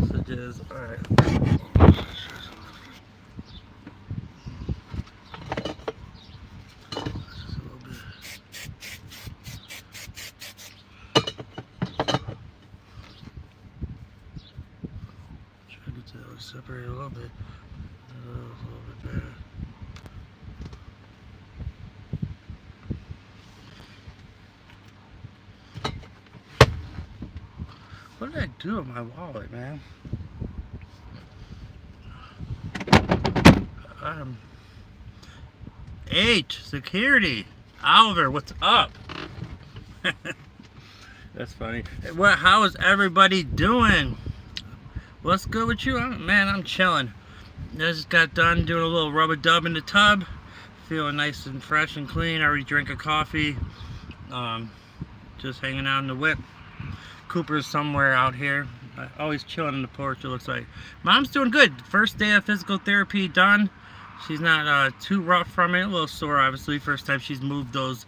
sausages. Alright. Separate a little bit. A little bit better. What did I do with my wallet, man? H, security. Oliver, what's up? That's funny. What? How is everybody doing? What's good with you? Man, I'm chilling. I just got done doing a little rub-a-dub in the tub. Feeling nice and fresh and clean. I already drank a coffee. Just hanging out in the whip. Cooper's somewhere out here. Always chilling on the porch, it looks like. Mom's doing good. First day of physical therapy done. She's not too rough from it. A little sore, obviously. First time she's moved those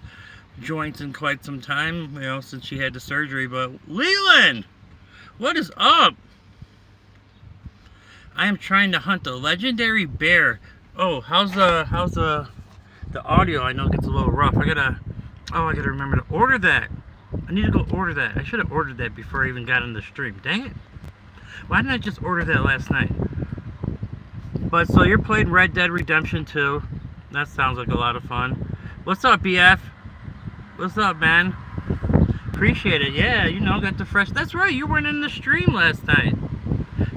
joints in quite some time, you know, since she had the surgery. But Leland, what is up? I am trying to hunt a legendary bear. Oh, how's the audio? I know it gets a little rough. I gotta remember to order that. I need to go order that. I should have ordered that before I even got on the stream. Dang it. Why didn't I just order that last night? But so you're playing Red Dead Redemption 2. That sounds like a lot of fun. What's up, BF? What's up, man? Appreciate it. Yeah, you know, got the fresh. That's right, you weren't in the stream last night.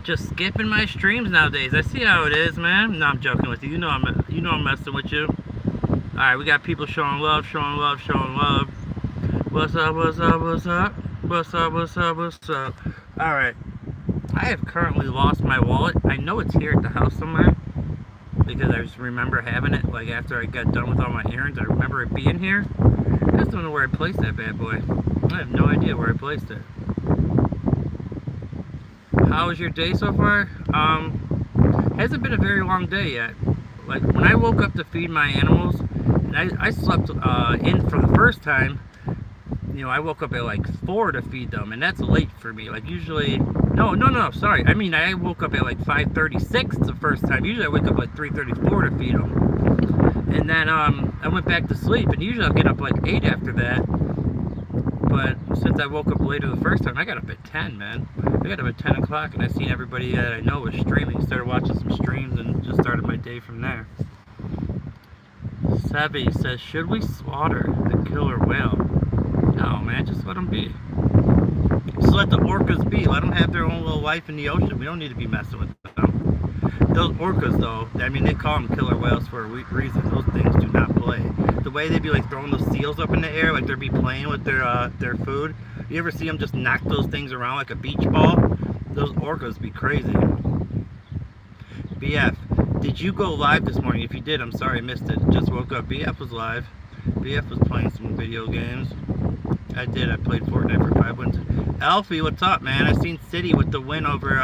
Just skipping my streams nowadays. I see how it is, man. No, I'm joking with you. You know I'm messing with you. Alright, we got people showing love, showing love, showing love. What's up, what's up, what's up? What's up, what's up, what's up? Alright. I have currently lost my wallet. I know it's here at the house somewhere. Because I just remember having it, like after I got done with all my errands. I remember it being here. I just don't know where I placed that bad boy. I have no idea where I placed it. How was your day so far? Hasn't been a very long day yet. Like when I woke up to feed my animals, and I slept in for the first time. You know, I woke up at like 4 to feed them, and that's late for me. Like usually, no, sorry. I mean, I woke up at like 5:36 the first time. Usually I wake up like 3:34 to feed them, and then I went back to sleep. And usually I'll get up like 8 after that. But since I woke up later the first time, I got up at 10, man. I got up at 10 o'clock, and I seen everybody that I know was streaming. Started watching some streams, and just started my day from there. Savvy says, should we slaughter the killer whale? No, man, just let them be. Just let the orcas be. Let them have their own little life in the ocean. We don't need to be messing with them. Those orcas, though, I mean, they call them killer whales for a reason. Those things do not play. The way they be like throwing those seals up in the air, like they'd be playing with their food. You ever see them just knock those things around like a beach ball? Those orcas be crazy. BF, did you go live this morning? If you did, I'm sorry I missed it. Just woke up. BF was live. BF was playing some video games. I did. I played Fortnite for 5 wins. Alfie, what's up, man? I seen City with the win over,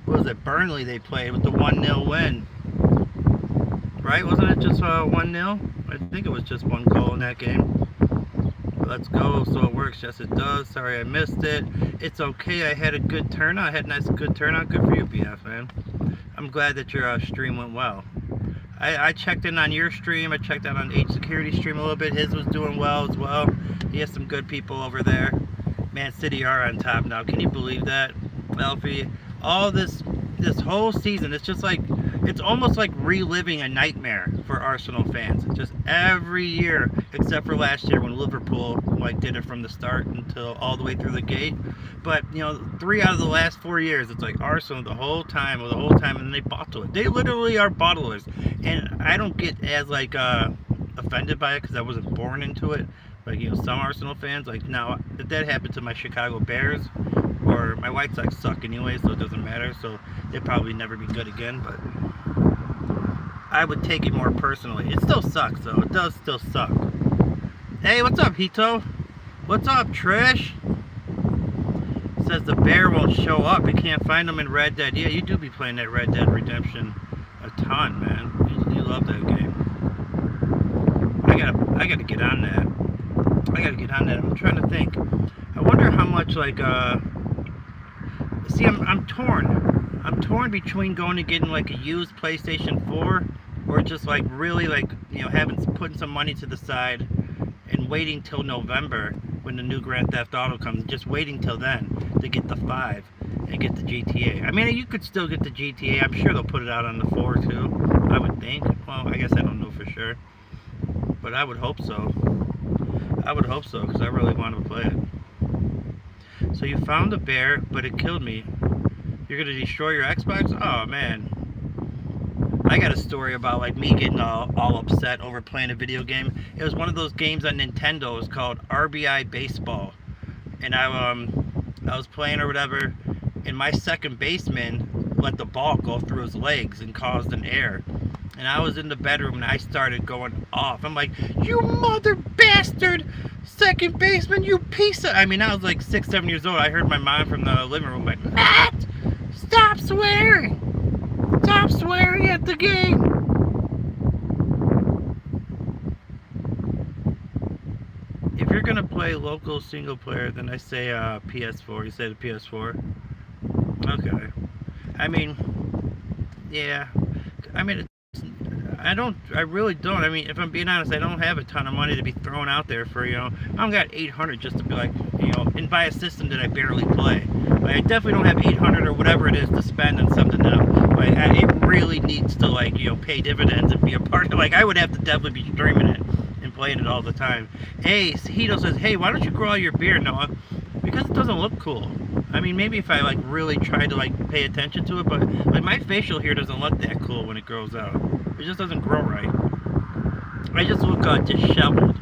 what was it, Burnley they played with the 1-0 win. Right? Wasn't it just 1-0? I think it was just 1 goal in that game. Let's go. So it works. Yes, it does. Sorry I missed it. It's okay. I had a good turnout. I had a nice, good turnout. Good for you, BF, man. I'm glad that your stream went well. I checked in on your stream. I checked out on H Security stream a little bit. His was doing well as well. He has some good people over there. Man City are on top now. Can you believe that, Alfie? All this whole season, it's just like, it's almost like reliving a nightmare for Arsenal fans. Just every year, except for last year when Liverpool like did it from the start until all the way through the gate. But you know, 3 out of the last 4 years, it's like Arsenal the whole time, and then they bottle it. They literally are bottlers, and I don't get as like offended by it because I wasn't born into it. Like, you know, some Arsenal fans, like, now, if that happened to my Chicago Bears, or my White Sox suck anyway, so it doesn't matter, so they'd probably never be good again, but I would take it more personally. It still sucks, though. It does still suck. Hey, what's up, Hito? What's up, Trish? Says the bear won't show up. You can't find them in Red Dead. Yeah, you do be playing that Red Dead Redemption a ton, man. You love that game. I gotta get on that. I'm trying to think. I wonder how much, like, See, I'm torn. I'm torn between going and getting like a used PlayStation 4, or just like really like, you know, putting some money to the side and waiting till November when the new Grand Theft Auto comes. Just waiting till then to get the 5 and get the GTA. I mean, you could still get the GTA. I'm sure they'll put it out on the 4 too. I would think. Well, I guess I don't know for sure, but I would hope so. I would hope so, because I really want to play it. So you found a bear, but it killed me. You're gonna destroy your Xbox? Oh man. I got a story about like me getting all upset over playing a video game. It was one of those games on Nintendo. It was called RBI Baseball, and I was playing or whatever, and my second baseman let the ball go through his legs and caused an error. And I was in the bedroom and I started going off. I'm like, you mother bastard! Second baseman, you piece of... I mean, I was like 6, 7 years old. I heard my mom from the living room like, Matt! Stop swearing! Stop swearing at the game! If you're gonna play local single player, then I say PS4. You say the PS4? Okay. I mean, yeah. I mean, I really don't. I mean, if I'm being honest, I don't have a ton of money to be thrown out there for, you know, I don't got 800 just to be like, you know, and buy a system that I barely play. Like, I definitely don't have 800 or whatever it is to spend on something that, like, it really needs to, like, you know, pay dividends and be a part of. Like, I would have to definitely be streaming it and playing it all the time. Hey, Hito says, hey, why don't you grow out your beard, Noah? Because it doesn't look cool. I mean, maybe if I like really try to like pay attention to it, but like my facial hair doesn't look that cool when it grows out. It just doesn't grow right. I just look disheveled.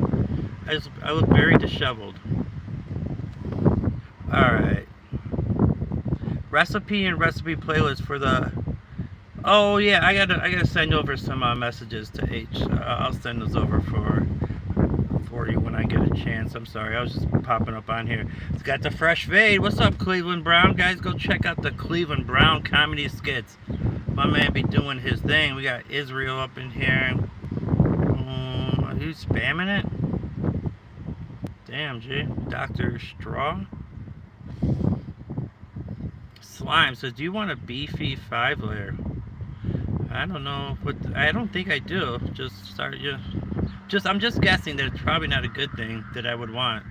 I look very disheveled. All right. Recipe and recipe playlist for the. Oh yeah, I gotta send over some messages to H. I'll send those over for you when I get a chance. I'm sorry, I was just popping up on here. It's got the fresh fade. What's up, Cleveland Brown? Guys, go check out the Cleveland Brown comedy skits. My man be doing his thing. We got Israel up in here. Who's spamming it? Damn, G. Dr. Straw. Slime says, do you want a beefy 5-layer? I don't know. I don't think I do. Just start, yeah. I'm just guessing that it's probably not a good thing that I would want.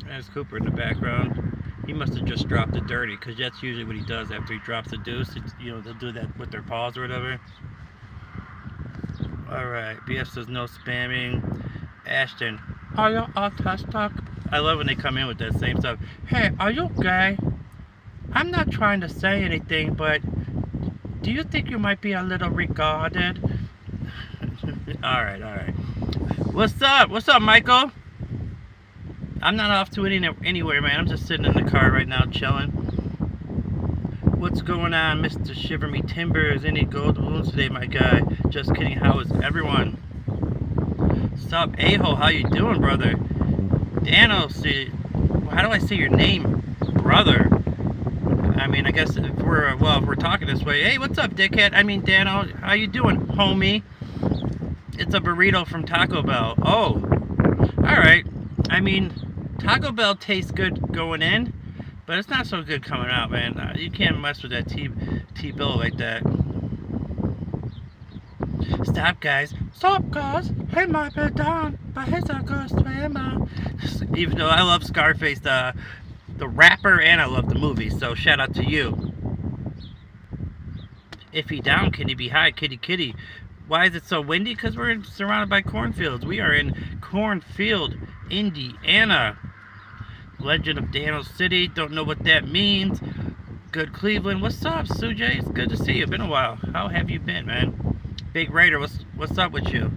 There's Cooper in the background. He must have just dropped the dirty, because that's usually what he does after he drops the deuce. It's, you know, they'll do that with their paws or whatever. Alright, BF says no spamming. Ashton, are you autistic? I love when they come in with that same stuff. Hey, are you gay? I'm not trying to say anything, but do you think you might be a little regarded? Alright. What's up, Michael? I'm not off to anywhere, man. I'm just sitting in the car right now, chilling. What's going on, Mr. Shiver Me Timbers? Any gold balloons today, my guy? Just kidding. How is everyone? Sup, A-hole? How you doing, brother? Dano, see, how do I say your name, brother? I mean, I guess if we're talking this way. Hey, what's up, dickhead? I mean, Dano, how you doing, homie? It's a burrito from Taco Bell. Oh, all right. I mean, Taco Bell tastes good going in, but it's not so good coming out, man. You can't mess with that T-bill like that. Stop, guys. Stop, guys. He might be down, but he's a good swimmer. Even though I love Scarface, the rapper, and I love the movie, so shout out to you. If he down, can he be high? Kitty, kitty. Why is it so windy? Because we're surrounded by cornfields. We are in Cornfield, Indiana. Legend of Daniel City. Don't know what that means. Good Cleveland. What's up, Sujay? It's good to see you. Been a while. How have you been, man? Big Raider, what's up with you?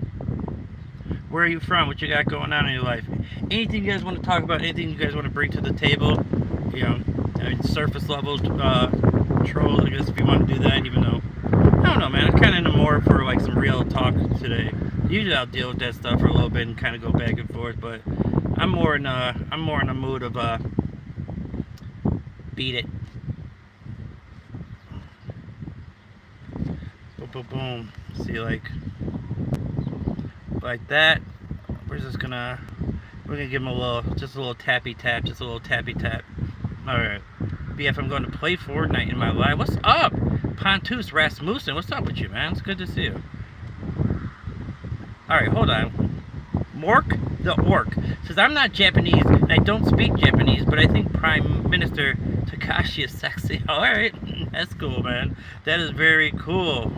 Where are you from? What you got going on in your life? Anything you guys want to talk about? Anything you guys want to bring to the table? You know, I mean, surface level trolls, I guess, if you want to do that, even though I don't know, man. I'm kind of in the more for like some real talk today. Usually I'll deal with that stuff for a little bit and kind of go back and forth, but I'm more in the mood of beat it. Boom, boom, boom. See, like that. We're gonna give him just a little tappy tap, All right. BF, I'm going to play Fortnite in my live. What's up? Pontus Rasmussen, what's up with you, man? It's good to see you. Alright, hold on. Mork the Orc says, I'm not Japanese and I don't speak Japanese, but I think Prime Minister Takashi is sexy. Alright, that's cool, man. That is very cool.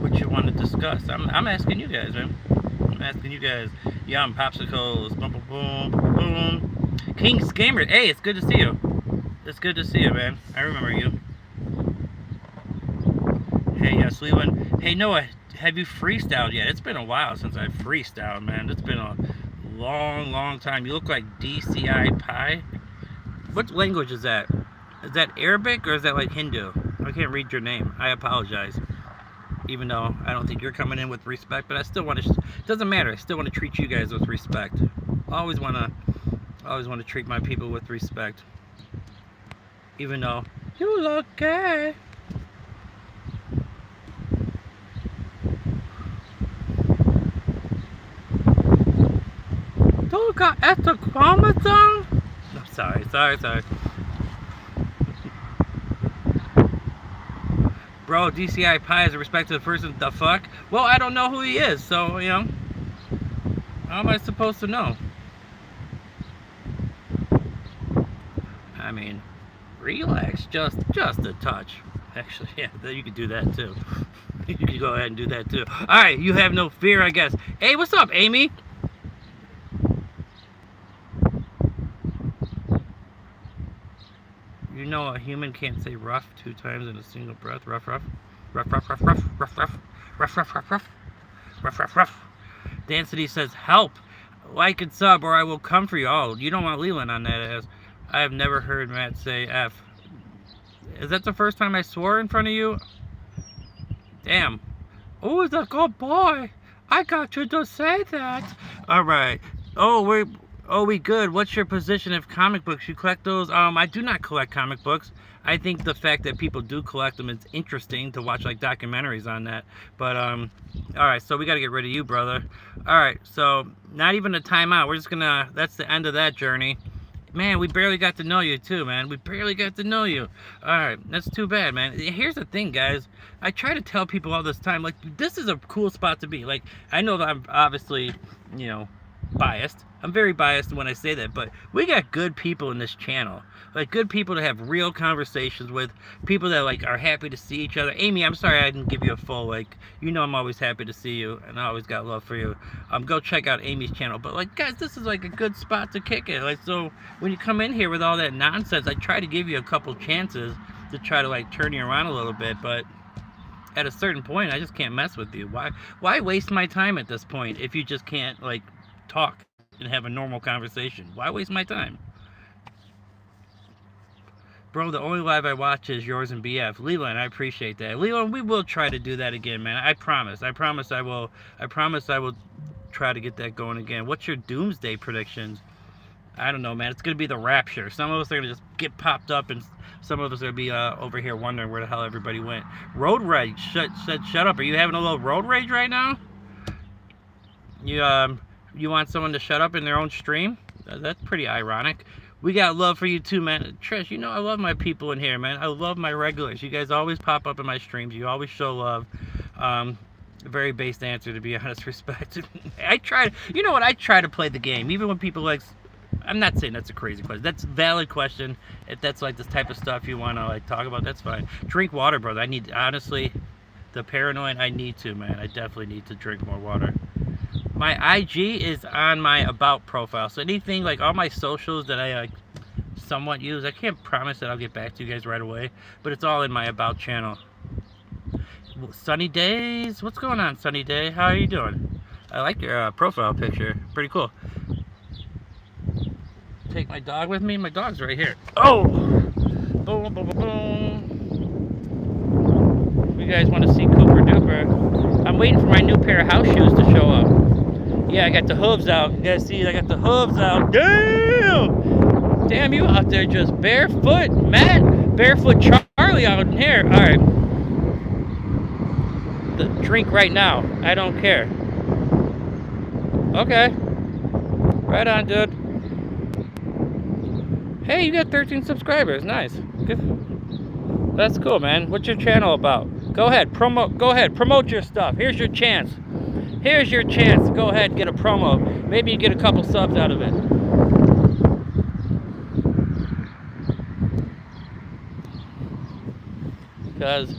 What you want to discuss? I'm asking you guys, man. I'm asking you guys. Yum, popsicles, boom, boom, boom, boom, boom. King's Gamer, hey, it's good to see you. It's good to see you, man. I remember you. Hey, Sleewan. Hey, Noah, have you freestyled yet? It's been a while since I freestyled, man. It's been a long time. You look like DCI Pie. What language is that? Is that Arabic or is that like Hindu? I can't read your name. I apologize. Even though I don't think you're coming in with respect, but I still want to. It doesn't matter. I still want to treat you guys with respect. I always want to treat my people with respect. Even though you look gay. You got extra chromosome? No, sorry. Bro, DCI Pie is a respected person. The fuck? Well, I don't know who he is, so, you know. How am I supposed to know? I mean, relax. Just a touch. Actually, yeah, you could do that too. You could go ahead and do that too. Alright, you have no fear, I guess. Hey, what's up, Amy? You know a human can't say rough 2 times in a single breath. Rough. Dancity says, help. Like and sub or I will come for you. Oh, you don't want Leland on that ass. I have never heard Matt say F. Is that the first time I swore in front of you? Damn. Oh, it's a good boy. I got you to say that. Alright. We good. What's your position of comic books? You collect those? I do not collect comic books. I think the fact that people do collect them is interesting to watch like documentaries on that. But alright, so we gotta get rid of you, brother. Alright, so not even a timeout. We're just gonna, that's the end of that journey. Man, we barely got to know you too, man. We barely got to know you. Alright, that's too bad, man. Here's the thing, guys. I try to tell people all this time, like, this is a cool spot to be. Like, I know that I'm obviously, you know, biased. I'm very biased when I say that, but we got good people in this channel. Like, good people to have real conversations with. People that, like, are happy to see each other. Amy, I'm sorry I didn't give you a full, like, you know I'm always happy to see you, and I always got love for you. Go check out Amy's channel. But, like, guys, this is, like, a good spot to kick it. Like, so, when you come in here with all that nonsense, I try to give you a couple chances to try to, like, turn you around a little bit, but at a certain point, I just can't mess with you. Why waste my time at this point if you just can't, like, talk and have a normal conversation? Why waste my time? Bro, the only live I watch is yours and BF. Leland, I appreciate that. Leland, we will try to do that again, man. I promise I will try to get that going again. What's your doomsday predictions? I don't know, man. It's gonna be the rapture. Some of us are gonna just get popped up, and some of us are gonna be over here wondering where the hell everybody went. Road rage. Shut up. Are you having a little road rage right now? You want someone to shut up in their own stream? That's pretty ironic. We got love for you too, man. Trish, you know I love my people in here, man. I love my regulars. You guys always pop up in my streams. You always show love. A very based answer, to be honest. Respect. I try to, you know what? I try to play the game, even when people like. I'm not saying that's a crazy question. That's a valid question. If that's like this type of stuff you want to like talk about, that's fine. Drink water, brother. I need, honestly, the paranoid. I need to, man. I definitely need to drink more water. My IG is on my about profile, so anything like all my socials that I like somewhat use, I can't promise that I'll get back to you guys right away, but it's all in my about channel. Sunny Days, what's going on, Sunny Day? How are you doing? I like your profile picture, pretty cool. Take my dog with me. My dog's right here. Oh, boom, boom, boom, boom. You guys want to see Cooper Duper? I'm waiting for my new pair of house shoes to show up. Yeah, I got the hooves out. You guys see, I got the hooves out. Damn! Damn, you out there just barefoot, Matt. Barefoot Charlie out in here. All right. The drink right now. I don't care. Okay. Right on, dude. Hey, you got 13 subscribers. Nice. Good. That's cool, man. What's your channel about? Go ahead, promote your stuff. Here's your chance. Here's your chance to go ahead and get a promo. Maybe you get a couple subs out of it. Because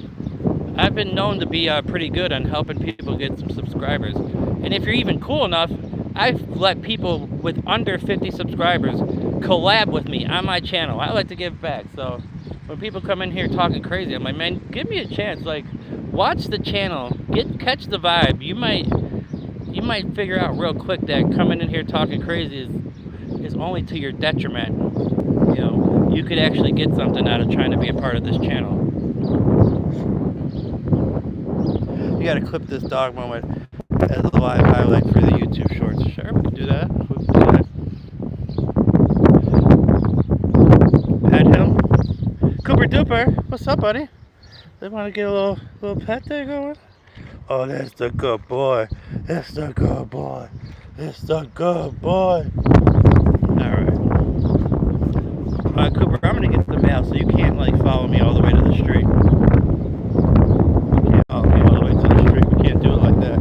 I've been known to be pretty good on helping people get some subscribers. And if you're even cool enough, I've let people with under 50 subscribers collab with me on my channel. I like to give back. So when people come in here talking crazy, I'm like, man, give me a chance. Like, watch the channel, catch the vibe. You might figure out real quick that coming in here talking crazy is only to your detriment. You know, you could actually get something out of trying to be a part of this channel. You gotta clip this dog moment as a live highlight for the YouTube shorts. Sure, we can do that. Pet him. Cooper Duper, what's up, buddy? They want to get a little pet there going? Oh, that's the good boy. That's the good boy. That's the good boy. Alright. Cooper, I'm gonna get the mail so you can't like follow me all the way to the street. You can't follow me all the way to the street. We can't do it like that.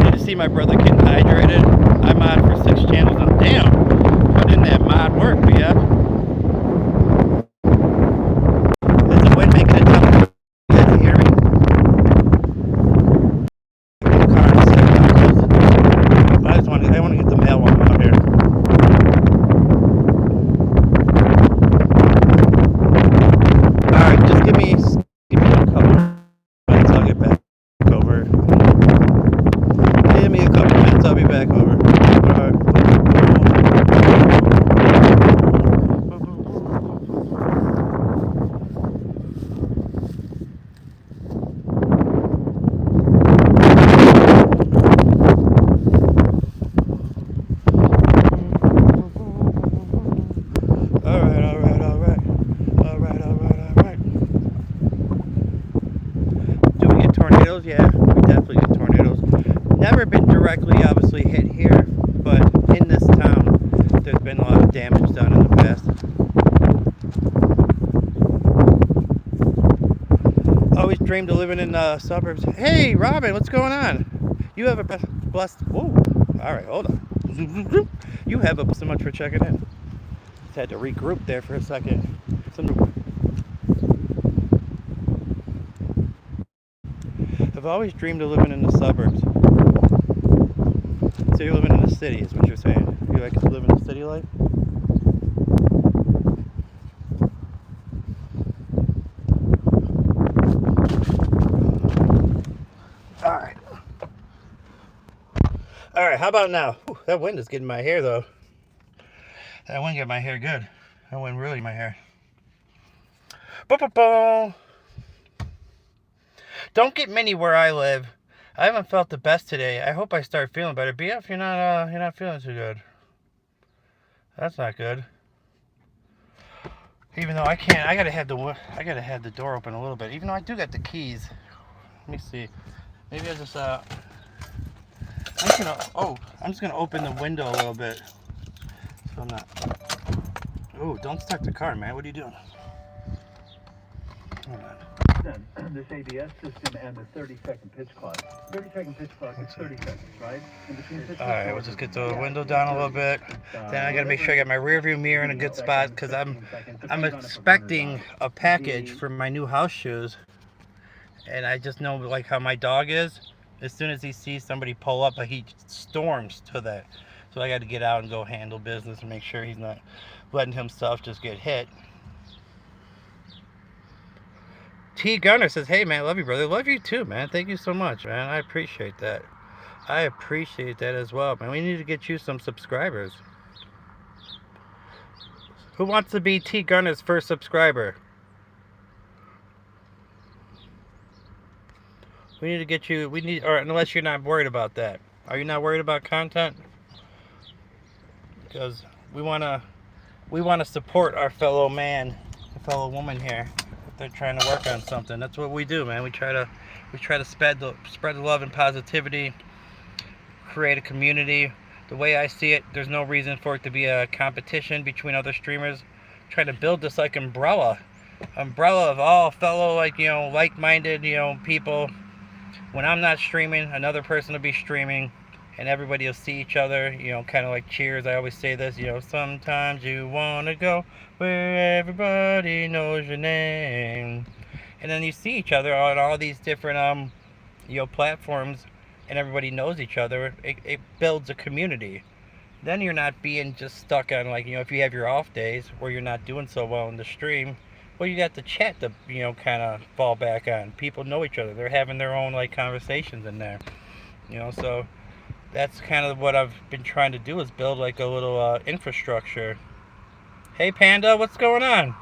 Need to see my brother getting hydrated. I'm on for 6 channels. I'm damn. Put in that mod work, BF. Is the wind making it tough? You guys hear me? I want to get the mail while I'm out here. Alright, just give me a couple minutes, I'll get back over. Give me a couple minutes, I'll be back over. Alright. Tornadoes, yeah, we definitely get tornadoes. Never been directly, obviously, hit here, but in this town, there's been a lot of damage done in the past. Always dreamed of living in the suburbs. Hey, Robin, what's going on? You have a blessed. Whoa! All right, hold on. You have a so much for checking in. Just had to regroup there for a second. I've always dreamed of living in the suburbs. So you're living in the city, is what you're saying. You like to live in the city life? Alright. Alright, how about now? Whew, that wind is getting my hair, though. That wind got my hair good. That wind really my hair. Ba-ba-ba! Don't get many where I live. I haven't felt the best today. I hope I start feeling better. BF, you're not feeling too good. That's not good. Even though I can't, I gotta have the door open a little bit. Even though I do got the keys. Let me see. Maybe I just I'm just gonna open the window a little bit. So I'm not. Oh, don't start the car, man. What are you doing? Hold on. This ABS system and the 30-second pitch clock. 30-second pitch clock is 30 seconds, right? Alright, we'll just get the window down a little bit. Then I gotta make sure I got my rear view mirror in a good spot because I'm expecting a package for my new house shoes. And I just know like how my dog is. As soon as he sees somebody pull up, he storms to that. So I gotta get out and go handle business and make sure he's not letting himself just get hit. T Gunner says, hey man, love you brother. Love you too, man. Thank you so much, man. I appreciate that. I appreciate that as well, man. We need to get you some subscribers. Who wants to be T Gunner's first subscriber? We need to get you, or unless you're not worried about that. Are you not worried about content? Because we want to support our fellow man, fellow woman here. They're trying to work on something. That's what we do, man. We try to spread the love and positivity, create a community. The way I see it, there's no reason for it to be a competition between other streamers. Trying to build this like umbrella of all fellow, like, you know, like-minded, you know, people. When I'm not streaming, another person will be streaming, and everybody will see each other, you know, kind of like Cheers. I always say this, you know, sometimes you want to go where everybody knows your name. And then you see each other on all these different, you know, platforms, and everybody knows each other. It builds a community. Then you're not being just stuck on, like, you know, if you have your off days where you're not doing so well in the stream, well, you got the chat to, you know, kind of fall back on. People know each other. They're having their own, like, conversations in there. You know, so that's kind of what I've been trying to do, is build, like, a little infrastructure. Hey, Panda, what's going on?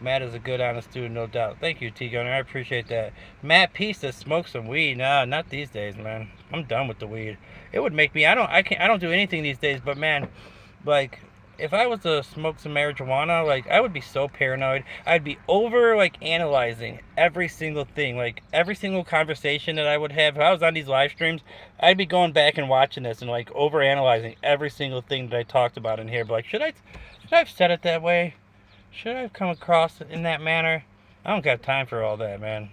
Matt is a good, honest dude, no doubt. Thank you, T-Gunner. I appreciate that. Matt Peace to smoke some weed. Nah, not these days, man. I'm done with the weed. It would make me. I don't do anything these days. But man, like, if I was to smoke some marijuana, like, I would be so paranoid. I'd be over, like, analyzing every single thing, like every single conversation that I would have. If I was on these live streams, I'd be going back and watching this and, like, over analyzing every single thing that I talked about in here. But, like, should I have said it that way? Should I have come across it in that manner? I don't got time for all that, man.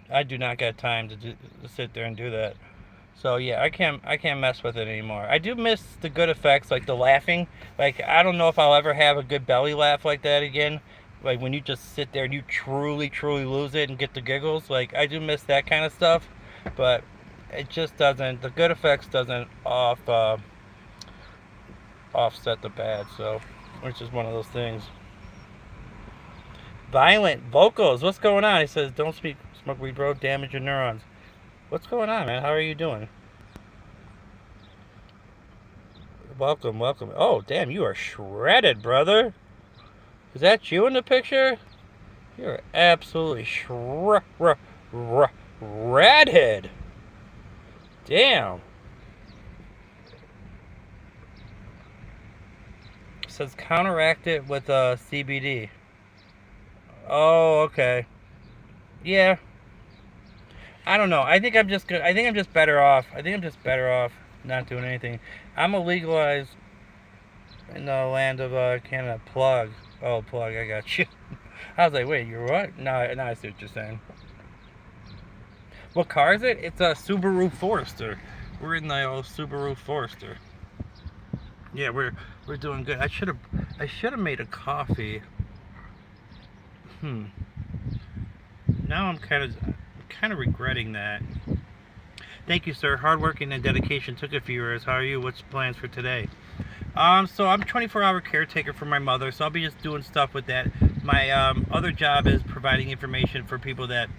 I do not got time to sit there and do that. So yeah, I can't mess with it anymore. I do miss the good effects, like the laughing. Like, I don't know if I'll ever have a good belly laugh like that again. Like when you just sit there and you truly lose it and get the giggles. Like, I do miss that kind of stuff, but it just doesn't. The good effects doesn't offset the bad. So it's just one of those things. Violent vocals. What's going on? He says, "Don't smoke weed, bro. Damage your neurons." What's going on, man? How are you doing? Welcome. Oh, damn, you are shredded, brother. Is that you in the picture? You're absolutely shredded. Damn. It says counteract it with CBD. Oh, okay. Yeah. I don't know. I think I'm just better off. Not doing anything. I'm a legalized in the land of Canada. Plug. Oh, plug. I got you. I was like, wait, you're what? No, I see what you're saying. What car is it? It's a Subaru Forester. We're in the old Subaru Forester. Yeah, we're doing good. I should have made a coffee. Now I'm kind of regretting that. Thank you, sir. Hard working and dedication took a few years. How are you? What's plans for today? So I'm a 24-hour caretaker for my mother, so I'll be just doing stuff with that. My other job is providing information for people that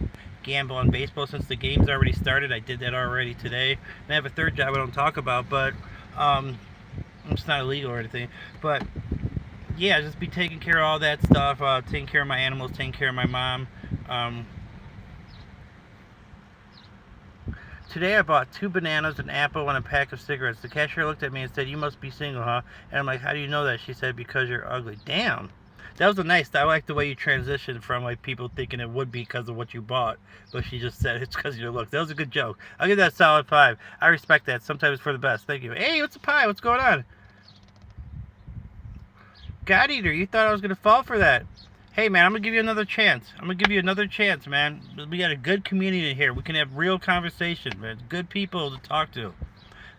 gamble on baseball. Since the game's already started, I did that already today. And I have a third job I don't talk about, but it's not illegal or anything. But yeah, just be taking care of all that stuff, taking care of my animals, taking care of my mom. Today I bought 2 bananas, an apple, and a pack of cigarettes. The cashier looked at me and said, "You must be single, huh?" And I'm like, "How do you know that?" She said, "Because you're ugly." Damn. That was I like the way you transitioned from, like, people thinking it would be because of what you bought, but she just said it's because of your looks. That was a good joke. I'll give that a solid 5. I respect that. Sometimes it's for the best. Thank you. Hey, what's a pie? What's going on? God Eater, you thought I was going to fall for that. Hey, man, I'm going to give you another chance. Man. We got a good community here. We can have real conversation, man. Good people to talk to.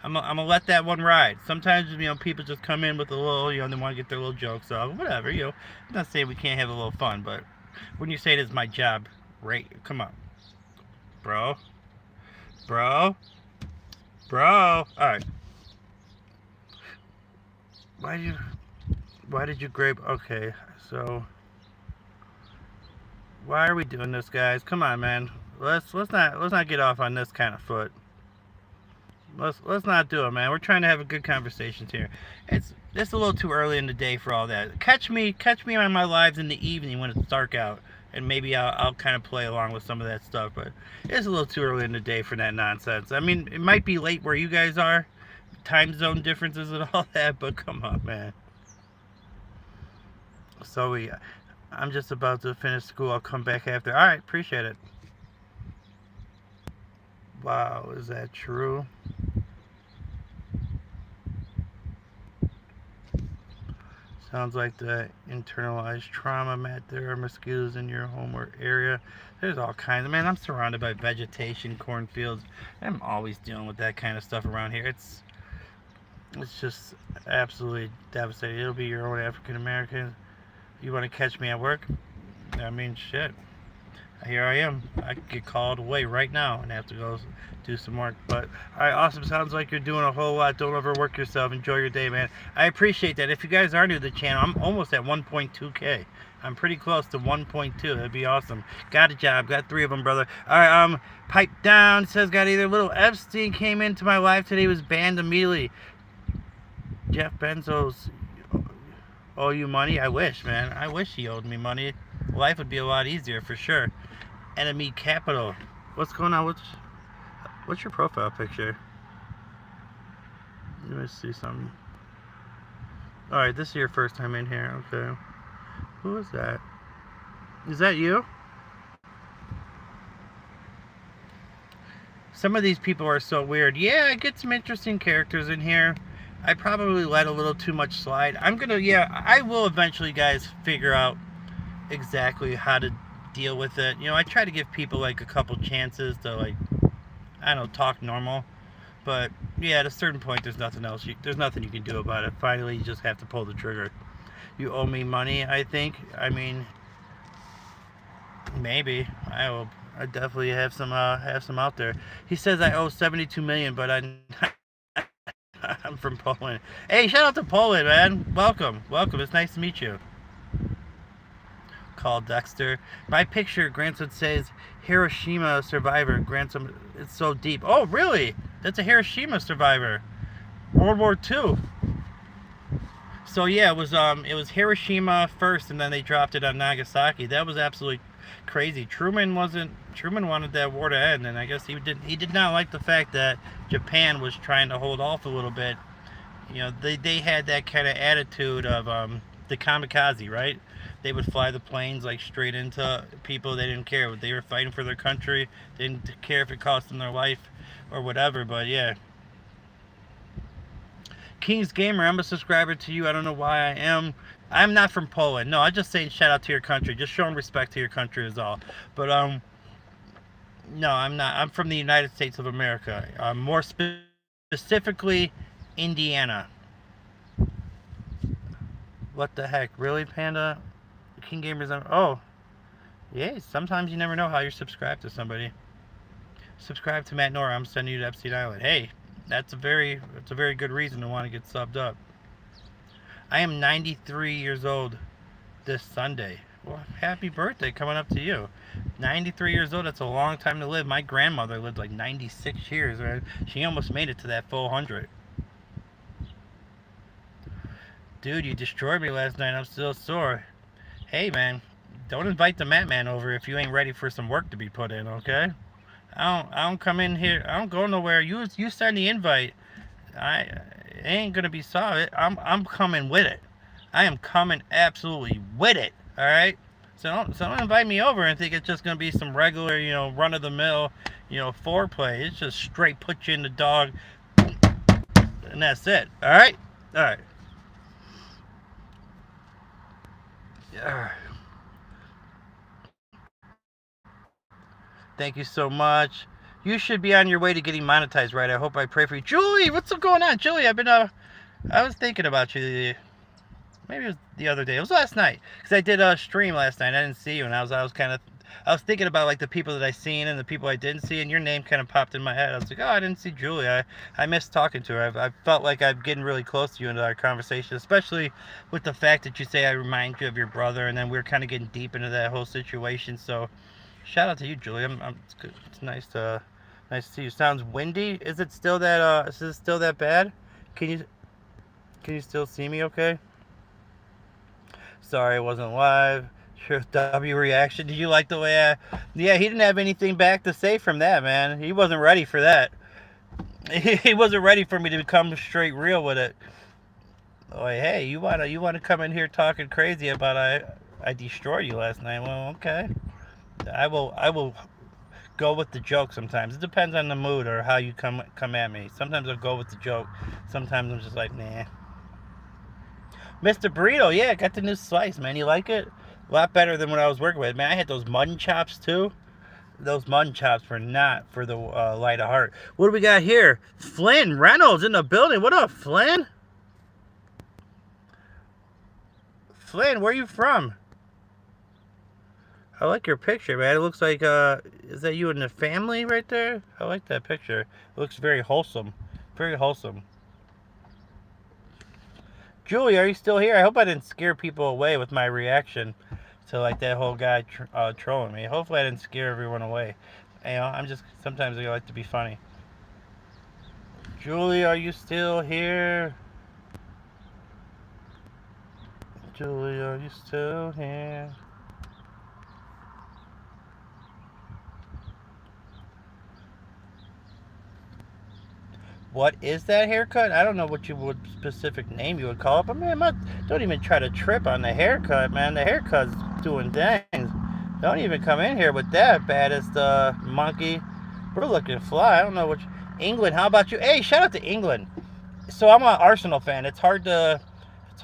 I'm going to let that one ride. Sometimes, people just come in with a little, they want to get their little jokes off. Whatever, I'm not saying we can't have a little fun, but when you say it is my job, right? Come on. Bro. All right. Why did you grape? Okay, so why are we doing this, guys? Come on, man. Let's not get off on this kind of foot. Let's not do it, man. We're trying to have a good conversation here. It's a little too early in the day for all that. Catch me on my lives in the evening when it's dark out, and maybe I'll kind of play along with some of that stuff. But it's a little too early in the day for that nonsense. I mean, it might be late where you guys are, time zone differences and all that, but come on, man. So I'm just about to finish school. I'll come back after. All right, appreciate it. Wow, is that true? Sounds like the internalized trauma, Matt. There are mosquitoes in your home or area. There's all kinds of, man, I'm surrounded by vegetation, cornfields. I'm always dealing with that kind of stuff around here. It's just absolutely devastating. It'll be your own African American. You want to catch me at work? I mean, shit. Here I am. I could get called away right now and have to go do some work. But all right, awesome. Sounds like you're doing a whole lot. Don't overwork yourself. Enjoy your day, man. I appreciate that. If you guys are new to the channel, I'm almost at 1.2K. I'm pretty close to 1.2. That'd be awesome. Got a job. Got 3 of them, brother. All right, pipe down. Says got either little Epstein came into my life today, was banned immediately. Jeff Bezos owe you money? I wish, man. I wish he owed me money. Life would be a lot easier for sure. Enemy capital. What's going on? What's your profile picture? Let me see something. Alright, this is your first time in here. Okay. Who is that? Is that you? Some of these people are so weird. Yeah, I get some interesting characters in here. I probably let a little too much slide. I will eventually, guys, figure out exactly how to deal with it. You know, I try to give people like a couple chances to, like, I don't know, talk normal. But yeah, at a certain point, there's nothing else. There's nothing you can do about it. Finally, you just have to pull the trigger. You owe me money, I think. I mean, maybe I will. I definitely have some out there. He says I owe 72 million, but I'm from Poland. Hey, shout out to Poland, man. Welcome. It's nice to meet you. Called Dexter. My picture, grandson says Hiroshima survivor. Grandson, it's so deep. Oh, really? That's a Hiroshima survivor. World War II. So yeah, it was Hiroshima first, and then they dropped it on Nagasaki. That was absolutely crazy. Truman wanted that war to end, and I guess he did not like the fact that Japan was trying to hold off a little bit. You know, they had that kind of attitude of the kamikaze, right? They would fly the planes like straight into people. They didn't care. They were fighting for their country. They didn't care if it cost them their life or whatever. But yeah. King's Gamer, I'm a subscriber to you. I don't know why I am. I'm not from Poland. No, I'm just saying shout out to your country. Just showing respect to your country is all. But no, I'm not. I'm from the United States of America. More specifically, Indiana. What the heck? Really, Panda? King Gamers, oh, yeah, sometimes you never know how you're subscribed to somebody. Subscribe to Matt Nora, I'm sending you to Epstein Island. Hey, that's a very good reason to want to get subbed up. I am 93 years old this Sunday. Well, happy birthday coming up to you. 93 years old, that's a long time to live. My grandmother lived like 96 years, right? She almost made it to that full 100. Dude, you destroyed me last night, I'm still sore. Hey man, don't invite the Matt Man over if you ain't ready for some work to be put in, okay? I don't come in here. I don't go nowhere. You send the invite. It ain't gonna be solid. I'm coming with it. I am coming absolutely with it. All right. So don't invite me over and think it's just gonna be some regular, you know, run of the mill, you know, foreplay. It's just straight put you in the dog, and that's it. All right. All right. Yeah. Thank you so much. You should be on your way to getting monetized, right? I hope I pray for you. Julie, what's going on? Julie, I've been, I was thinking about you. Maybe it was the other day. It was last night. Because I did a stream last night. I didn't see you. And I was thinking about, like, the people that I seen and the people I didn't see. And your name kind of popped in my head. I was like, oh, I didn't see Julie. I missed talking to her. I felt like I'm getting really close to you into our conversation. Especially with the fact that you say I remind you of your brother. And then we were kind of getting deep into that whole situation. So shout out to you, Julie. It's nice to see you. Sounds windy. Is it still that bad? Can you still see me okay? Sorry I wasn't live. Sure, W reaction. Did you like the way yeah, he didn't have anything back to say from that, man. He wasn't ready for that. He wasn't ready for me to become straight real with it. Like, hey, you wanna come in here talking crazy about I destroyed you last night. Well, okay. I will go with the joke sometimes. It depends on the mood or how you come at me. Sometimes I'll go with the joke. Sometimes I'm just like, nah. Mr. Burrito, yeah, got the new slice, man. You like it? A lot better than what I was working with. Man, I had those mutton chops, too. Those mutton chops were not for the light of heart. What do we got here? Flynn Reynolds in the building. What up, Flynn? Flynn, where you from? I like your picture, man. It looks like, is that you and the family right there? I like that picture. It looks very wholesome. Very wholesome. Julie, are you still here? I hope I didn't scare people away with my reaction to, like, that whole guy trolling me. Hopefully I didn't scare everyone away. You know, I'm just, sometimes I like to be funny. Julie, are you still here? Julie, are you still here? What is that haircut? I don't know what you would specific name you would call it, but man, don't even try to trip on the haircut, man. The haircut's doing things. Don't even come in here with that baddest monkey. We're looking fly. I don't know which. England, how about you? Hey, shout out to England. So I'm an Arsenal fan. It's hard to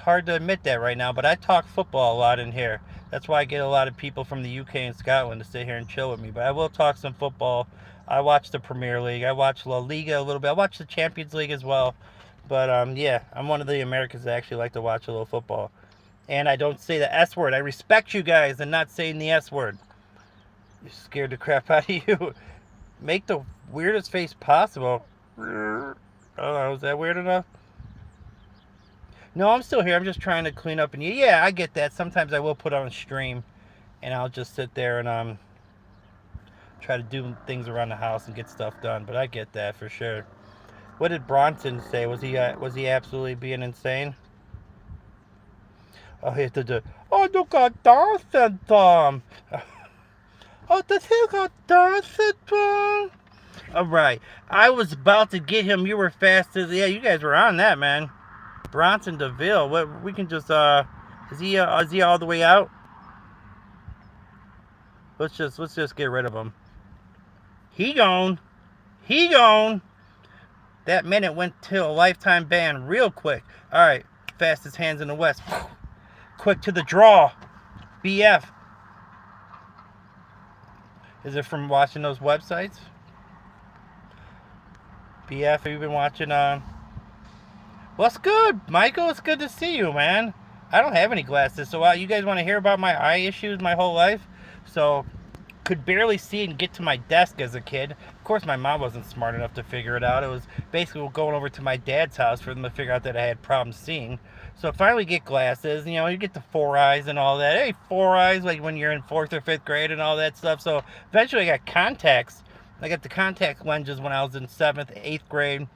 admit that right now, but I talk football a lot in here. That's why I get a lot of people from the UK and Scotland to sit here and chill with me. But I will talk some football. I watch the Premier League. I watch La Liga a little bit. I watch the Champions League as well. But yeah, I'm one of the Americans that actually like to watch a little football. And I don't say the S word. I respect you guys and not saying the S word. You scared the crap out of you. Make the weirdest face possible. I don't know, is that weird enough? No, I'm still here. I'm just trying to clean up. And yeah, I get that. Sometimes I will put on a stream, and I'll just sit there and try to do things around the house and get stuff done. But I get that for sure. What did Bronson say? Was he absolutely being insane? Oh, he had to do. Oh, look at Down syndrome. Oh, does he got Down syndrome? All right, I was about to get him. You were fast as yeah. You guys were on that, man. Bronson DeVille. What we can just is he all the way out? Let's just get rid of him. He gone. That minute went to a lifetime ban real quick. All right, fastest hands in the West. Quick to the draw. BF. Is it from watching those websites? BF, have you been watching What's good, Michael? It's good to see you, man. I don't have any glasses, so you guys want to hear about my eye issues my whole life? So, could barely see and get to my desk as a kid. Of course, my mom wasn't smart enough to figure it out. It was basically going over to my dad's house for them to figure out that I had problems seeing. So I finally get glasses, you know, you get the 4 eyes and all that. Hey, 4 eyes, like when you're in 4th or 5th grade and all that stuff. So eventually I got contacts. I got the contact lenses when I was in 7th, 8th grade.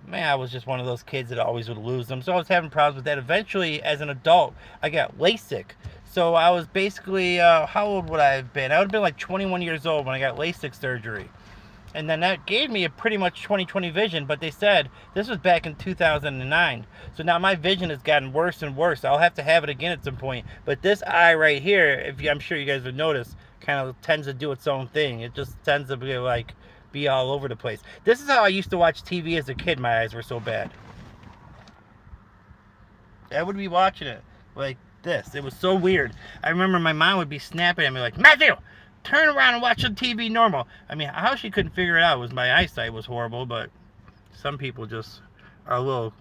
Man, I was just one of those kids that always would lose them. So I was having problems with that. Eventually, as an adult, I got LASIK. So I was basically, how old would I have been? I would have been like 21 years old when I got LASIK surgery. And then that gave me a pretty much 20/20 vision, but they said this was back in 2009. So now my vision has gotten worse and worse. I'll have to have it again at some point. But this eye right here, I'm sure you guys would notice, kind of tends to do its own thing. It just tends to be all over the place. This is how I used to watch TV as a kid. My eyes were so bad. I would be watching it like this. It was so weird. I remember my mom would be snapping at me like, Matthew, turn around and watch the TV normal. I mean, how she couldn't figure it out was my eyesight was horrible, but some people just are a little...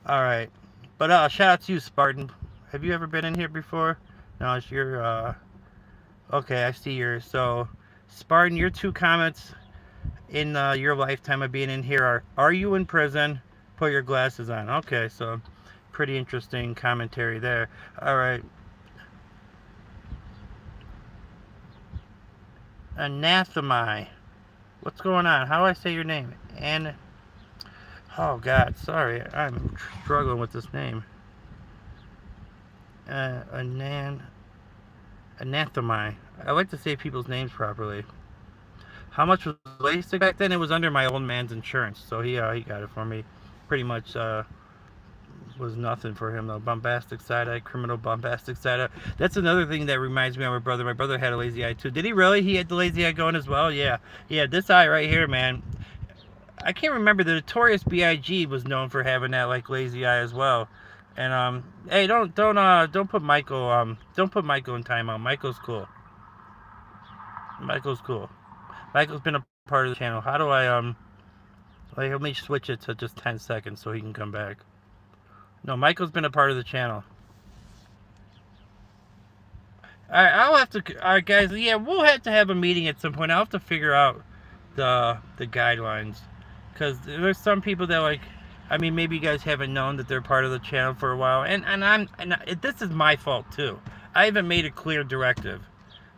Alright. But shout out to you, Spartan. Have you ever been in here before? No, it's your... Okay, I see yours. So, Spartan, your 2 comments in your lifetime of being in here are you in prison? Put your glasses on. Okay, so pretty interesting commentary there. Alright. Anathema. What's going on? How do I say your name? Oh God, sorry, I'm struggling with this name. Anathema. I like to say people's names properly. How much was LASIK back then? It was under my old man's insurance, so he got it for me. Pretty much was nothing for him though. Bombastic side eye, criminal bombastic side eye. That's another thing that reminds me of my brother. My brother had a lazy eye too. Did he really? He had the lazy eye going as well? Yeah. Yeah, this eye right here, man. I can't remember. The Notorious B.I.G. was known for having that like lazy eye as well. And hey, don't put Michael in timeout. Michael's cool. Michael's cool. Michael's been a part of the channel. How do I like, let me switch it to just 10 seconds so he can come back. No, Michael's been a part of the channel. Alright, I'll have to. Alright, guys. Yeah, we'll have to have a meeting at some point. I'll have to figure out the guidelines, because there's some people that, like, I mean, maybe you guys haven't known that they're part of the channel for a while, and this is my fault too. I haven't made a clear directive.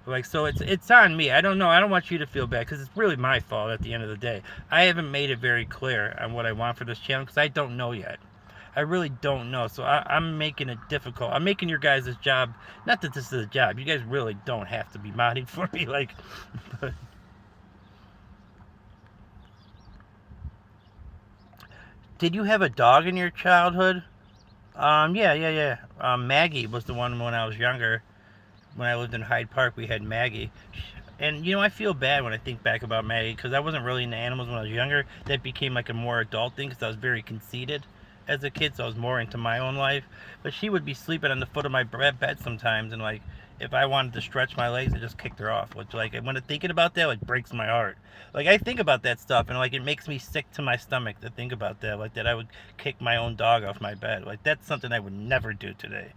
Like, so it's on me. I don't know. I don't want you to feel bad, because it's really my fault at the end of the day. I haven't made it very clear on what I want for this channel, because I don't know yet. I really don't know. So I'm making it difficult. I'm making your guys' job, not that this is a job. You guys really don't have to be modding for me. Like, but, did you have a dog in your childhood? Yeah. Maggie was the one when I was younger. When I lived in Hyde Park, we had Maggie. And, you know, I feel bad when I think back about Maggie, because I wasn't really into animals when I was younger. That became like a more adult thing, because I was very conceited as a kid, so I was more into my own life. But she would be sleeping on the foot of my bed sometimes, and, like, if I wanted to stretch my legs, I just kicked her off. Which, like, when I'm thinking about that, like, breaks my heart. Like, I think about that stuff, and, like, it makes me sick to my stomach to think about that. Like, that I would kick my own dog off my bed. Like, that's something I would never do today.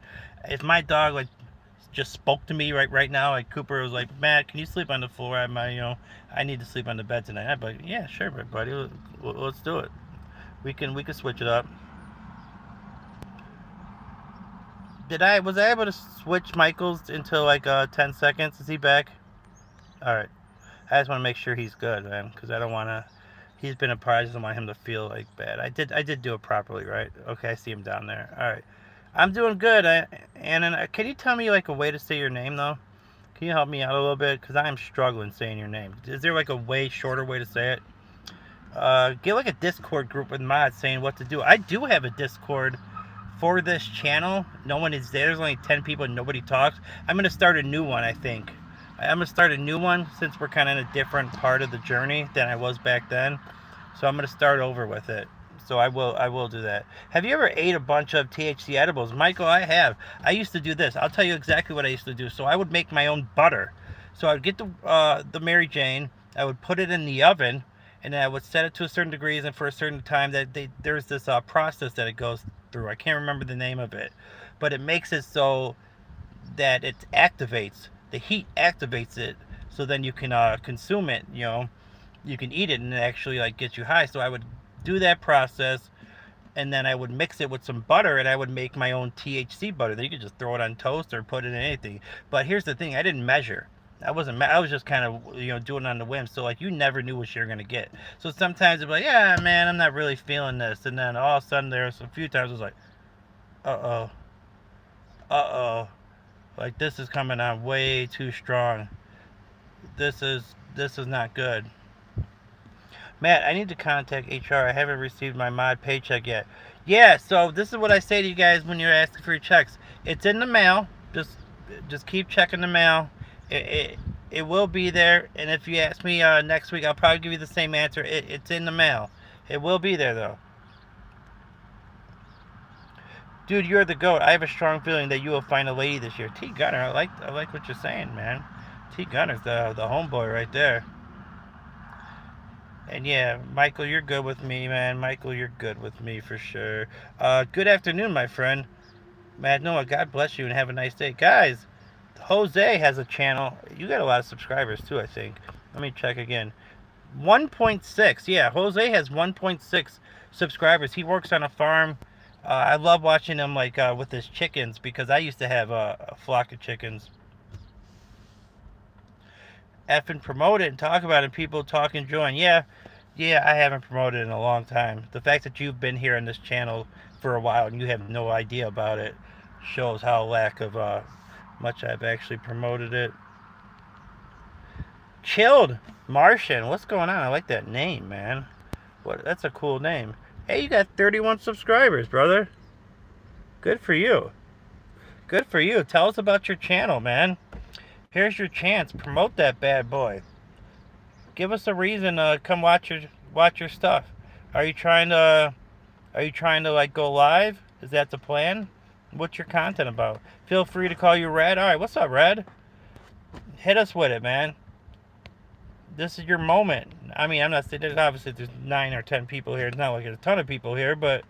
If my dog, like, just spoke to me right now, like Cooper was like, Matt, can you sleep on the floor? I need to sleep on the bed tonight. I'd be like, yeah, sure, buddy, let's do it. We can switch it up. Was I able to switch Michael's into like 10 seconds? Is he back? All right. I just want to make sure he's good, man, because I don't want to. He's been a part. I just don't want him to feel like bad. I did do it properly, right? Okay, I see him down there. All right. I'm doing good. Can you tell me like a way to say your name though? Can you help me out a little bit? Because I am struggling saying your name. Is there like a way shorter way to say it? Get like a Discord group with mods saying what to do. I do have a Discord for this channel. No one is there. There's only 10 people and nobody talks. I'm going to start a new one, I think. I'm going to start a new one since we're kind of in a different part of the journey than I was back then. So I'm going to start over with it. So I will do that. Have you ever ate a bunch of THC edibles? Michael, I have. I used to do this. I'll tell you exactly what I used to do. So I would make my own butter. So I would get the Mary Jane. I would put it in the oven, and then I would set it to a certain degrees, and for a certain time there's this process that it goes through. I can't remember the name of it, but it makes it so that it activates. The heat activates it, so then you can consume it. You know, you can eat it, and it actually like gets you high. So I would do that process, and then I would mix it with some butter, and I would make my own THC butter. Then you could just throw it on toast or put it in anything. But here's the thing: I didn't measure. I was just kind of, doing it on the whim. So like, you never knew what you were gonna get. So sometimes it'd be like, yeah, man, I'm not really feeling this, and then all of a sudden there's a few times I was like, uh-oh, like this is coming on way too strong. This is not good. Matt, I need to contact HR. I haven't received my mod paycheck yet. Yeah, so this is what I say to you guys when you're asking for your checks. It's in the mail. Just keep checking the mail. It will be there. And if you ask me next week, I'll probably give you the same answer. It's in the mail. It will be there though. Dude, you're the GOAT. I have a strong feeling that you will find a lady this year. T Gunner, I like what you're saying, man. T Gunner's the homeboy right there. And yeah, Michael, you're good with me, man. Michael, you're good with me for sure. Good afternoon, my friend. Matt Noah, God bless you and have a nice day. Guys, Jose has a channel. You got a lot of subscribers too, I think. Let me check again. 1.6. Yeah, Jose has 1.6 subscribers. He works on a farm. I love watching him like with his chickens, because I used to have a flock of chickens. Effing promote it and talk about it, and people talk and join. Yeah, I haven't promoted it in a long time. The fact that you've been here on this channel for a while and you have no idea about it shows how lack of much I've actually promoted it. Chilled Martian, what's going on? I like that name, man. That's a cool name. Hey, you got 31 subscribers, brother. Good for you. Good for you. Tell us about your channel, man. Here's your chance. Promote that bad boy. Give us a reason to come watch your stuff. Are you trying to like go live? Is that the plan? What's your content about? Feel free to call you Red. All right, what's up, Red? Hit us with it, man. This is your moment. I mean, I'm not saying obviously there's 9 or 10 people here. It's not like there's a ton of people here, but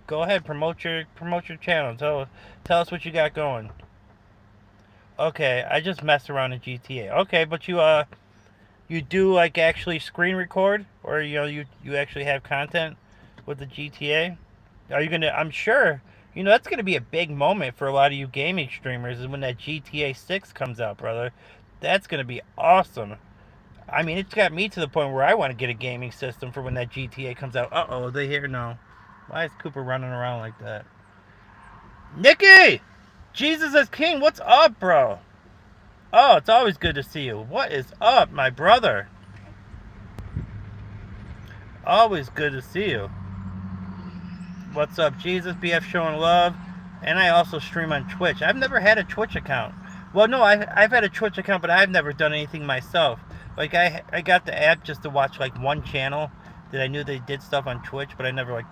go ahead, promote your channel. Tell us what you got going. Okay, I just messed around in GTA. Okay, but you do like actually screen record, or you actually have content with the GTA? Are you gonna? I'm sure that's gonna be a big moment for a lot of you gaming streamers is when that GTA 6 comes out, brother. That's gonna be awesome. I mean, it's got me to the point where I want to get a gaming system for when that GTA comes out. Uh-oh, they hear no. Why is Cooper running around like that? Nikki! Jesus is King, what's up, bro? Oh, it's always good to see you. What is up, my brother? Always good to see you. What's up, Jesus? BF showing love. And I also stream on Twitch. I've never had a Twitch account. Well, no, I've had a Twitch account, but I've never done anything myself. Like, I got the app just to watch, like, one channel that I knew they did stuff on Twitch, but I never, like,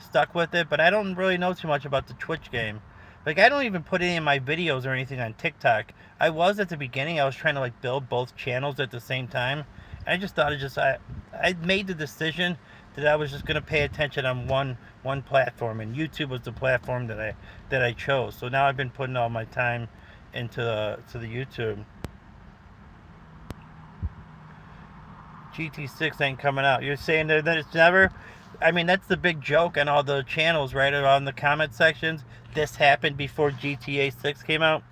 stuck with it. But I don't really know too much about the Twitch game. Like, I don't even put any of my videos or anything on TikTok. I was at the beginning. I was trying to, like, build both channels at the same time. I just thought I made the decision that I was just going to pay attention on one platform, and YouTube was the platform that I chose. So now I've been putting all my time into the YouTube. GT6 ain't coming out. You're saying that it's never? I mean, that's the big joke on all the channels, right? On the comment sections. This happened before GTA 6 came out.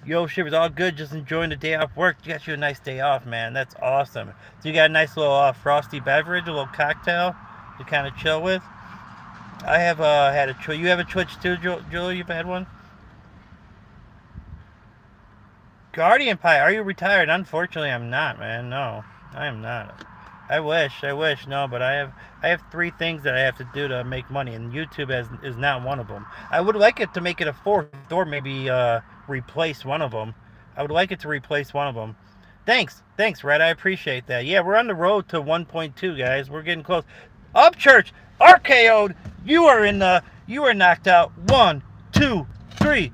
Yo, Shivers, all good. Just enjoying the day off work. You got you a nice day off, man. That's awesome. So you got a nice little frosty beverage, a little cocktail to kind of chill with. I have had a Twitch. You have a Twitch too, Julie? You've had one? Guardian Pie, are you retired? Unfortunately, I'm not, man. No, I am not. I wish, no, but I have 3 things that I have to do to make money, and YouTube is not one of them. I would like it to make it a 4th, or maybe replace one of them. I would like it to replace one of them. Thanks, Red. I appreciate that. Yeah, we're on the road to 1.2, guys. We're getting close. Up, Church, RKO'd. You are knocked out. 1, 2, 3.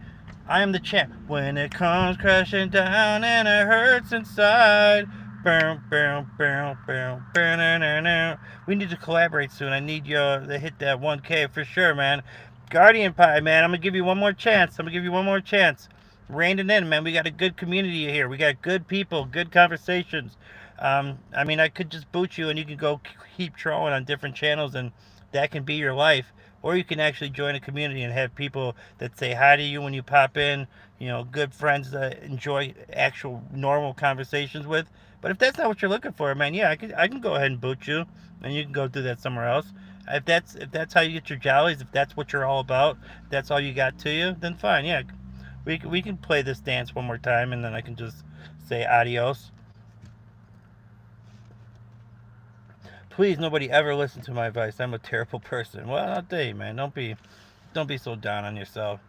I am the champ. When it comes crashing down and it hurts inside. We need to collaborate soon. I need you to hit that 1K for sure, man. Guardian Pie, man. I'm going to give you one more chance. Rein it in, man. We got a good community here. We got good people, good conversations. I mean, I could just boot you and you can go keep trolling on different channels and that can be your life. Or you can actually join a community and have people that say hi to you when you pop in. Good friends that enjoy actual normal conversations with. But if that's not what you're looking for, man, yeah, I can go ahead and boot you, and you can go do that somewhere else. If that's how you get your jollies, if that's what you're all about, if that's all you got to you, then fine, yeah. We can play this dance one more time, and then I can just say adios. Please, nobody ever listen to my advice. I'm a terrible person. Well, I'll tell you, man. Don't be so down on yourself.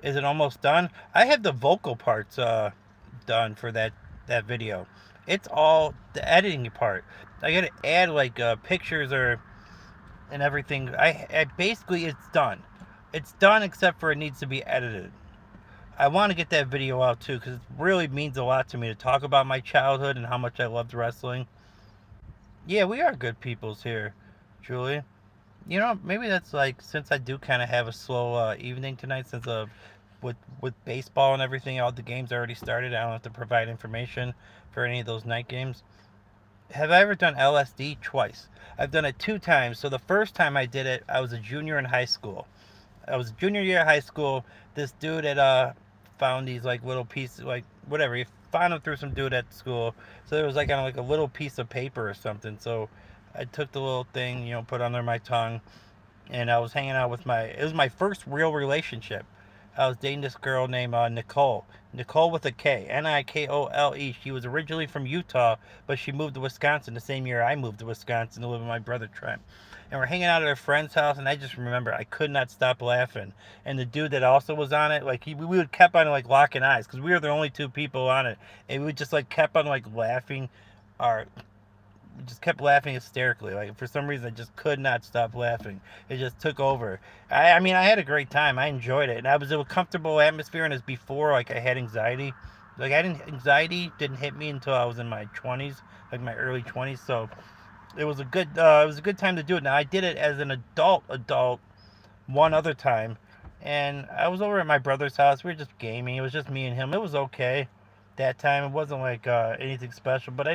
Is it almost done? I have the vocal parts done for that video. It's all the editing part. I gotta add like pictures and everything. I basically it's done. It's done except for it needs to be edited. I want to get that video out too because it really means a lot to me to talk about my childhood and how much I loved wrestling. Yeah, we are good peoples here, Julie. Maybe that's like since I do kind of have a slow evening tonight since with baseball and everything, all the games already started. I don't have to provide information for any of those night games. Have I ever done LSD? Twice. I've done it 2 times. So the first time I did it, I was a junior in high school. I was junior year of high school. This dude had found these like little pieces, like whatever. He found them through some dude at school. So there was like on like a little piece of paper or something. So I took the little thing, put under my tongue, and I was hanging out with it was my first real relationship. I was dating this girl named Nicole. Nicole with a K. Nikole. She was originally from Utah, but she moved to Wisconsin the same year I moved to Wisconsin to live with my brother Trent. And we're hanging out at her friend's house, and I just remember I could not stop laughing. And the dude that also was on it, like we would kept on like locking eyes because we were the only 2 people on it, and we just like kept on like laughing our just kept laughing hysterically. Like for some reason, I just could not stop laughing. It just took over. I mean, I had a great time. I enjoyed it, and I was in a comfortable atmosphere. And as before, like I had anxiety. Like anxiety didn't hit me until I was in my 20s, like my early 20s. So it was a good time to do it. Now I did it as an adult one other time, and I was over at my brother's house. We were just gaming. It was just me and him. It was okay that time. It wasn't like anything special, but I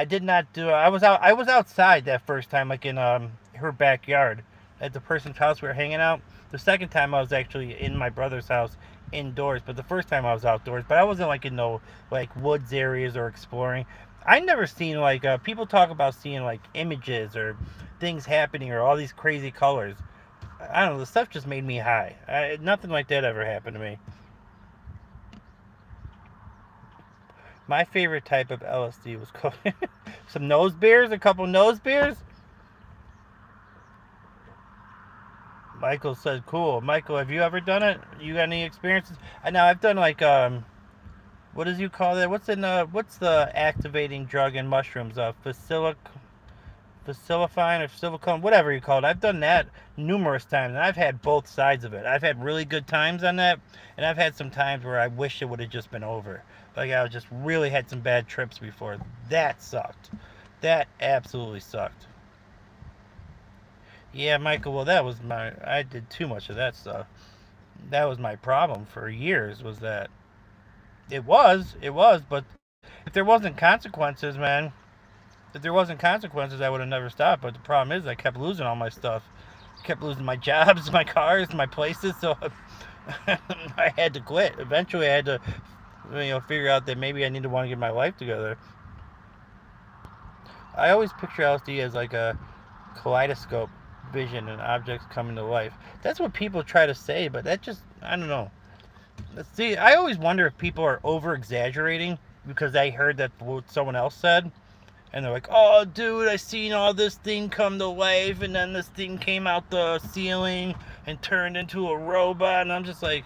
did not do. I was outside that first time, like in her backyard, at the person's house we were hanging out. The second time I was actually in my brother's house indoors, but the first time I was outdoors. But I wasn't like in no like woods areas or exploring. I never seen like people talk about seeing like images or things happening or all these crazy colors. I don't know. The stuff just made me high. Nothing like that ever happened to me. My favorite type of LSD was some nose beers, a couple nose beers. Michael said, "Cool." Michael, have you ever done it? You got any experiences? I know I've done like what does you call that? What's the activating drug in mushrooms? Facilifine or silicone, whatever you call it. I've done that numerous times, and I've had both sides of it. I've had really good times on that, and I've had some times where I wish it would have just been over. Like I just really had some bad trips before. That sucked. That absolutely sucked. Yeah, Michael. Well, that was my. I did too much of that stuff. That was my problem for years. Was that it was, but if there wasn't consequences, man, if there wasn't consequences, I would have never stopped. But the problem is, I kept losing all my stuff. I kept losing my jobs, my cars, my places. So I had to quit. Eventually, I had to, figure out that maybe I need to want to get my life together. I always picture LSD as like a kaleidoscope vision and objects coming to life. That's what people try to say, but that just I don't know. See, I always wonder if people are over exaggerating because I heard that what someone else said. And they're like, "Oh, dude, I seen all this thing come to life, and then this thing came out the ceiling and turned into a robot." And I'm just like,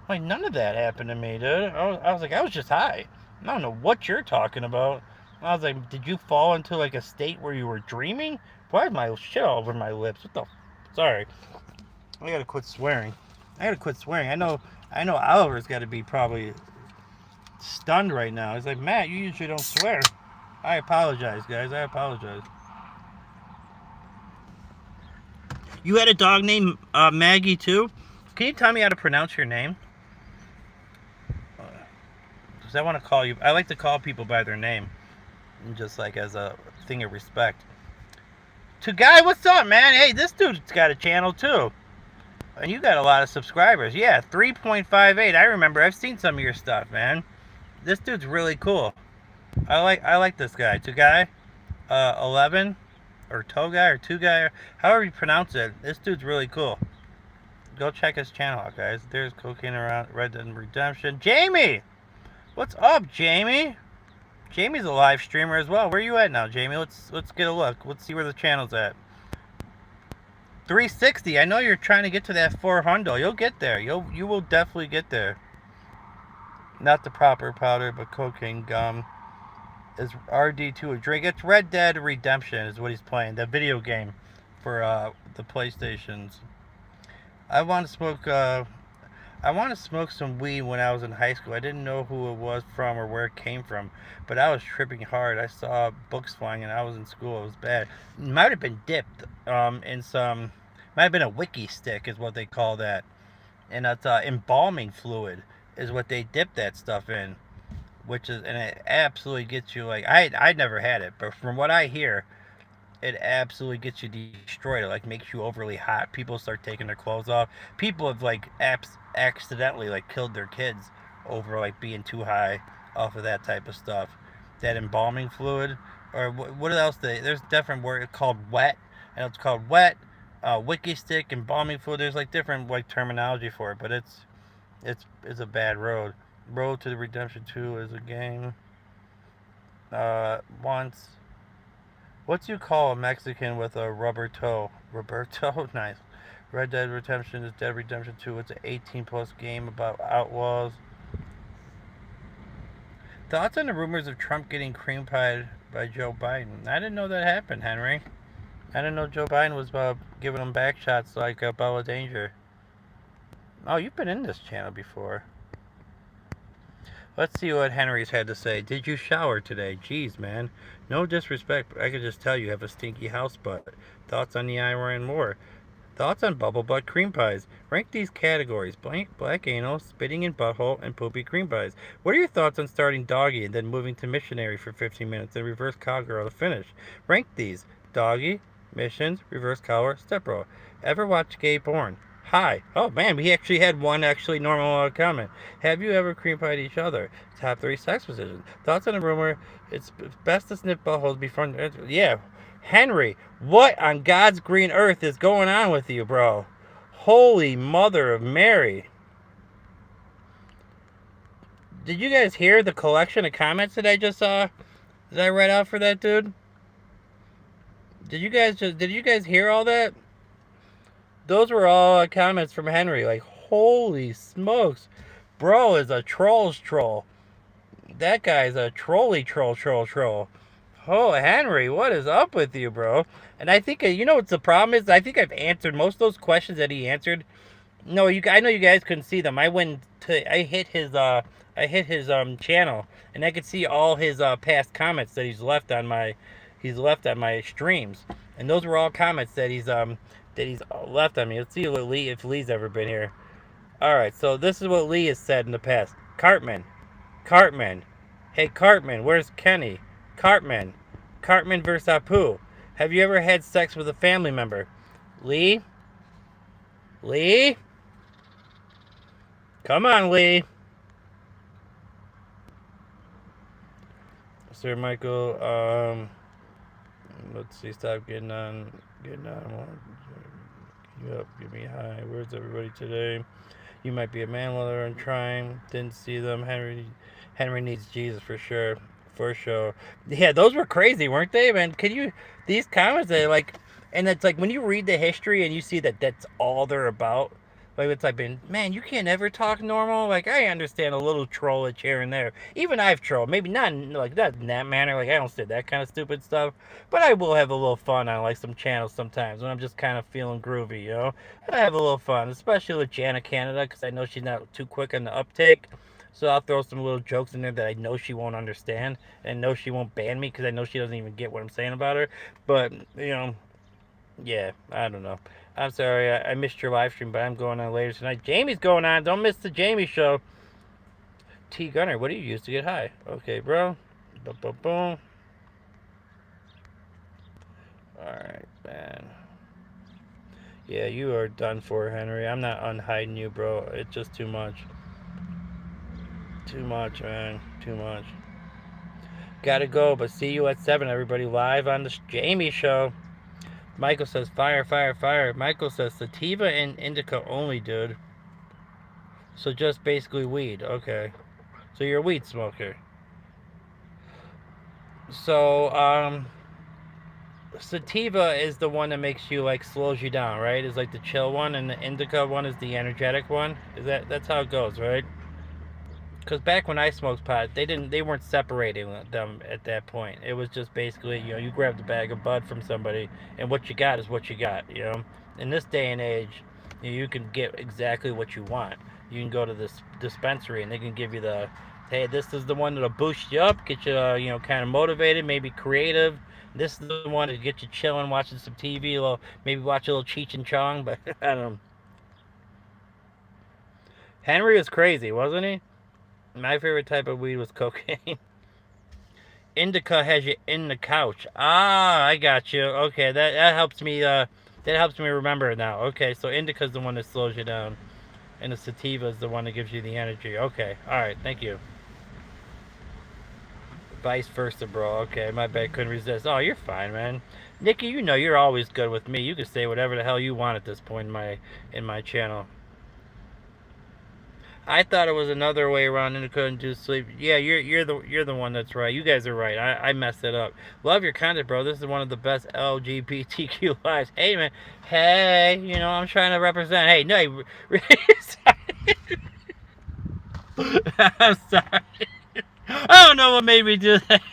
none of that happened to me, dude. I was like, I was just high. I don't know what you're talking about. I was like, did you fall into like a state where you were dreaming? Why is my shit all over my lips? What the? Sorry, I gotta quit swearing. I gotta quit swearing. I know Oliver's got to be probably stunned right now. He's like, Matt, you usually don't swear. I apologize, guys. I apologize. You had a dog named Maggie, too? Can you tell me how to pronounce your name? Because I want to call you. I like to call people by their name. Just like as a thing of respect. To Guy, what's up, man? Hey, this dude's got a channel, too. And you got a lot of subscribers. Yeah, 3.58. I remember. I've seen some of your stuff, man. This dude's really cool. I like this guy. To Guy. 11 or Togai or Two Guy, however you pronounce it. This dude's really cool. Go check his channel out, guys. There's Cocaine Around Red Dead Redemption. Jamie! What's up, Jamie? Jamie's a live streamer as well. Where you at now, Jamie? Let's get a look. Let's see where the channel's at. 360. I know you're trying to get to that 400. You'll get there. You will definitely get there. Not the proper powder, but cocaine gum. Is RD2 a drink? It's Red Dead Redemption is what he's playing. The video game for the PlayStations. I want to smoke some weed when I was in high school. I didn't know who it was from or where it came from, but I was tripping hard. I saw books flying and I was in school. It was bad. It might have been dipped in some. Might have been a wiki stick is what they call that, and it's embalming fluid is what they dip that stuff in. And it absolutely gets you like I never had it, but from what I hear, it absolutely gets you destroyed. It like makes you overly hot. People start taking their clothes off. People have like accidentally like killed their kids over like being too high off of that type of stuff. That embalming fluid, or what else? There's a different word called wet, and it's called wet, wiki stick, embalming fluid. There's like different like terminology for it, but it's a bad road. Road to the Redemption 2 is a game. Once. What do you call a Mexican with a rubber toe? Roberto? Nice. Red Dead Redemption is Dead Redemption 2. It's an 18 plus game about outlaws. Thoughts on the rumors of Trump getting cream pied by Joe Biden. I didn't know that happened, Henry. I didn't know Joe Biden was giving him back shots like Bella Danger. Oh, you've been in this channel before. Let's see what Henry's had to say. Did you shower today? Jeez, man. No disrespect, but I could just tell you have a stinky house butt. Thoughts on the Ira and more. Thoughts on bubble butt cream pies. Rank these categories. Blank, black anal, spitting in butthole, and poopy cream pies. What are your thoughts on starting doggy and then moving to missionary for 15 minutes and reverse cowgirl to finish? Rank these. Doggy, missions, reverse cowgirl, step bro. Ever watch gay porn? Hi. Oh man, we actually had one normal comment. Have you ever cream pied each other? Top 3 sex positions. Thoughts on a rumor? It's best to snip buttholes before. Yeah. Henry, what on God's green earth is going on with you, bro? Holy Mother of Mary. Did you guys hear the collection of comments that I just saw? Did I read out for that dude? Did you guys hear all that? Those were all comments from Henry. Like, holy smokes. Bro is a troll's troll. That guy's a troll. Oh, Henry, what is up with you, bro? And I think, you know what the problem is? I think I've answered most of those questions that he answered. No, I know you guys couldn't see them. I hit his channel, and I could see all his past comments that he's left on my streams. And those were all comments that he's left on me. Let's see if Lee's ever been here. Alright, so this is what Lee has said in the past. Cartman. Hey, Cartman, where's Kenny? Cartman versus Apu. Have you ever had sex with a family member? Lee? Come on, Lee. Sir Michael, let's see, stop getting on. Yep, give me a high. Where's everybody today? You might be a man while they're in trying. Didn't see them. Henry needs Jesus for sure. For sure. Yeah, those were crazy, weren't they, man? These comments, they like, and it's like when you read the history and you see that that's all they're about. Like, it's like, man, you can't ever talk normal. Like, I understand a little trollage here and there. Even I've trolled. Maybe not in that manner. Like, I don't say that kind of stupid stuff. But I will have a little fun on, like, some channels sometimes when I'm just kind of feeling groovy, you know? I have a little fun, especially with Jana Canada, because I know she's not too quick on the uptake. So I'll throw some little jokes in there that I know she won't understand. And know she won't ban me, because I know she doesn't even get what I'm saying about her. But, you know, yeah, I don't know. I'm sorry, I missed your live stream, but I'm going on later tonight. Jamie's going on. Don't miss the Jamie show. T Gunner, what do you use to get high? Okay, bro. Boom, boom, boom. Alright, man. Yeah, you are done for, Henry. I'm not unhiding you, bro. It's just too much. Too much, man. Too much. Gotta go, but see you at 7, everybody, live on the Jamie show. Michael says, fire. Michael says, sativa and indica only, dude. So just basically weed. Okay. So you're a weed smoker. So, sativa is the one that makes you, like, slows you down, right? It's like the chill one, and the indica one is the energetic one. That's how it goes, right? Because back when I smoked pot, they weren't separating them at that point. It was just basically, you know, you grabbed a bag of bud from somebody, and what you got is what you got, you know. In this day and age, you can get exactly what you want. You can go to this dispensary, and they can give you hey, this is the one that'll boost you up, get you, you know, kind of motivated, maybe creative. This is the one to get you chilling, watching some TV, maybe watch a little Cheech and Chong, but I don't know. Henry was crazy, wasn't he? My favorite type of weed was cocaine. Indica has you in the couch. Ah, I got you. Okay, that helps me. That helps me remember now. Okay, so indica is the one that slows you down, and the sativa is the one that gives you the energy. Okay, all right, thank you. Vice versa, bro. Okay, my bad. Couldn't resist. Oh, you're fine, man. Nikki, you know you're always good with me. You can say whatever the hell you want at this point in my channel. I thought it was another way around indica-induced sleep. Yeah, you're the one that's right. You guys are right. I messed it up. Love your content, bro. This is one of the best LGBTQ lives. Hey, man. Hey, you know, I'm trying to represent. Hey, no. I'm sorry. I don't know what made me do that.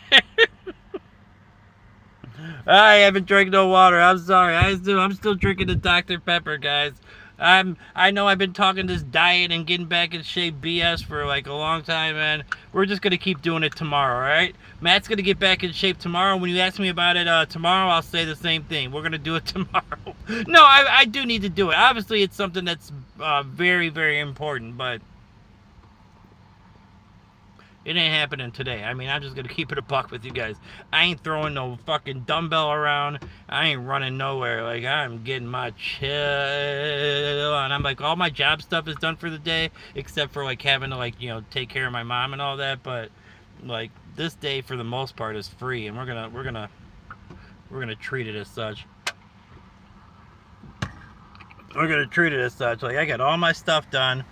I haven't drank no water. I'm sorry. I'm still drinking the Dr. Pepper, guys. I know I've been talking this diet and getting back in shape BS for like a long time, man. We're just gonna keep doing it tomorrow, all right? Matt's gonna get back in shape tomorrow. When you ask me about it tomorrow, I'll say the same thing. We're gonna do it tomorrow. No, I do need to do it. Obviously, it's something that's very, very important, but it ain't happening today. I mean, I'm just gonna keep it a buck with you guys. I ain't throwing no fucking dumbbell around. I ain't running nowhere. Like, I'm getting my chill, and I'm like, all my job stuff is done for the day, except for like having to like, take care of my mom and all that. But like this day, for the most part, is free, and we're gonna treat it as such. We're gonna treat it as such. Like, I got all my stuff done.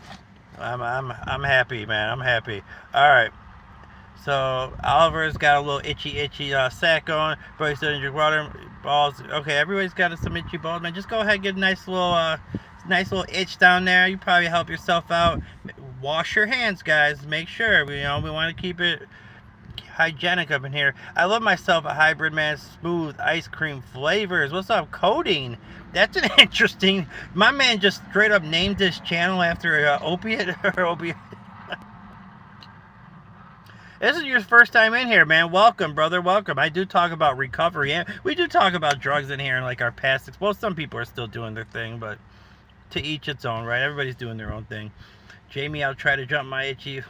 I'm happy, man. I'm happy. All right. So Oliver's got a little itchy sack on. Everybody's doing your water balls. Okay, everybody's got some itchy balls, man. Just go ahead and get a nice little itch down there. You probably help yourself out. Wash your hands, guys. Make sure we want to keep it hygienic up in here. I love myself a hybrid, man. Smooth ice cream flavors. What's up, Codeine? That's an interesting. My man just straight up named this channel after opiate or opiate. This is your first time in here, man. Welcome, brother. Welcome. I do talk about recovery, and we do talk about drugs in here and like our past. Well, some people are still doing their thing, but to each its own, right? Everybody's doing their own thing. Jamie, I'll try to jump my itchy.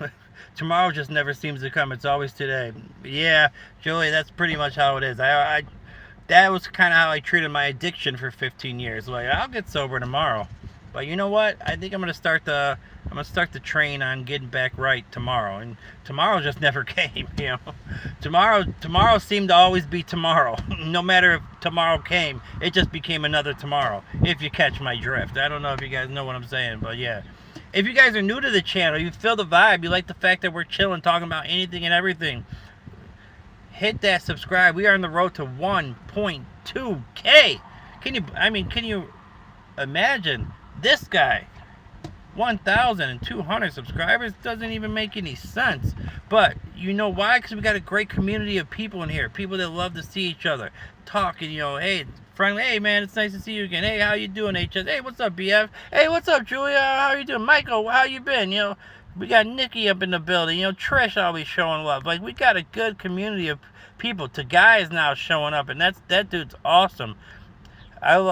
Tomorrow just never seems to come. It's always today. Yeah, Julie, that's pretty much how it is. That was kind of how I treated my addiction for 15 years. Like, I'll get sober tomorrow. But you know what? I think I'm gonna start the train on getting back right tomorrow. And tomorrow just never came, Tomorrow seemed to always be tomorrow. No matter if tomorrow came, it just became another tomorrow. If you catch my drift. I don't know if you guys know what I'm saying, but yeah. If you guys are new to the channel, you feel the vibe, you like the fact that we're chilling, talking about anything and everything, hit that subscribe. We are on the road to 1.2K. Can you imagine this guy? 1,200 subscribers doesn't even make any sense. But you know why? Because we got a great community of people in here. People that love to see each other, talk, and hey, friendly. Hey man, it's nice to see you again. Hey, how you doing, HS? Hey, what's up, BF? Hey, what's up, Julia? How you doing, Michael? How you been? We got Nikki up in the building. Trish always showing love. Like, we got a good community of people. Guy is now showing up, and that dude's awesome.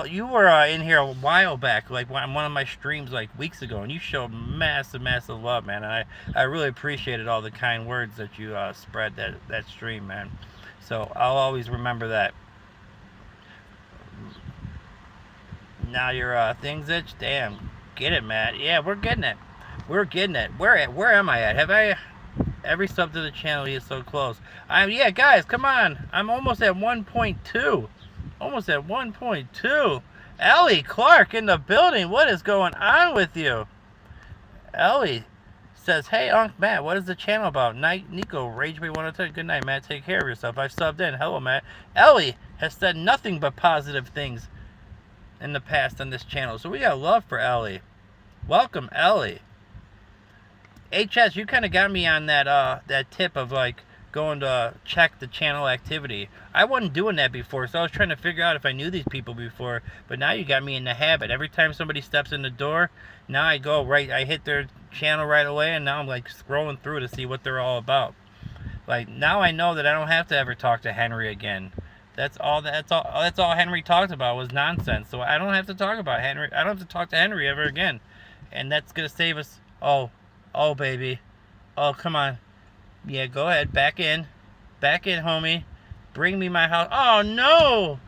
You were in here a while back, like on one of my streams like weeks ago, and you showed massive love, man. And I really appreciated all the kind words that you spread that stream, man. So I'll always remember that. Now your things itch. Damn, get it, Matt. Yeah, we're getting it. Where am I at? Have I? Every sub to the channel is so close. Yeah, guys, come on. I'm almost at 1.2. Almost at 1.2. Ellie Clark in the building. What is going on with you? Ellie says, hey, Unc Matt, what is the channel about? Nico, Ragebay 102. Good night, Matt. Take care of yourself. I've subbed in. Hello, Matt. Ellie has said nothing but positive things in the past on this channel. So we got love for Ellie. Welcome, Ellie. HS, you kind of got me on that tip of like going to check the channel activity. I wasn't doing that before, so I was trying to figure out if I knew these people before, but now you got me in the habit. Every time somebody steps in the door, now I go right, I hit their channel right away, and now I'm like scrolling through to see what they're all about. Like, now I know that I don't have to ever talk to Henry again. That's all Henry talked about was nonsense. So I don't have to talk about Henry. I don't have to talk to Henry ever again. And that's gonna save us. Oh baby. Oh, come on. Yeah, go ahead. Back in, homie. Bring me my house. Oh no,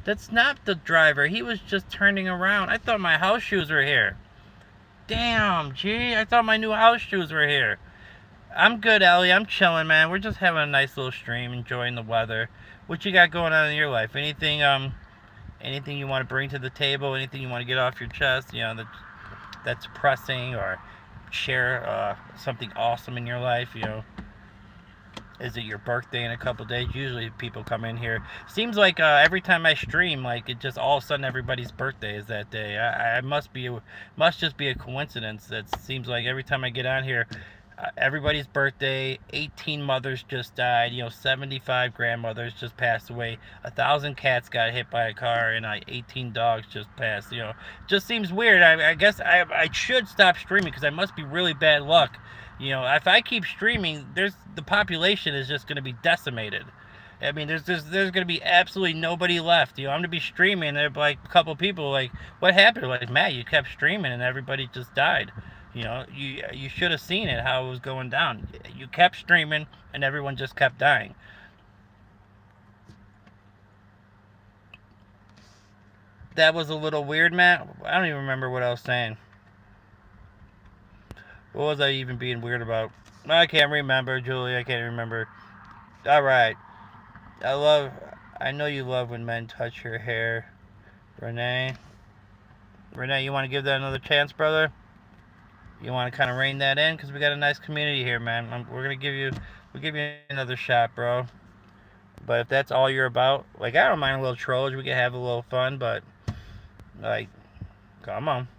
that's not the driver. He was just turning around. I thought my house shoes were here. Damn, gee, I thought my new house shoes were here. I'm good, Ellie. I'm chilling, man. We're just having a nice little stream, enjoying the weather. What you got going on in your life? Anything you want to bring to the table? Anything you want to get off your chest? That's pressing, or share something awesome in your life. Is it your birthday in a couple days? Usually people come in here. Seems like every time I stream, like, it just all of a sudden everybody's birthday is that day. I must just be a coincidence. That seems like every time I get on here, everybody's birthday. 18 mothers just died. 75 grandmothers just passed away. 1,000 cats got hit by a car, and 18 dogs just passed. Just seems weird. I guess I should stop streaming because I must be really bad luck. If I keep streaming, the population is just going to be decimated. I mean, there's going to be absolutely nobody left. I'm going to be streaming, and there'll be like a couple people like, what happened? Like, Matt, you kept streaming, and everybody just died. You should have seen it, how it was going down. You kept streaming, and everyone just kept dying. That was a little weird, Matt. I don't even remember what I was saying. What was I even being weird about? I can't remember, Julie. I can't remember. All right. I know you love when men touch your hair. Renee, you want to give that another chance, brother? You want to kind of rein that in? Because we got a nice community here, man. We'll give you another shot, bro. But if that's all you're about, like, I don't mind a little trollage. We can have a little fun, but, like, come on.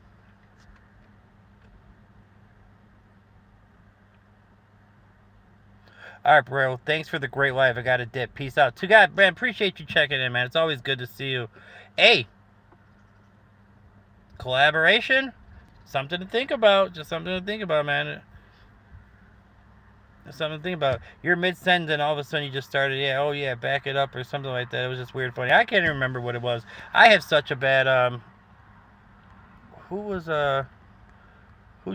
All right, bro. Thanks for the great live. I got to dip. Peace out. To God, man, appreciate you checking in, man. It's always good to see you. Hey, collaboration? Something to think about. Just something to think about, man. Something to think about. You're mid-sentence and all of a sudden you just started, yeah, oh yeah, back it up or something like that. It was just weird funny. I can't even remember what it was. I have such a bad, who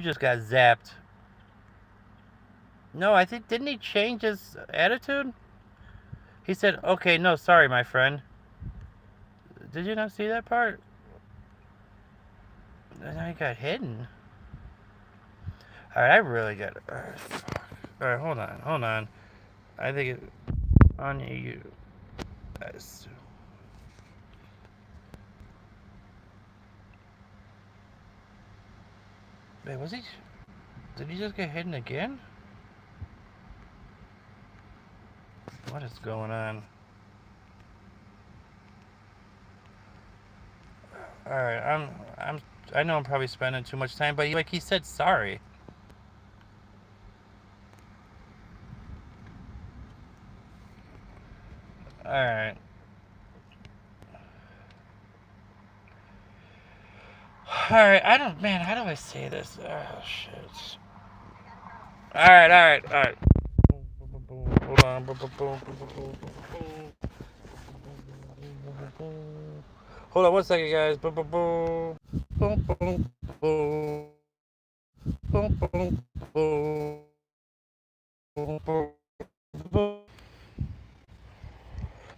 just got zapped? No, I think, didn't he change his attitude? He said, okay, no, sorry, my friend. Did you not see that part? And then he got hidden. Alright, I really got it. Alright, hold on. I think it... On you... Wait, was he... Did he just get hidden again? What is going on? Alright, I know I'm probably spending too much time, but he said sorry. Alright. Alright, man, how do I say this? Oh, shit. Alright. Hold on. Hold on 1 second, guys.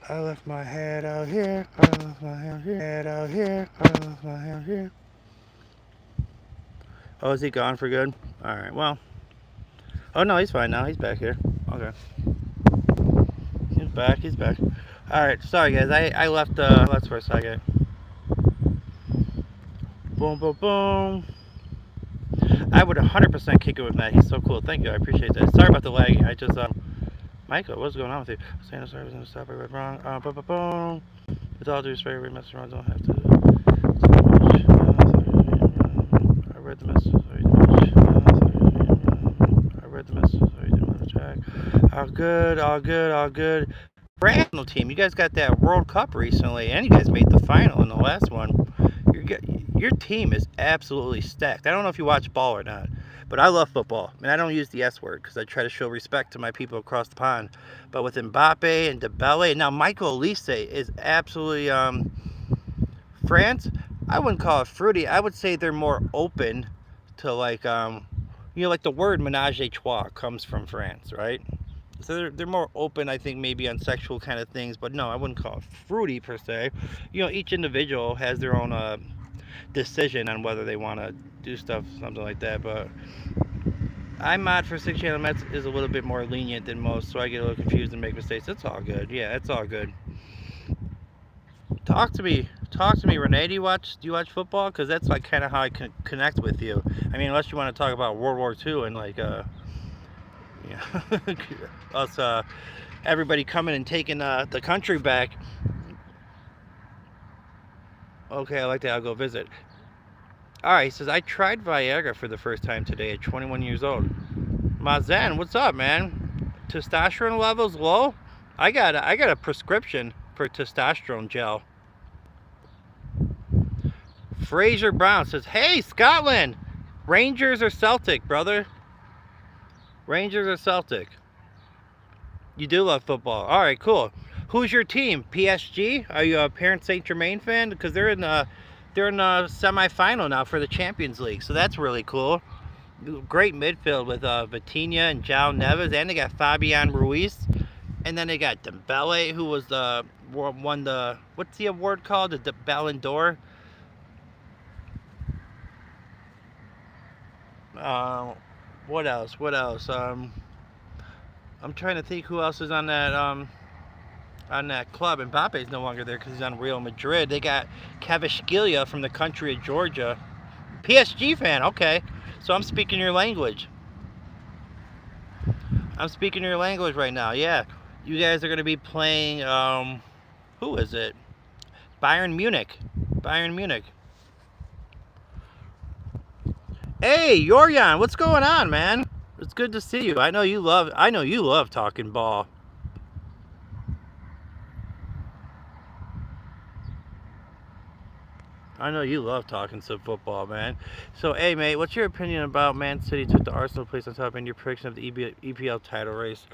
I left my head out here. Oh, is he gone for good? Alright, well. Oh, no, he's fine now. He's back here. Okay. He's back. Alright, sorry, guys. I left for a second. Boom. I would 100% kick it with Matt. He's so cool. Thank you. I appreciate that. Sorry about the lagging. I just, Michael, what's going on with you? Saying sorry, I was going to stop. I read wrong. Boom. With all due respect, we mess around. Don't have to. I read the message. All good. National team, you guys got that World Cup recently, and you guys made the final in the last one. Your team is absolutely stacked. I don't know if you watch ball or not, but I love football. I mean, I don't use the S word because I try to show respect to my people across the pond. But with Mbappe and Dembele, and now Michael Olise is absolutely France. I wouldn't call it fruity. I would say they're more open to like like the word ménage à trois comes from France, right? So they're more open, I think, maybe on sexual kind of things, but no, I wouldn't call it fruity per se. Each individual has their own decision on whether they want to do stuff, something like that. But iMod for 6 channel Mets is a little bit more lenient than most, so I get a little confused and make mistakes. It's all good. Yeah, it's all good. Talk to me, Renee. Do you watch football? Because that's like kind of how I can connect with you. I mean, unless you want to talk about World War II and like us everybody coming and taking the country back. Okay, I like that. I'll go visit. Alright, he says, I tried Viagra for the first time today at 21 years old. Mazen, what's up, man? Testosterone levels low? I got a prescription for testosterone gel. Fraser Brown says, "Hey, Scotland, Rangers or Celtic, brother? Rangers or Celtic? You do love football. All right, cool. Who's your team? PSG? Are you a Parent Saint Germain fan? Because they're in the semifinal now for the Champions League, so that's really cool. Great midfield with Vitinha and João Neves, and they got Fabian Ruiz, and then they got Dembele, who was won the, what's the award called? The Ballon d'Or. What else? I'm trying to think who else is on that club. And Mbappe's no longer there because he's on Real Madrid. They got Kvaratskhelia from the country of Georgia. PSG fan, okay. So I'm speaking your language. I'm speaking your language right now, yeah. You guys are going to be playing, who is it? Bayern Munich. Bayern Munich. Hey, Yorjan, what's going on, man? It's good to see you. I know you love talking ball. I know you love talking some football, man. So, hey, mate, what's your opinion about Man City took the Arsenal place on top and your prediction of the EPL title race?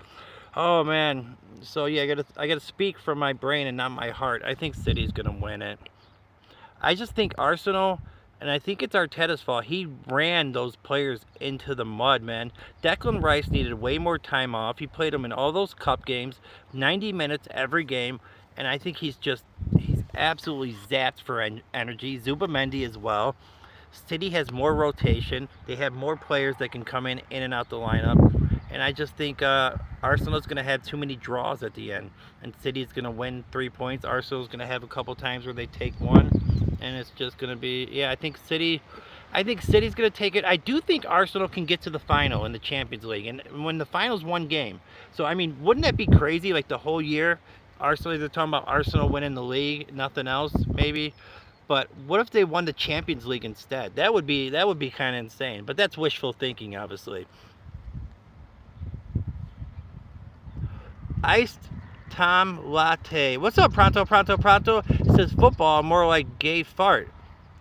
Oh, man. So, yeah, I gotta speak from my brain and not my heart. I think City's gonna win it. I just think Arsenal, and I think it's Arteta's fault. He ran those players into the mud, man. Declan Rice needed way more time off. He played them in all those cup games, 90 minutes every game, and I think he's absolutely zapped for energy. Zubimendi as well. City has more rotation. They have more players that can come in and out the lineup. And I just think Arsenal's going to have too many draws at the end. And City's going to win 3 points. Arsenal's going to have a couple times where they take one. And it's just going to be, yeah, I think City's going to take it. I do think Arsenal can get to the final in the Champions League. And when the final's one game. So, I mean, wouldn't that be crazy? Like the whole year, Arsenal, they're talking about Arsenal winning the league, nothing else, maybe. But what if they won the Champions League instead? That would be kind of insane. But that's wishful thinking, obviously. Iced Tom Latte. What's up, Pronto? It says football, more like gay fart.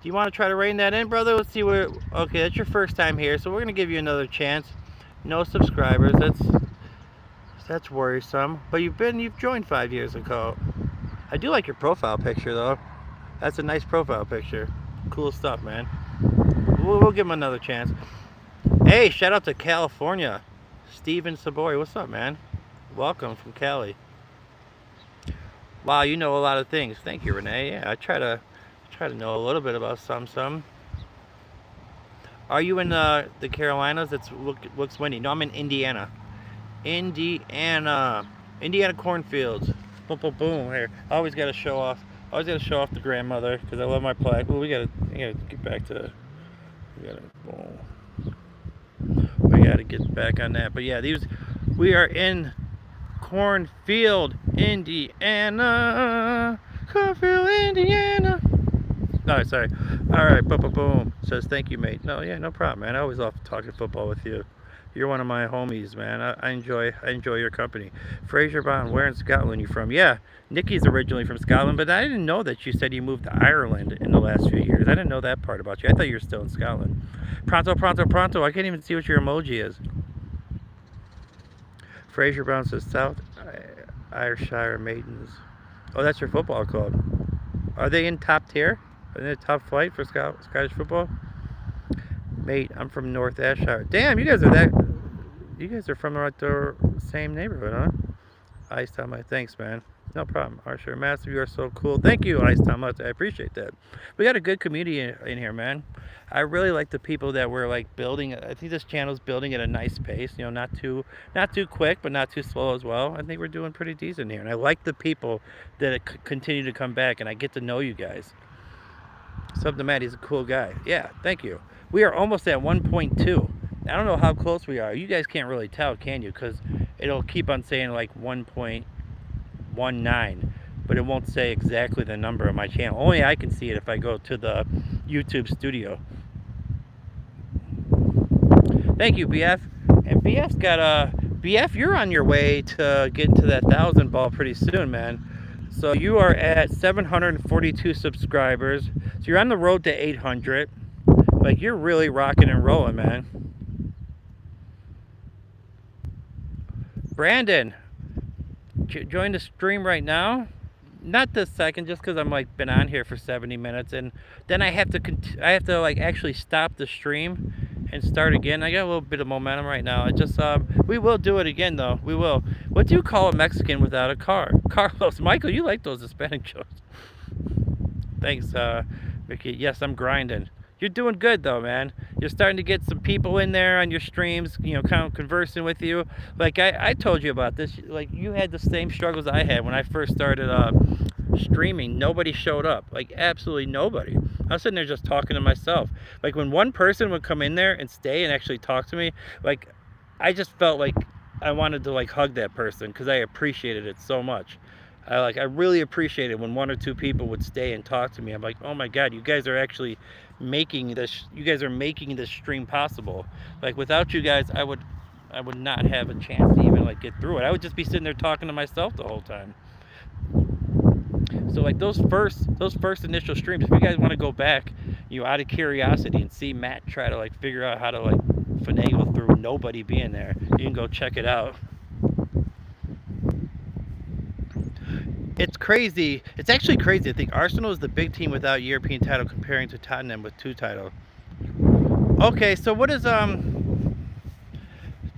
Do you want to try to rein that in, brother? Let's see where. Okay, that's your first time here, so we're gonna give you another chance. No subscribers. That's worrisome. But you've joined 5 years ago. I do like your profile picture though. That's a nice profile picture. Cool stuff, man. We'll give him another chance. Hey, shout out to California. Steven Sabori. What's up, man? Welcome from Cali. Wow, you know a lot of things. Thank you, Renee. Yeah, I try to know a little bit about some. Are you in the Carolinas? Looks windy. No, I'm in Indiana. Indiana cornfields. Boom, boom, boom. Here, I always got to show off. The grandmother because I love my plaque. Well, we gotta get back to. We gotta get back on that. But yeah, we are in Cornfield, Indiana. Cornfield, Indiana. No, sorry. All right, boom, boom, boom. Says thank you, mate. No, yeah, no problem, man. I always love talking football with you. You're one of my homies, man. I enjoy your company. Fraser Bond, where in Scotland you from? Yeah, Nikki's originally from Scotland, but I didn't know that you said you moved to Ireland in the last few years. I didn't know that part about you. I thought you were still in Scotland. Pronto. I can't even see what your emoji is. Fraser Brown says South Ayrshire Maidens. Oh, that's your football club. Are they in top tier? Are they in the top flight for Scottish football? Mate, I'm from North Ayrshire. Damn, you guys are from the same neighborhood, huh? Ice Tom, thanks, man. No problem. Ayrshire Massive, you are so cool. Thank you, Ice Tom. I appreciate that. We got a good community in here, man. I really like the people that we're like building. I think this channel's building at a nice pace. You know, not too quick, but not too slow as well. I think we're doing pretty decent here, and I like the people that continue to come back, and I get to know you guys. Sub to Matt, he's a cool guy. Yeah, thank you. We are almost at 1.2. I don't know how close we are. You guys can't really tell, can you? Because it'll keep on saying like 1.19, but it won't say exactly the number of my channel. Only I can see it if I go to the YouTube studio. Thank you, BF. And BF's got a BF. You're on your way to getting to that 1,000 ball pretty soon, man. So you are at 742 subscribers. So you're on the road to 800. Like, you're really rocking and rolling, man. Brandon, join the stream right now. Not this second, just because I'm like been on here for 70 minutes, and then I have to like actually stop the stream and start again. I got a little bit of momentum right now. I just we will do it again though. We will. What do you call a Mexican without a car? Carlos, Michael, you like those Hispanic jokes? Thanks, Vicky. Yes, I'm grinding. You're doing good though, man. You're starting to get some people in there on your streams, you know, kind of conversing with you. Like I told you about this. Like, you had the same struggles I had when I first started streaming. Nobody showed up. Like, absolutely nobody. I was sitting there just talking to myself. Like, when one person would come in there and stay and actually talk to me, like, I just felt like I wanted to like hug that person because I appreciated it so much. I really appreciate it when one or two people would stay and talk to me. I'm like, oh my God, you guys are actually making this. You guys are making this stream possible. Like, without you guys, I would not have a chance to even like get through it. I would just be sitting there talking to myself the whole time. So like those first initial streams, if you guys want to go back, you know, out of curiosity and see Matt try to like figure out how to like finagle through nobody being there, you can go check it out. It's crazy. It's actually crazy. I think Arsenal is the big team without European title, comparing to Tottenham with 2 titles. Okay, so what is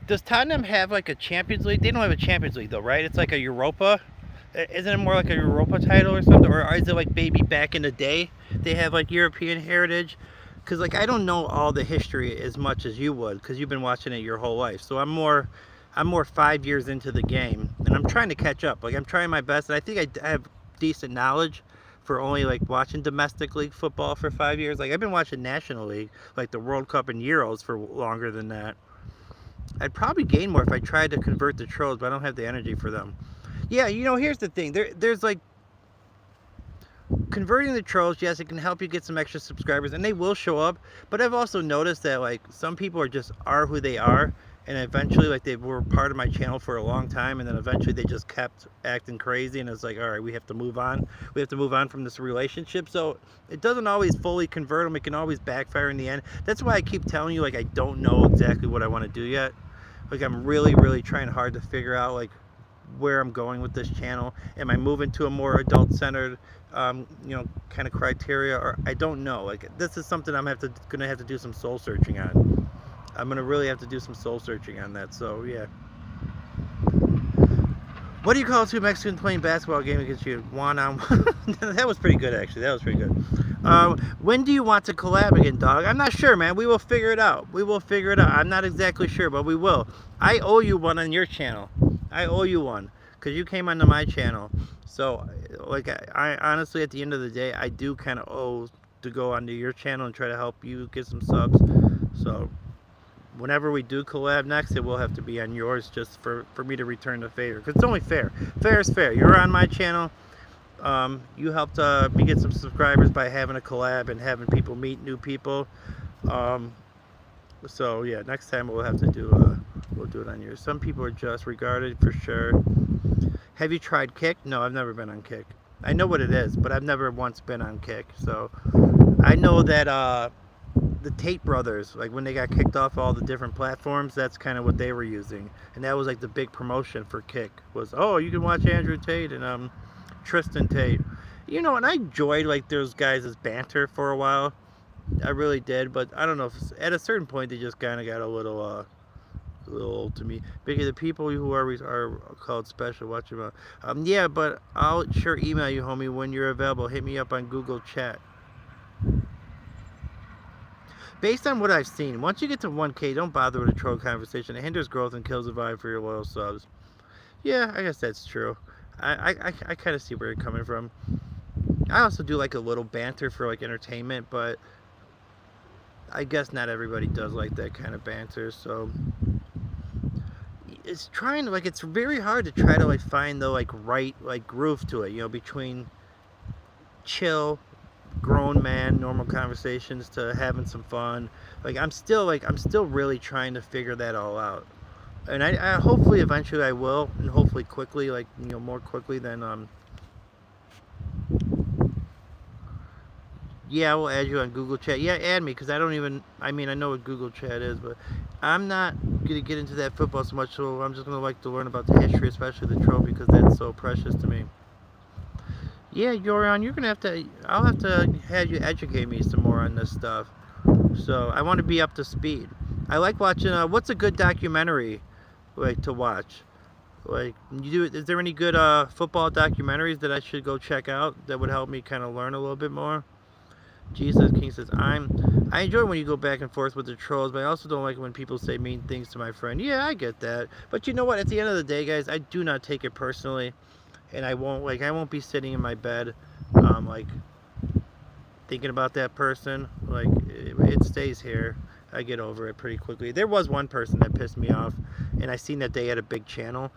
does Tottenham have like a Champions League? They don't have a Champions League though, right? It's like a Europa. Isn't it more like a Europa title or something? Or is it like maybe back in the day they have like European heritage? Because like I don't know all the history as much as you would, because you've been watching it your whole life. So I'm more 5 years into the game, and I'm trying to catch up. Like, I'm trying my best, and I think I have decent knowledge for only like watching domestic league football for 5 years. Like, I've been watching National League, like the World Cup and Euros, for longer than that. I'd probably gain more if I tried to convert the trolls, but I don't have the energy for them. Yeah, you know, here's the thing. There's like converting the trolls. Yes, it can help you get some extra subscribers, and they will show up. But I've also noticed that like some people are who they are. And eventually, like, they were part of my channel for a long time, and then eventually they just kept acting crazy, and it's like, all right, we have to move on. We have to move on from this relationship. So it doesn't always fully convert them. It can always backfire in the end. That's why I keep telling you, like, I don't know exactly what I want to do yet. Like, I'm really, really trying hard to figure out, like, where I'm going with this channel. Am I moving to a more adult-centered, you know, kind of criteria? Or I don't know. Like, this is something I'm gonna have to do some soul searching on. I'm gonna really have to do some soul searching on that. So yeah. What do you call 2 Mexicans playing basketball game against you? One-on-one. That was pretty good, actually. That was pretty good. When do you want to collab again, dog? I'm not sure, man. We will figure it out. We will figure it out. I'm not exactly sure, but we will. I owe you one on your channel. I owe you one because you came onto my channel. So, like, I honestly, at the end of the day, I do kind of owe to go onto your channel and try to help you get some subs. So whenever we do collab next, it will have to be on yours, just for me to return the favor. Because it's only fair. Fair is fair. You're on my channel. You helped me get some subscribers by having a collab and having people meet new people. So yeah, next time we'll have to do we'll do it on yours. Some people are just regarded for sure. Have you tried Kick? No, I've never been on Kick. I know what it is, but I've never once been on Kick. So I know that the Tate brothers, like when they got kicked off all the different platforms, that's kind of what they were using, and that was like the big promotion for Kick was, oh, you can watch Andrew Tate and Tristan Tate, you know. And I enjoyed like those guys' banter for a while. I really did, but I don't know if at a certain point they just kind of got a little old to me, because the people who are called special, watch them out. Yeah, but I'll sure email you, homie, when you're available. Hit me up on Google Chat. Based on what I've seen, once you get to 1K, don't bother with a troll conversation. It hinders growth and kills the vibe for your loyal subs. Yeah, I guess that's true. I kind of see where you're coming from. I also do like a little banter for like entertainment, but I guess not everybody does like that kind of banter. So it's trying to, like, it's very hard to try to like find the like right like groove to it, you know, between chill, grown man, normal conversations to having some fun. Like I'm still really trying to figure that all out. And I hopefully eventually I will, and hopefully quickly, like, you know, more quickly than yeah, I will add you on Google Chat. Yeah, add me, because I don't even, I mean, I know what Google Chat is, but I'm not going to get into that football so much, so I'm just going to like to learn about the history, especially the trophy, because that's so precious to me. Yeah, Yorion, you're going to have to, I'll have to have you educate me some more on this stuff. So I want to be up to speed. I like watching, what's a good documentary, like, to watch? Like, is there any good football documentaries that I should go check out that would help me kind of learn a little bit more? Jesus King says, I enjoy when you go back and forth with the trolls, but I also don't like when people say mean things to my friend. Yeah, I get that. But you know what? At the end of the day, guys, I do not take it personally. And I won't be sitting in my bed, like, thinking about that person. Like, it stays here. I get over it pretty quickly. There was one person that pissed me off, and I seen that they had a big channel.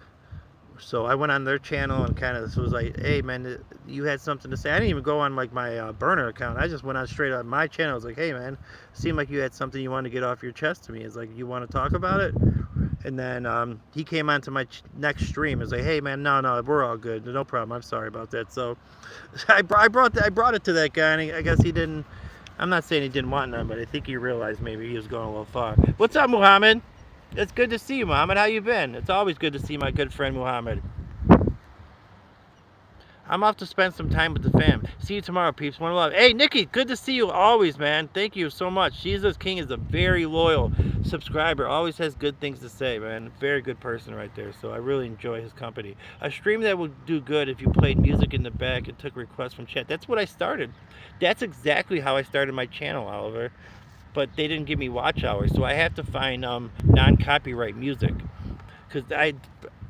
So I went on their channel and kind of was like, hey man, you had something to say. I didn't even go on like my burner account. I just went on straight on my channel. I was like, hey man, seemed like you had something you wanted to get off your chest to me. It's like, you want to talk about it? And then he came on to my next stream. It's like, hey man, no, we're all good. No problem. I'm sorry about that. So I brought it to that guy, and I guess he didn't. I'm not saying he didn't want none, but I think he realized maybe he was going a little far. What's up, Muhammad? It's good to see you, Muhammad. How you been? It's always good to see my good friend Muhammad. I'm off to spend some time with the fam. See you tomorrow, peeps. One love. Hey, Nikki, good to see you always, man. Thank you so much. Jesus King is a very loyal subscriber. Always has good things to say, man. Very good person right there. So I really enjoy his company. A stream that would do good if you played music in the back and took requests from chat. That's what I started. That's exactly how I started my channel, Oliver. But they didn't give me watch hours, so I have to find non-copyright music. Because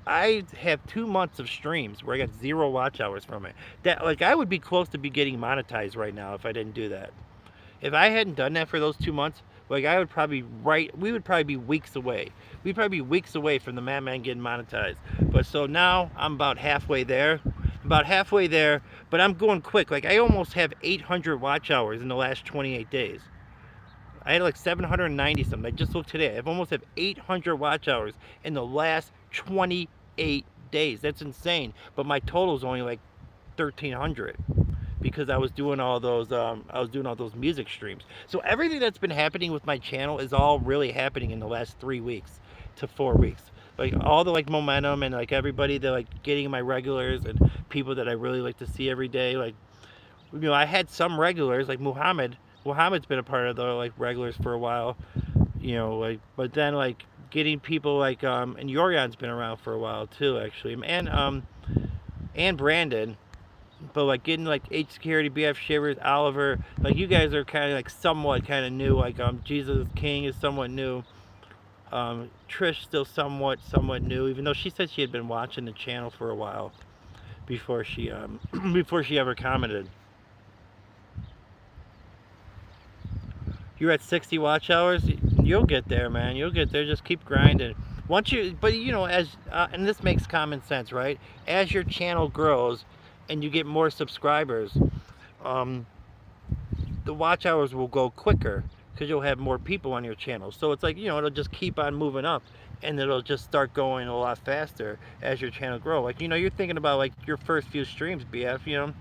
I have 2 months of streams where I got 0 watch hours from it. That, like, I would be close to be getting monetized right now if I didn't do that. If I hadn't done that for those 2 months, like, we would probably be weeks away. We'd probably be weeks away from the Madman getting monetized. But so now I'm about halfway there. But I'm going quick. Like, I almost have 800 watch hours in the last 28 days. I had like 790 something. I just looked today. I've almost have 800 watch hours in the last 28 days. That's insane. But my total is only like 1,300 because I was doing all those music streams. So everything that's been happening with my channel is all really happening in the last 3 weeks to 4 weeks. Like all the like momentum and like everybody that like getting my regulars and people that I really like to see every day. Like, you know, I had some regulars like Muhammad's been a part of the like regulars for a while, you know, like, but then like getting people like and Yorion's been around for a while too, actually, and Brandon, but like getting like H Security, BF Shivers, Oliver, like you guys are kind of like somewhat kind of new, like Jesus King is somewhat new, Trish still somewhat new, even though she said she had been watching the channel for a while before she ever commented. You're at 60 watch hours. You'll get there, man. You'll get there. Just keep grinding. Once you, but you know, and this makes common sense, right? As your channel grows, and you get more subscribers, the watch hours will go quicker because you'll have more people on your channel. So it's like, you know, it'll just keep on moving up, and it'll just start going a lot faster as your channel grows. Like, you know, you're thinking about like your first few streams, BF.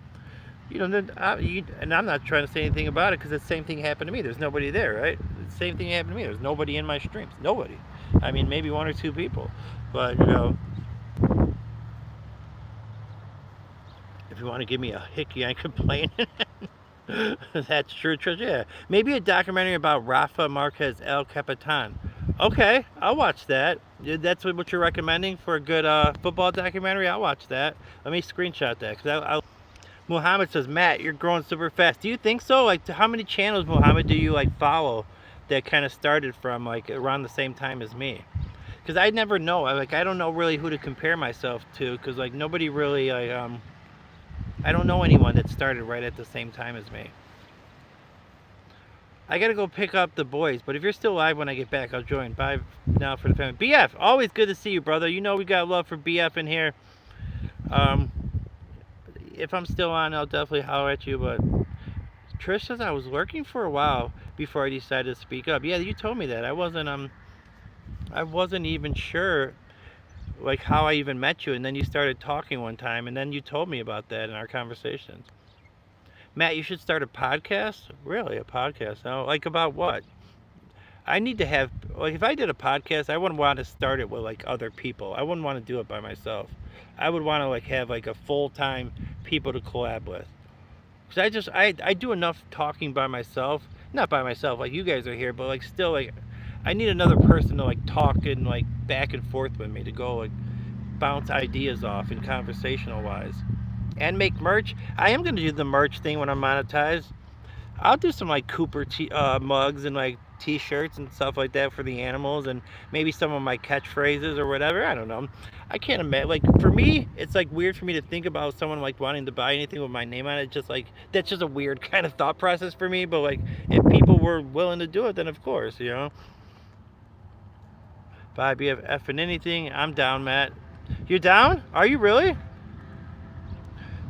And I'm not trying to say anything about it because the same thing happened to me. There's nobody there, right? The same thing happened to me. There's nobody in my streams. Nobody. I mean, maybe 1 or 2 people. But, you know, if you want to give me a hickey, I complain. That's true, Trish. Yeah. Maybe a documentary about Rafa Marquez El Capitan. Okay, I'll watch that. That's what you're recommending for a good football documentary? I'll watch that. Let me screenshot that because I'll Muhammad says, Matt, you're growing super fast. Do you think so? Like, how many channels, Muhammad, do you like follow that kind of started from like around the same time as me? Because I never know. I don't know really who to compare myself to. Because like nobody really, I don't know anyone that started right at the same time as me. I gotta go pick up the boys. But if you're still alive when I get back, I'll join. Bye now for the family. BF, always good to see you, brother. You know we got love for BF in here. If I'm still on, I'll definitely holler at you, but Trish says I was lurking for a while before I decided to speak up. Yeah, you told me that. I wasn't even sure like how I even met you, and then you started talking one time, and then you told me about that in our conversations. Matt, you should start a podcast. Really, a podcast? No, like about what? I need to have like if I did a podcast, I wouldn't want to start it with like other people. I wouldn't want to do it by myself. I would want to like have like a full time people to collab with. Cause I do enough talking by myself. Not by myself like you guys are here, but like still like I need another person to like talk and like back and forth with me to go like bounce ideas off in conversational wise. And make merch. I am gonna do the merch thing when I'm monetized. I'll do some like mugs and like t-shirts and stuff like that for the animals, and maybe some of my catchphrases or whatever. I don't know. I can't imagine. Like for me, it's like weird for me to think about someone like wanting to buy anything with my name on it. Just like that's just a weird kind of thought process for me. But like if people were willing to do it, then of course, you know. Buy BFF and anything. I'm down, Matt. You down? Are you really?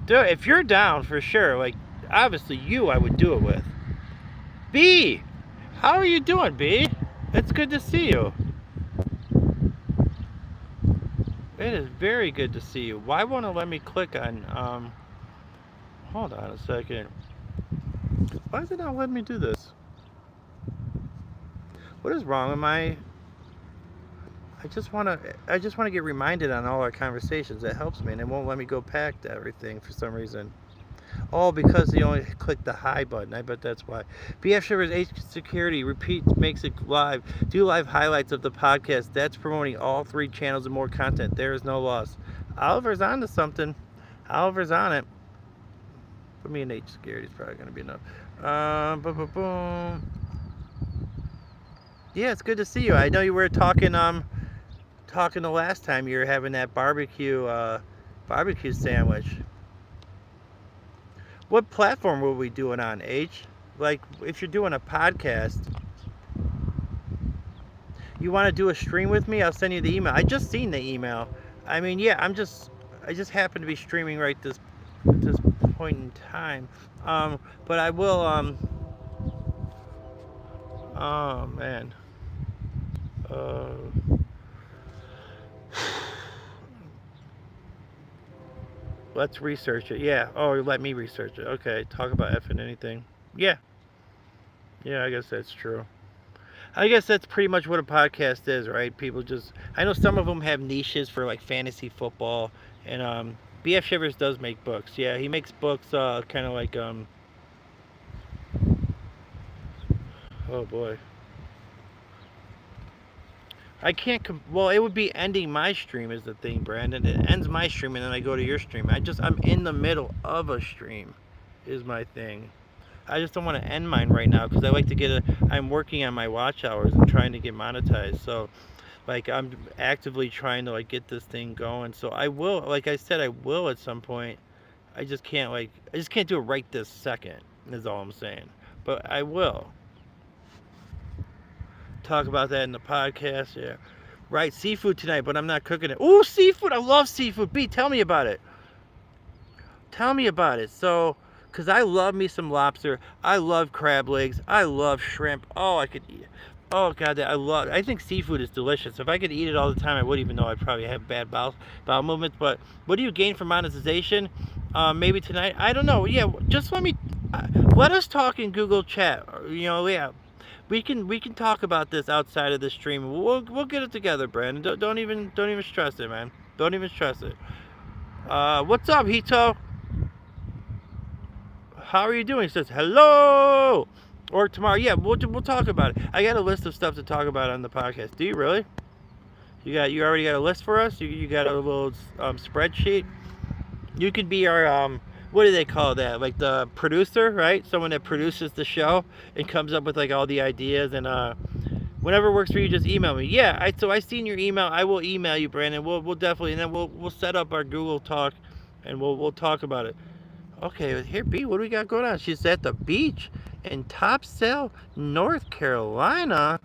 Dude, if you're down for sure, like obviously you I would do it with. B, how are you doing, B? It's good to see you. It is very good to see you. Why won't it let me click on hold on a second. Why is it not letting me do this? What is wrong with my I just wanna get reminded on all our conversations. That helps me, and it won't let me go back to everything for some reason. Oh, because you only click the hi button. I bet that's why. BF Shivers H Security repeats makes it live. Do live highlights of the podcast. That's promoting all 3 channels and more content. There is no loss. Oliver's on to something. Oliver's on it. Put me in H Security is probably going to be enough. Boom, boom, boom. Yeah, it's good to see you. I know you were talking the last time you were having that barbecue sandwich. What platform will we do it on, H? Like, if you're doing a podcast, you want to do a stream with me? I'll send you the email. I just seen the email. I mean, yeah, I just happen to be streaming right this point in time. But I will, oh, man. Let's research it. Yeah. Oh, let me research it. Okay. Talk about effing anything. Yeah. Yeah, I guess that's true. I guess that's pretty much what a podcast is, right? People just, I know some of them have niches for like fantasy football, and BF Shivers does make books. Yeah, he makes books, kind of like, oh boy. I can't, well, it would be ending my stream is the thing, Brandon. It ends my stream and then I go to your stream. I'm in the middle of a stream is my thing. I just don't want to end mine right now because I like to I'm working on my watch hours and trying to get monetized. So, like, I'm actively trying to, like, get this thing going. So I will, like I said, I will at some point. I just can't do it right this second is all I'm saying. But I will. Talk about that in the podcast, yeah. Right, seafood tonight, but I'm not cooking it. Ooh, seafood! I love seafood. B, tell me about it. Tell me about it. So, because I love me some lobster. I love crab legs. I love shrimp. Oh, I could eat. Oh, God, I think seafood is delicious. If I could eat it all the time, I wouldn't even know I'd probably have bad bowel movements. But what do you gain from monetization? Maybe tonight? I don't know. Yeah, just let us talk in Google Chat. You know, yeah. We can talk about this outside of the stream. We'll get it together, Brandon. Don't even stress it, man. Don't even stress it. What's up, Hito? How are you doing? He says hello. Or tomorrow. Yeah, we'll talk about it. I got a list of stuff to talk about on the podcast. Do you really? You already got a list for us? You got a little spreadsheet? You could be our what do they call that? Like the producer, right? Someone that produces the show and comes up with like all the ideas, and whenever it works for you, just email me. Yeah, so I seen your email. I will email you, Brandon. We'll definitely, and then we'll set up our Google Talk, and we'll talk about it. Okay, here, B, what do we got going on? She's at the beach in Topsail, North Carolina.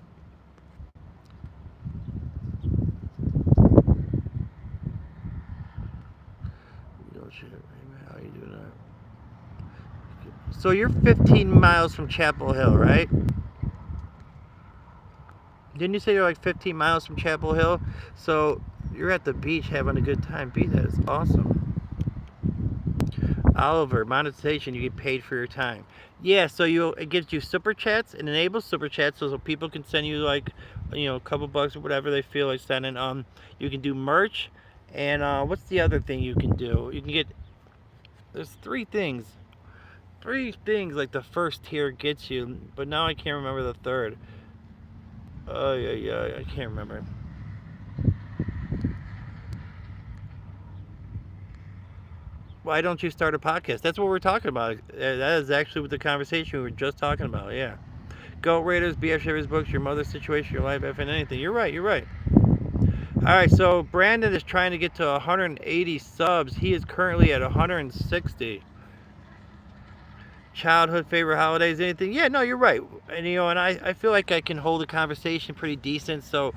So you're 15 miles from Chapel Hill, right? Didn't you say you're like 15 miles from Chapel Hill? So you're at the beach having a good time. That is awesome. Oliver, monetization, you get paid for your time. Yeah, so it gives you super chats. It enables super chats so people can send you like, a couple bucks or whatever they feel like sending. You can do merch, and what's the other thing you can do? You can get, there's three things like the first tier gets you, but now I can't remember the third. Oh yeah, I can't remember. Why don't you start a podcast? That's what we're talking about. That is actually what the conversation we were just talking about. Yeah. Goat Raiders, BF Shivers books, your mother's situation, your life, and anything. You're right. All right, so Brandon is trying to get to 180 subs. He is currently at 160. Childhood favorite holidays, anything? Yeah, no, you're right. And and I feel like I can hold a conversation pretty decent. So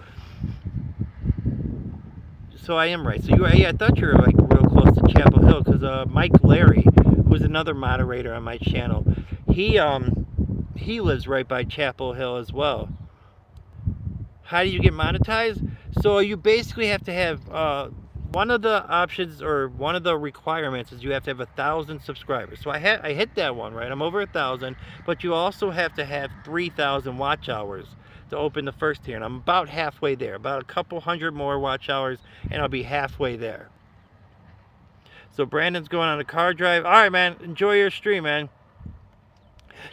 I am right. So I thought you were like real close to Chapel Hill because Mike Larry, who's another moderator on my channel, he lives right by Chapel Hill as well. How do you get monetized? So you basically have to have one of the options or one of the requirements is you have to have 1,000 subscribers. So I hit that one, right? I'm over 1,000, but you also have to have 3,000 watch hours to open the first tier, and I'm about halfway there. About a couple hundred more watch hours, and I'll be halfway there. So Brandon's going on a car drive. All right, man. Enjoy your stream, man.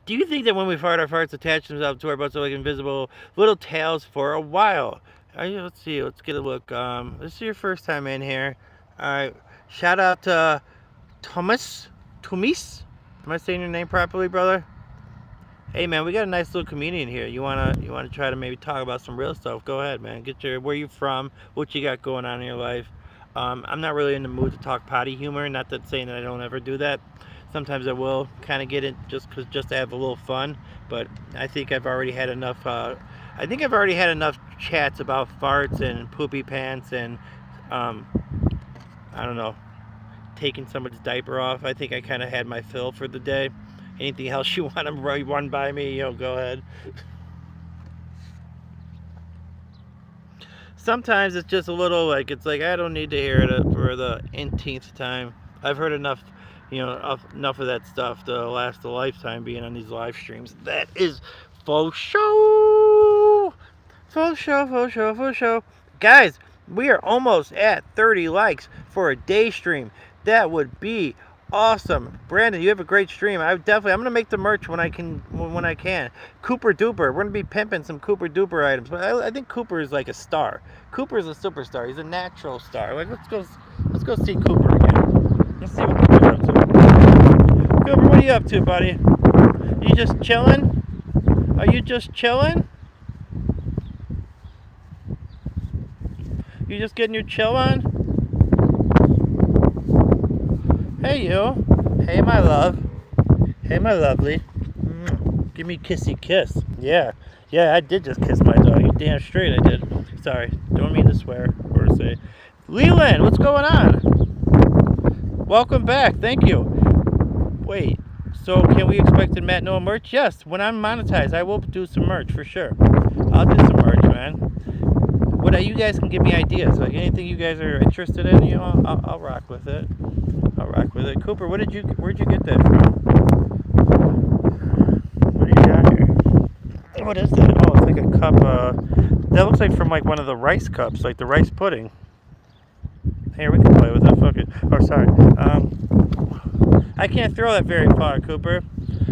Do you think that when we fart, our farts attach themselves to our butts like invisible little tails for a while? Let's see. Let's get a look. This is your first time in here. All right. Shout out to Thomas. Am I saying your name properly, brother? Hey, man, we got a nice little community in here. You wanna try to maybe talk about some real stuff? Go ahead, man. Where you from? What you got going on in your life? I'm not really in the mood to talk potty humor. Not that saying that I don't ever do that. Sometimes I will kind of get it just to have a little fun. But I think I've already had enough. Chats about farts and poopy pants and I don't know, taking somebody's diaper off. I think I kind of had my fill for the day. Anything else you want to run by me, go ahead. Sometimes it's just a little like, it's like I don't need to hear it for the nth time. I've heard enough, enough of that stuff to last a lifetime being on these live streams. That is faux show. Faux show. Guys, we are almost at 30 likes for a day stream. That would be awesome. Brandon, you have a great stream. I'm gonna make the merch when I can. Cooper Duper. We're gonna be pimping some Cooper Duper items. But I think Cooper is like a star. Cooper is a superstar. He's a natural star. Like let's go see Cooper again. Let's see what Cooper's up to. Cooper, what are you up to, buddy? You just chilling? Are you just chilling? You just getting your chill on? Hey you. Hey my love. Hey my lovely. Give me a kissy kiss. Yeah, I did just kiss my dog. You damn straight I did. Sorry, don't mean to swear or say. Leland, what's going on? Welcome back. Thank you. Wait, so can we expect a Matt Noah merch? Yes, when I'm monetized, I will do some merch for sure. I'll do some merch, man. What you guys can give me ideas, like anything you guys are interested in, I'll rock with it. Cooper, where'd you get that from? What do you got here? What is that? Oh, it's like a cup. That looks like from like one of the rice cups, like the rice pudding. Here, we can play with it. Fuck it. Oh, sorry. I can't throw that very far, Cooper.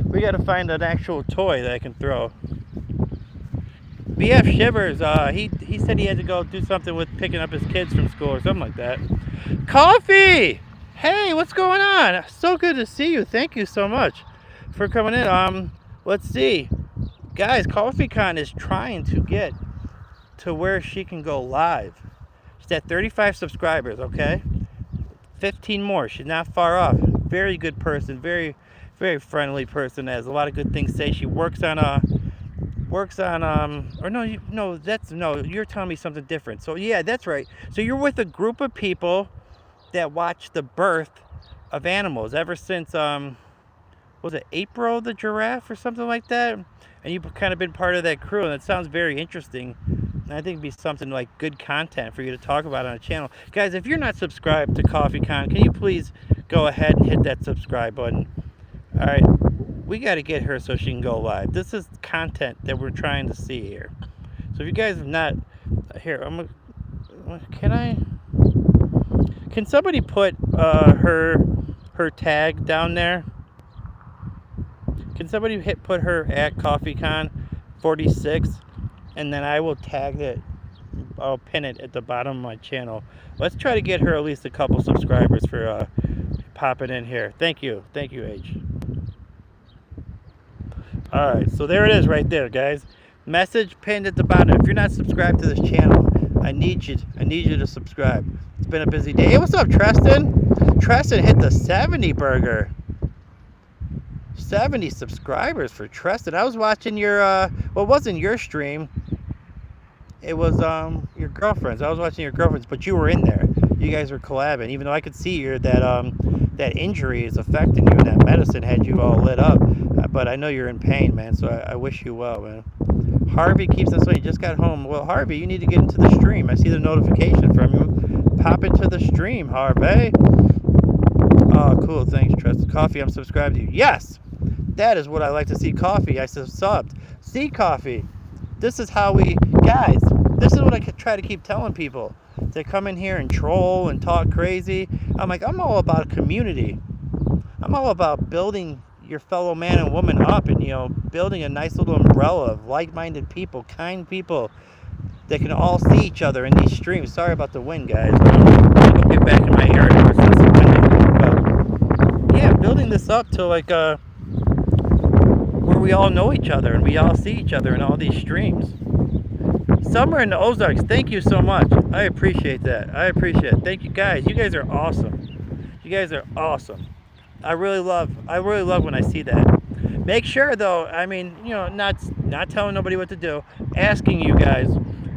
We got to find an actual toy that I can throw. BF Shivers, he said he had to go do something with picking up his kids from school or something like that. Coffee! Hey, what's going on? So good to see you. Thank you so much for coming in. Let's see. Guys, CoffeeCon is trying to get to where she can go live. She's at 35 subscribers, okay? 15 more. She's not far off. Very good person. Very, very friendly person. Has a lot of good things to say. She works on you're telling me something different. So yeah, that's right. So you're with a group of people that watch the birth of animals ever since was it April the giraffe or something like that? And you've kind of been part of that crew, and it sounds very interesting. And I think it'd be something like good content for you to talk about on a channel. Guys, if you're not subscribed to Coffee Con, can you please go ahead and hit that subscribe button? All right, we got to get her so she can go live. This is content that we're trying to see here. So if you guys have not, here, can somebody put her tag down there? Can somebody put her at CoffeeCon 46, and then I will tag it. I'll pin it at the bottom of my channel. Let's try to get her at least a couple subscribers for popping in here. Thank you, H. All right, so there it is right there, guys. Message pinned at the bottom. If you're not subscribed to this channel, I need you to subscribe. It's been a busy day. Hey, what's up, Treston? Treston hit the 70 burger. 70 subscribers for Treston. I was watching your well, it wasn't your stream. It was your girlfriend's. I was watching your girlfriend's, but you were in there. You guys were collabing, even though I could see here that that injury is affecting you and that medicine had you all lit up. But I know you're in pain, man, so I wish you well, man. Harvey keeps us waiting. Just got home. Well, Harvey, you need to get into the stream. I see the notification from you. Pop into the stream, Harvey. Oh, cool. Thanks, Trust. Coffee, I'm subscribed to you. Yes! That is what I like to see. Coffee, I subbed. See, Coffee. This is how we... Guys, this is what I try to keep telling people. They come in here and troll and talk crazy. I'm like, I'm all about community. I'm all about building your fellow man and woman up and, you know, building a nice little umbrella of like-minded people, kind people that can all see each other in these streams. Sorry about the wind, guys. I'll get back in my area where it's less windy. But yeah, building this up to like where we all know each other and we all see each other in all these streams. Summer in the Ozarks, thank you so much. I appreciate that. I appreciate it. Thank you, guys. You guys are awesome. You guys are awesome. I really love when I see that. Make sure though, I mean, you know, not telling nobody what to do, asking you guys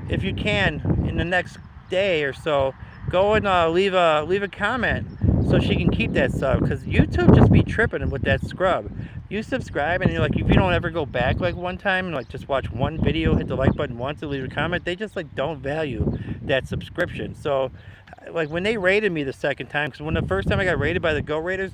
if you can in the next day or so, go and leave a comment so she can keep that sub, because YouTube just be tripping with that scrub. You subscribe and you're like, if you don't ever go back like one time and like just watch one video, hit the like button once and leave a comment, they just like don't value that subscription. So like when they rated me the second time, because when the first time I got rated by the Go Raiders,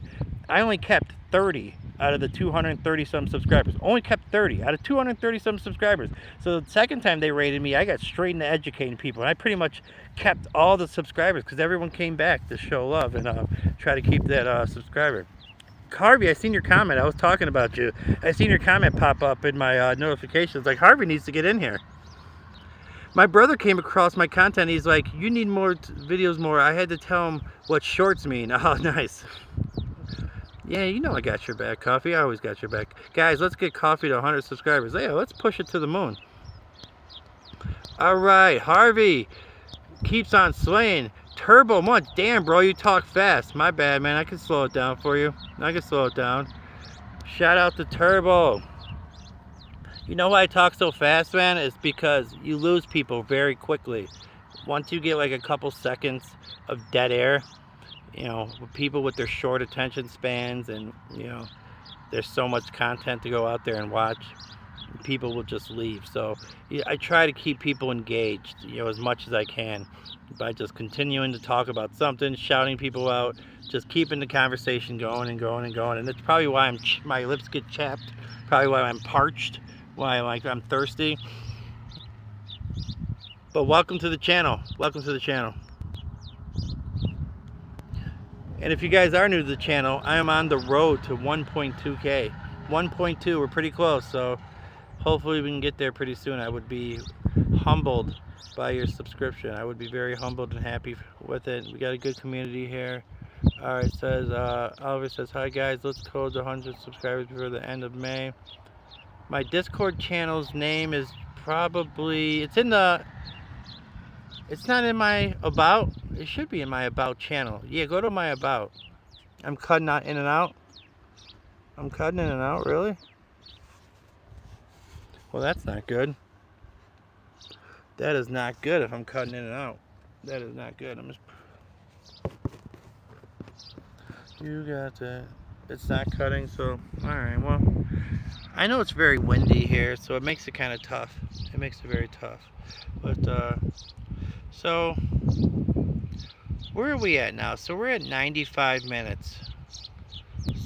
I only kept 30 out of the 230 some subscribers. Only kept 30 out of 230 some subscribers. So the second time they rated me, I got straight into educating people, and I pretty much kept all the subscribers because everyone came back to show love and try to keep that subscriber. Harvey, I seen your comment. I was talking about you. I seen your comment pop up in my notifications. Like, Harvey needs to get in here. My brother came across my content. He's like, you need more videos more. I had to tell him what shorts mean. Oh, nice. Yeah, you know I got your back, Coffee. I always got your back. Guys, let's get Coffee to 100 subscribers. Yeah, let's push it to the moon. All right, Harvey keeps on slaying. Turbo Munch. Damn, bro, you talk fast. My bad, man. I can slow it down for you. I can slow it down. Shout out to Turbo. You know why I talk so fast, man? It's because you lose people very quickly. Once you get like a couple seconds of dead air, you know, people with their short attention spans and, you know, there's so much content to go out there and watch, people will just leave. So yeah, I try to keep people engaged, you know, as much as I can by just continuing to talk about something, shouting people out, just keeping the conversation going and going and going. And that's probably why my lips get chapped, probably why I'm parched, why I'm thirsty. But welcome to the channel. Welcome to the channel. And if you guys are new to the channel, I am on the road to 1.2K. 1.2, we're pretty close, so hopefully we can get there pretty soon. I would be humbled by your subscription. I would be very humbled and happy with it. We got a good community here. Alright, says, Oliver says, hi guys, let's code the 100 subscribers before the end of May. My Discord channel's name is probably, it's not in my about. It should be in my about channel. Yeah, go to my about. I'm cutting in and out. I'm cutting in and out, really? Well, that's not good. That is not good if I'm cutting in and out. That is not good. You got that. It's not cutting, so alright, well. I know it's very windy here, so it makes it kind of tough. It makes it very tough. But, so, where are we at now? So we're at 95 minutes.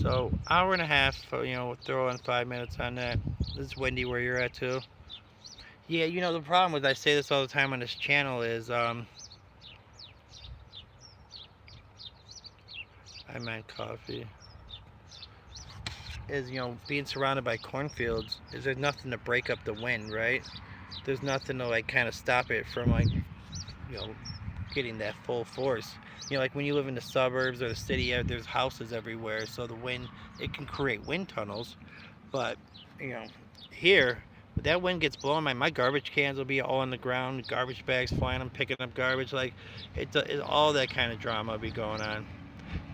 So, hour and a half, you know, we'll throw in 5 minutes on that. It's windy where you're at, too. Yeah, you know, the problem with, I say this all the time on this channel is, I meant coffee. Is, you know, being surrounded by cornfields, is there's nothing to break up the wind, right? There's nothing to, like, kind of stop it from, like, you know, getting that full force. You know, like when you live in the suburbs or the city, there's houses everywhere, so the wind, it can create wind tunnels. But, you know, here, that wind gets blowing, my garbage cans will be all on the ground, garbage bags flying, I'm picking up garbage, like, it all that kind of drama will be going on.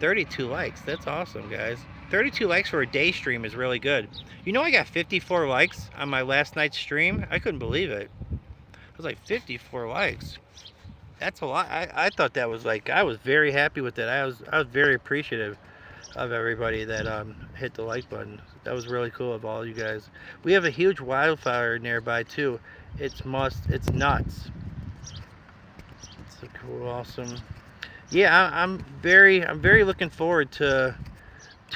32 likes, that's awesome, guys. 32 likes for a day stream is really good. You know, I got 54 likes on my last night's stream. I couldn't believe it. I was like, 54 likes. That's a lot. I thought that was like, I was very happy with that. I was very appreciative of everybody that hit the like button. That was really cool of all you guys. We have a huge wildfire nearby too. It's nuts. It's a cool, awesome. Yeah, I'm very looking forward to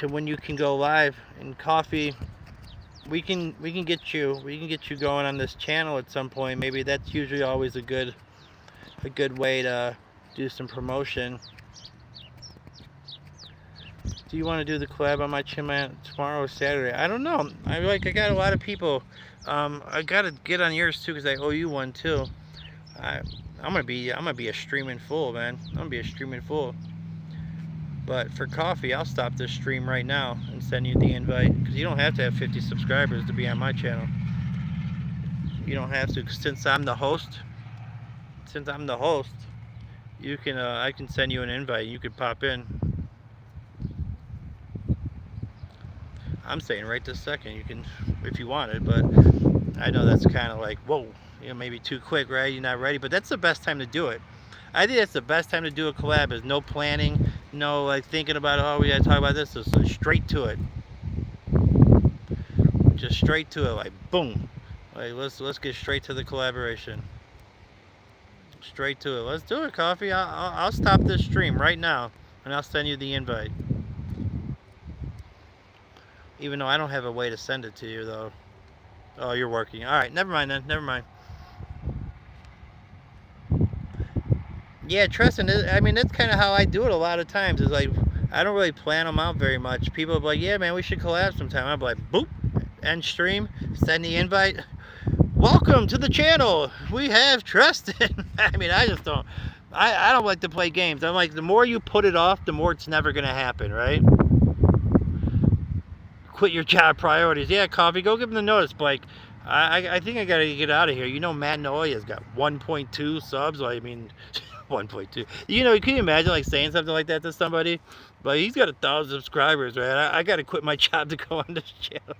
when you can go live. And coffee, we can get you going on this channel at some point. Maybe that's usually always a good way to do some promotion. Do you want to do the collab on my channel tomorrow or Saturday? I don't know. I got a lot of people. I gotta get on yours too because I owe you one too. I'm gonna be a streaming fool, man. I'm gonna be a streaming fool. But for coffee, I'll stop this stream right now and send you the invite, because you don't have to have 50 subscribers to be on my channel. You don't have to. Since I'm the host, you can I can send you an invite. You could pop in. I'm saying right this second, you can, if you wanted, but I know that's kind of like, whoa, you know, maybe too quick, right? You're not ready, but that's the best time to do it. I think that's the best time to do a collab. Is no planning, no like thinking about, oh, we gotta talk about this. Just straight to it. Just straight to it, like boom. Like let's get straight to the collaboration. Straight to it. Let's do it, coffee. I'll stop this stream right now, and I'll send you the invite. Even though I don't have a way to send it to you, though. Oh, you're working. All right, never mind then. Never mind. Yeah, Tristan, I mean, that's kind of how I do it a lot of times. Is like, I don't really plan them out very much. People are like, yeah, man, we should collab sometime. I'm like, boop, end stream, send the invite. Welcome to the channel. We have Tristan. I mean, I just don't, I don't like to play games. I'm like, the more you put it off, the more it's never going to happen, right? Quit your job priorities. Yeah, coffee, go give him the notice, Blake. I think I got to get out of here. You know, Matt Noya's got 1.2 subs. I mean, 1.2. You know, can you imagine like saying something like that to somebody? But he's got 1,000 subscribers, right? I got to quit my job to go on this channel.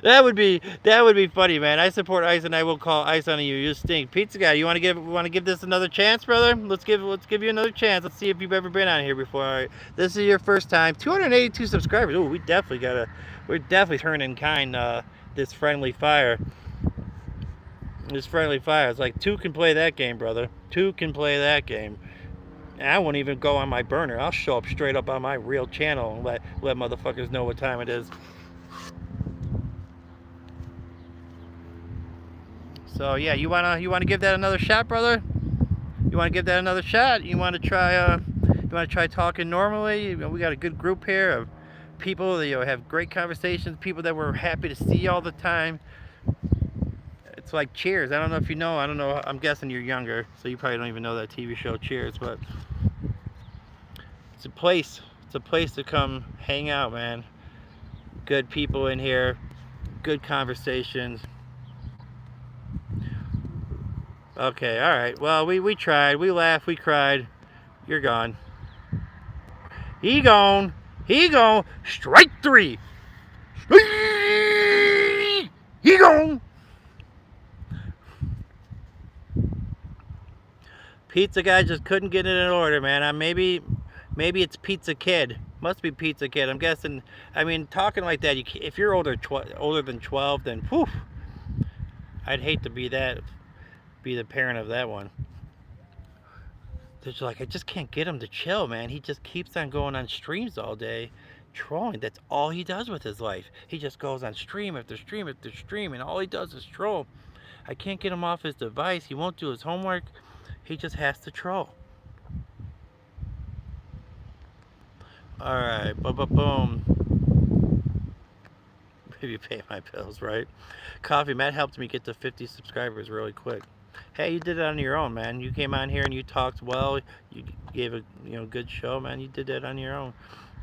That would be funny, man. I support Ice, and I will call Ice on you. You stink, Pizza Guy. You want to give this another chance, brother? Let's give you another chance. Let's see if you've ever been on here before. All right, this is your first time. 282 subscribers. Oh, we're definitely turning kind. This friendly fire. It's like 2 can play that game, brother. 2 can play that game. And I won't even go on my burner. I'll show up straight up on my real channel and let motherfuckers know what time it is. So yeah, you wanna give that another shot, brother? You wanna give that another shot? You wanna try talking normally? We got a good group here of people that, you know, have great conversations, people that we're happy to see all the time. It's like Cheers. I don't know if you know. I don't know. I'm guessing you're younger, so you probably don't even know that TV show Cheers. But it's a place. It's a place to come hang out, man. Good people in here. Good conversations. Okay. All right. Well, we tried. We laughed. We cried. You're gone. He gone. He gone. Strike 3. He gone. Pizza Guy just couldn't get it in order, man. Maybe it's Pizza Kid. Must be Pizza Kid. I'm guessing. I mean, talking like that, if you're older than 12, then whew, I'd hate to be the parent of that one. They're just like, I just can't get him to chill, man. He just keeps on going on streams all day, trolling. That's all he does with his life. He just goes on stream after stream after stream, and all he does is troll. I can't get him off his device. He won't do his homework. He just has to troll. Alright, boom. Maybe pay my bills, right? Coffee, Matt helped me get to 50 subscribers really quick. Hey, you did it on your own, man. You came on here and you talked well. You gave a good show, man. You did that on your own.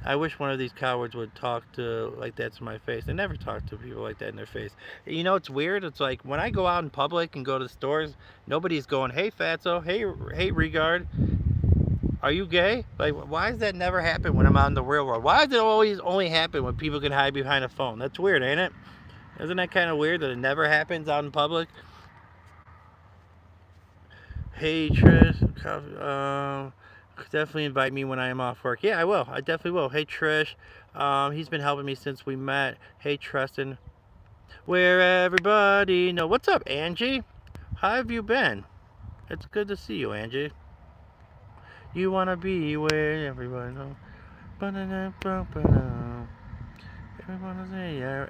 I wish one of these cowards would talk like that to my face. They never talk to people like that in their face. You know, it's weird. It's like when I go out in public and go to the stores, nobody's going, hey, Fatso, hey, Regard, are you gay? Like, why does that never happen when I'm out in the real world? Why does it always only happen when people can hide behind a phone? That's weird, ain't it? Isn't that kind of weird that it never happens out in public? Hey, Trish, definitely invite me when I am off work. Yeah, I will. I definitely will. Hey, Trish, he's been helping me since we met. Hey, Tristan, where everybody know. What's up, Angie? How have you been? It's good to see you, Angie. You wanna be where everybody knows.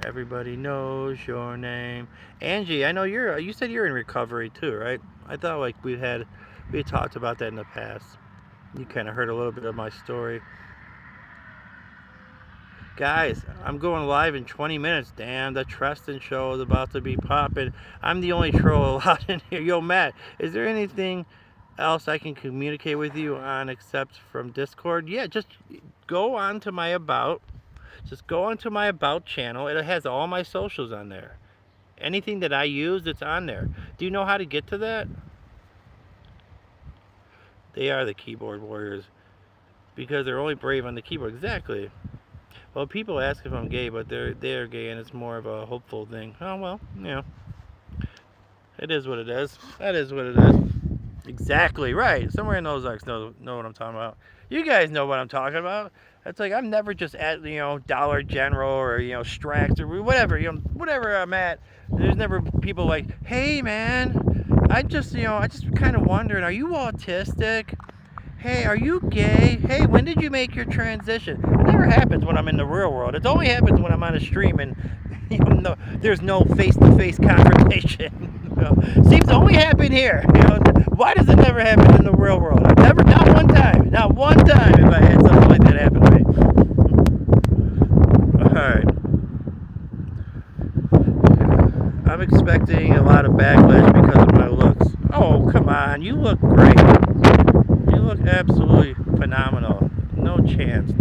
Everybody knows your name. Angie, I know you said you're in recovery too, right? I thought like we had talked about that in the past. You kind of heard a little bit of my story. Guys, I'm going live in 20 minutes. Damn, the Tristan show is about to be popping. I'm the only troll allowed in here. Yo, Matt, is there anything else I can communicate with you on except from Discord? Yeah, just go on to my About. Just go onto my About channel. It has all my socials on there. Anything that I use, it's on there. Do you know how to get to that? They are the keyboard warriors. Because they're only brave on the keyboard. Exactly. Well, people ask if I'm gay, but they're gay, and it's more of a hopeful thing. Oh, well, you know. It is what it is. That is what it is. Exactly, right. Somewhere in those arcs know what I'm talking about. You guys know what I'm talking about. It's like I'm never just at Dollar General or Strax or whatever whatever I'm at. There's never people like, hey man, I just kind of wondering, are you autistic? Hey, are you gay? Hey, when did you make your transition? It never happens when I'm in the real world. It only happens when I'm on a stream and there's no face-to-face confrontation. Seems to only happen here. Why does it never happen in the real world? Not one time have I had something like that happen to me. Alright. I'm expecting a lot of backlash because of my looks. Oh, come on. You look great. You look absolutely phenomenal. No chance.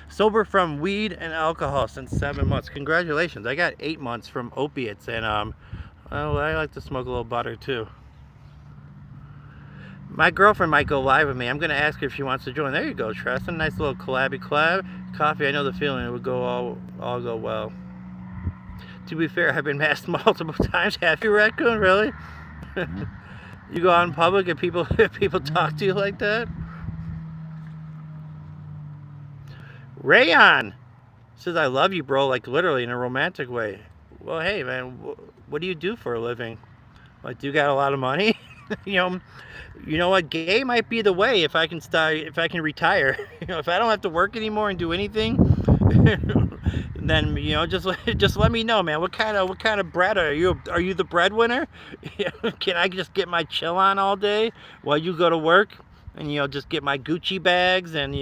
Sober from weed and alcohol since 7 months. Congratulations. I got 8 months from opiates, and well, I like to smoke a little butter too. My girlfriend might go live with me. I'm going to ask her if she wants to join. There you go, Tristan. Nice little collab. Coffee, I know the feeling. It would go all go well. To be fair, I've been masked multiple times. Have you, Raccoon? Really? You go out in public and people talk to you like that? Rayon says, I love you, bro, like literally in a romantic way. Well, hey, man, what do you do for a living? Like, do you got a lot of money? You know what? Gay might be the way if I can retire. If I don't have to work anymore and do anything, then just let me know, man. What kind of bread are you? Are you the breadwinner? Can I just get my chill on all day while you go to work, and just get my Gucci bags and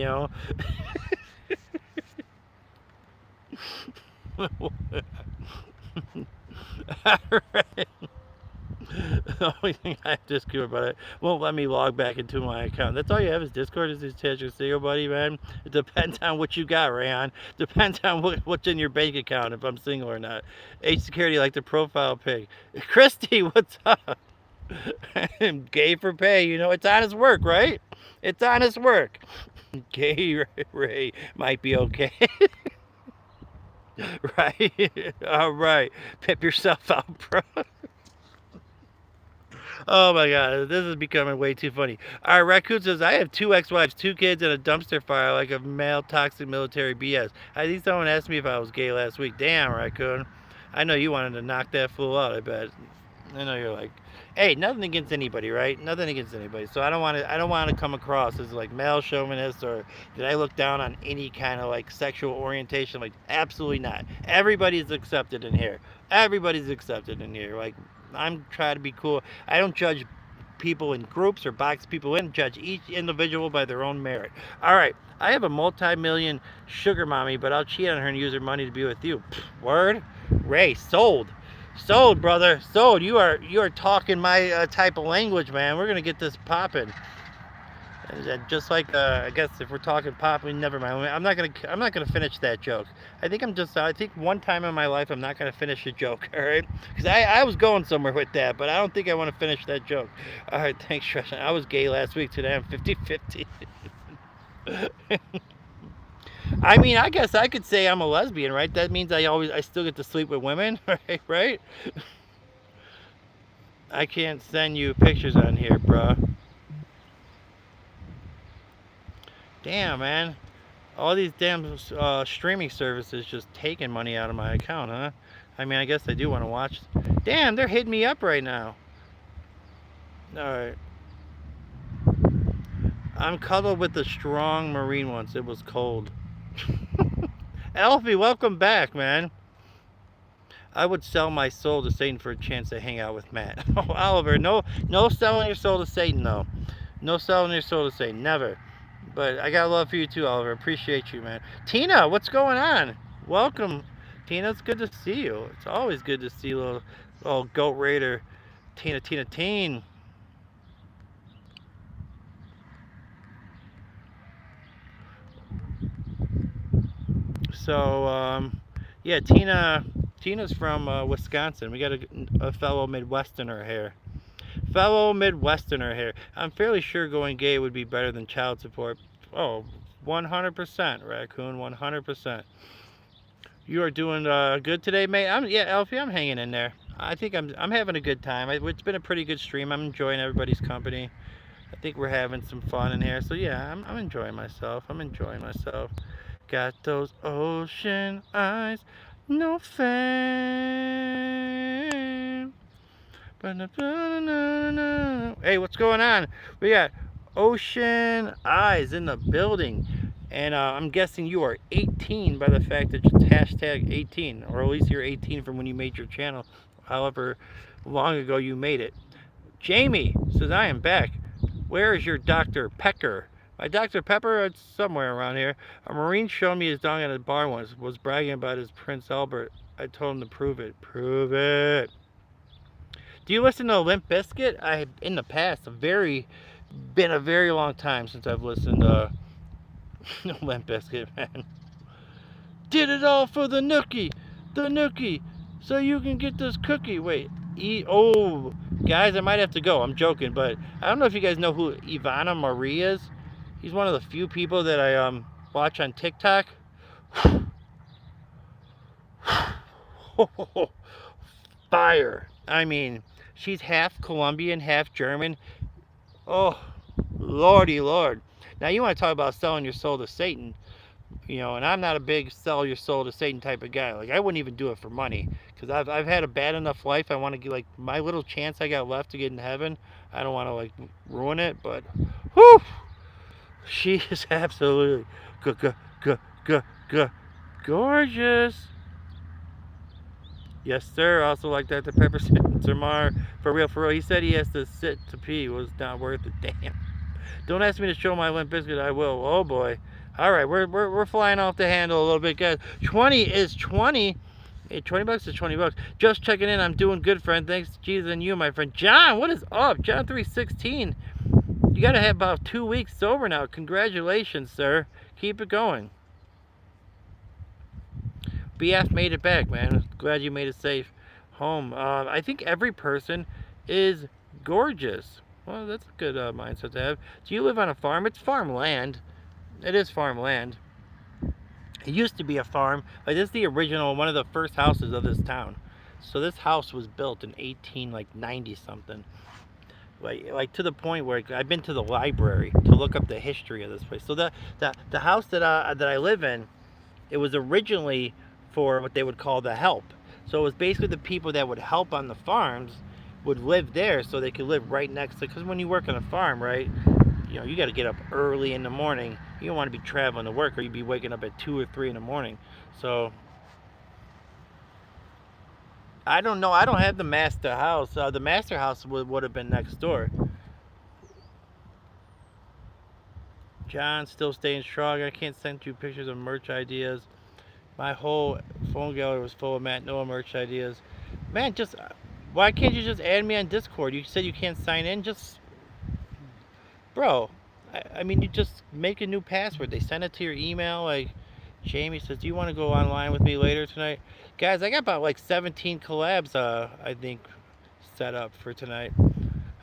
Alright. The only thing I have Discord about it won't let me log back into my account. That's all you have is Discord, is attach your single buddy, man. It depends on what you got, Rayon. Depends on what's in your bank account, if I'm single or not. Age security like the profile pic. Christy, what's up? Gay for pay, it's honest work, right? It's honest work. Gay Ray might be okay. Right? Alright. Pip yourself out, bro. Oh my god, this is becoming way too funny. Our raccoon says, I have 2 ex-wives, 2 kids, and a dumpster fire like a male toxic military BS. I think someone asked me if I was gay last week. Damn, raccoon. I know you wanted to knock that fool out, I bet. I know you're like, hey, nothing against anybody, right? Nothing against anybody. So I don't want to come across as like male chauvinist, or did I look down on any kind of like sexual orientation? Like, absolutely not. Everybody's accepted in here. Everybody's accepted in here. Like, I'm trying to be cool. I don't judge people in groups or box people in. Judge each individual by their own merit. All right, I have a multi-million sugar mommy, but I'll cheat on her and use her money to be with you. Pfft, word? Ray, sold. Sold, brother. Sold. You are talking my type of language, man. We're gonna get this popping. Just like I guess if we're talking popping, never mind. I'm not gonna finish that joke. I think one time in my life I'm not gonna finish a joke. All right, because I was going somewhere with that, but I don't think I want to finish that joke. All right, thanks, Trisha. I was gay last week. Today I'm 50-50. I mean, I guess I could say I'm a lesbian, right? That means I still get to sleep with women, right? Right? I can't send you pictures on here, bruh. Damn, man. All these damn streaming services just taking money out of my account, huh? I mean, I guess I do want to watch. Damn, they're hitting me up right now. Alright. I'm cuddled with the strong Marine once. It was cold. Alfie, welcome back, man. I would sell my soul to Satan for a chance to hang out with Matt. Oh, Oliver, no selling your soul to Satan, though. No selling your soul to Satan, never. But I got love for you too, Oliver. Appreciate you, man. Tina, what's going on? Welcome, Tina. It's good to see you. It's always good to see little goat raider, Tina. So, yeah, Tina's from Wisconsin. We got a fellow Midwesterner here. Fellow Midwesterner here. I'm fairly sure going gay would be better than child support. Oh, 100%, raccoon, 100%. You are doing good today, mate. Yeah, Alfie, I'm hanging in there. I think I'm having a good time. It's been a pretty good stream. I'm enjoying everybody's company. I think we're having some fun in here. So yeah, I'm enjoying myself. Got those ocean eyes, no fame. Hey, what's going on? We got Ocean Eyes in the building. And I'm guessing you are 18 by the fact that it's hashtag 18. Or at least you're 18 from when you made your channel. However long ago you made it. Jamie says, I am back. Where is your Dr. Pecker? My Dr. Pepper, it's somewhere around here. A Marine showed me his dong at a bar once. Was bragging about his Prince Albert. I told him to prove it. Prove it. Do you listen to Limp Bizkit? In the past, been a very long time since I've listened to Limp Bizkit, man. Did it all for the nookie, so you can get this cookie. Wait, oh, guys, I might have to go. I'm joking, but I don't know if you guys know who Ivana Marie is. He's one of the few people that I watch on TikTok. Fire. I mean, she's half Colombian, half German. Oh, lordy lord. Now you want to talk about selling your soul to Satan, and I'm not a big sell your soul to Satan type of guy. Like, I wouldn't even do it for money, because I've had a bad enough life. I want to get, like, my little chance I got left to get in heaven. I don't want to, like, ruin it, but whew, she is absolutely gorgeous. Yes, sir. Also like Dr. Pepper Samar. For real. He said he has to sit to pee. Was not worth it. Damn. Don't ask me to show my Limp Bizkit. I will. Oh boy. All right, we're flying off the handle a little bit, guys. 20 is 20. Hey, 20 bucks is 20 bucks. Just checking in. I'm doing good, friend. Thanks to Jesus and you, my friend. John, what is up? John 316. You gotta have about 2 weeks sober now. Congratulations, sir. Keep it going. BF made it back, man. Glad you made it safe home. I think every person is gorgeous. Well, that's a good mindset to have. Do you live on a farm? It's farmland. It is farmland. It used to be a farm. Like, this is the original, one of the first houses of this town. So this house was built in 1890 something. like to the point where I've been to the library to look up the history of this place. So the house that I live in, it was originally for what they would call the help. So it was basically the people that would help on the farms would live there, so they could live right next to. Because when you work on a farm, right, you know, you got to get up early in the morning. You don't want to be traveling to work, or you'd be waking up at 2 or 3 in the morning. So I don't know. I don't have the master house. The master house would have been next door. John still staying strong. I can't send you pictures of merch ideas. My whole phone gallery was full of Matt Noah merch ideas. Man, just why can't you just add me on Discord? You said you can't sign in. Just, bro. I mean, you just make a new password. They send it to your email. Like, Jamie says, do you want to go online with me later tonight? Guys, I got about like 17 collabs, I think, set up for tonight.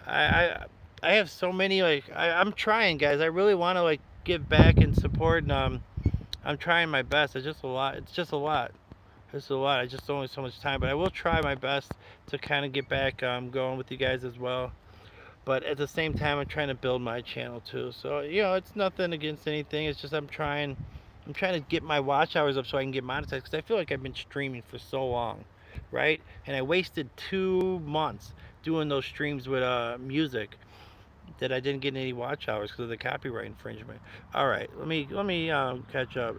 I have so many, like, I'm trying, guys. I really want to, like, give back and support, and I'm trying my best. It's just a lot. It's just a lot. It's a lot. I just don't have so much time, but I will try my best to kind of get back going with you guys as well. But at the same time, I'm trying to build my channel too. So, you know, it's nothing against anything. It's just I'm trying to get my watch hours up so I can get monetized, because I feel like I've been streaming for so long, right? And I wasted 2 months doing those streams with music that I didn't get any watch hours because of the copyright infringement. All right, let me catch up.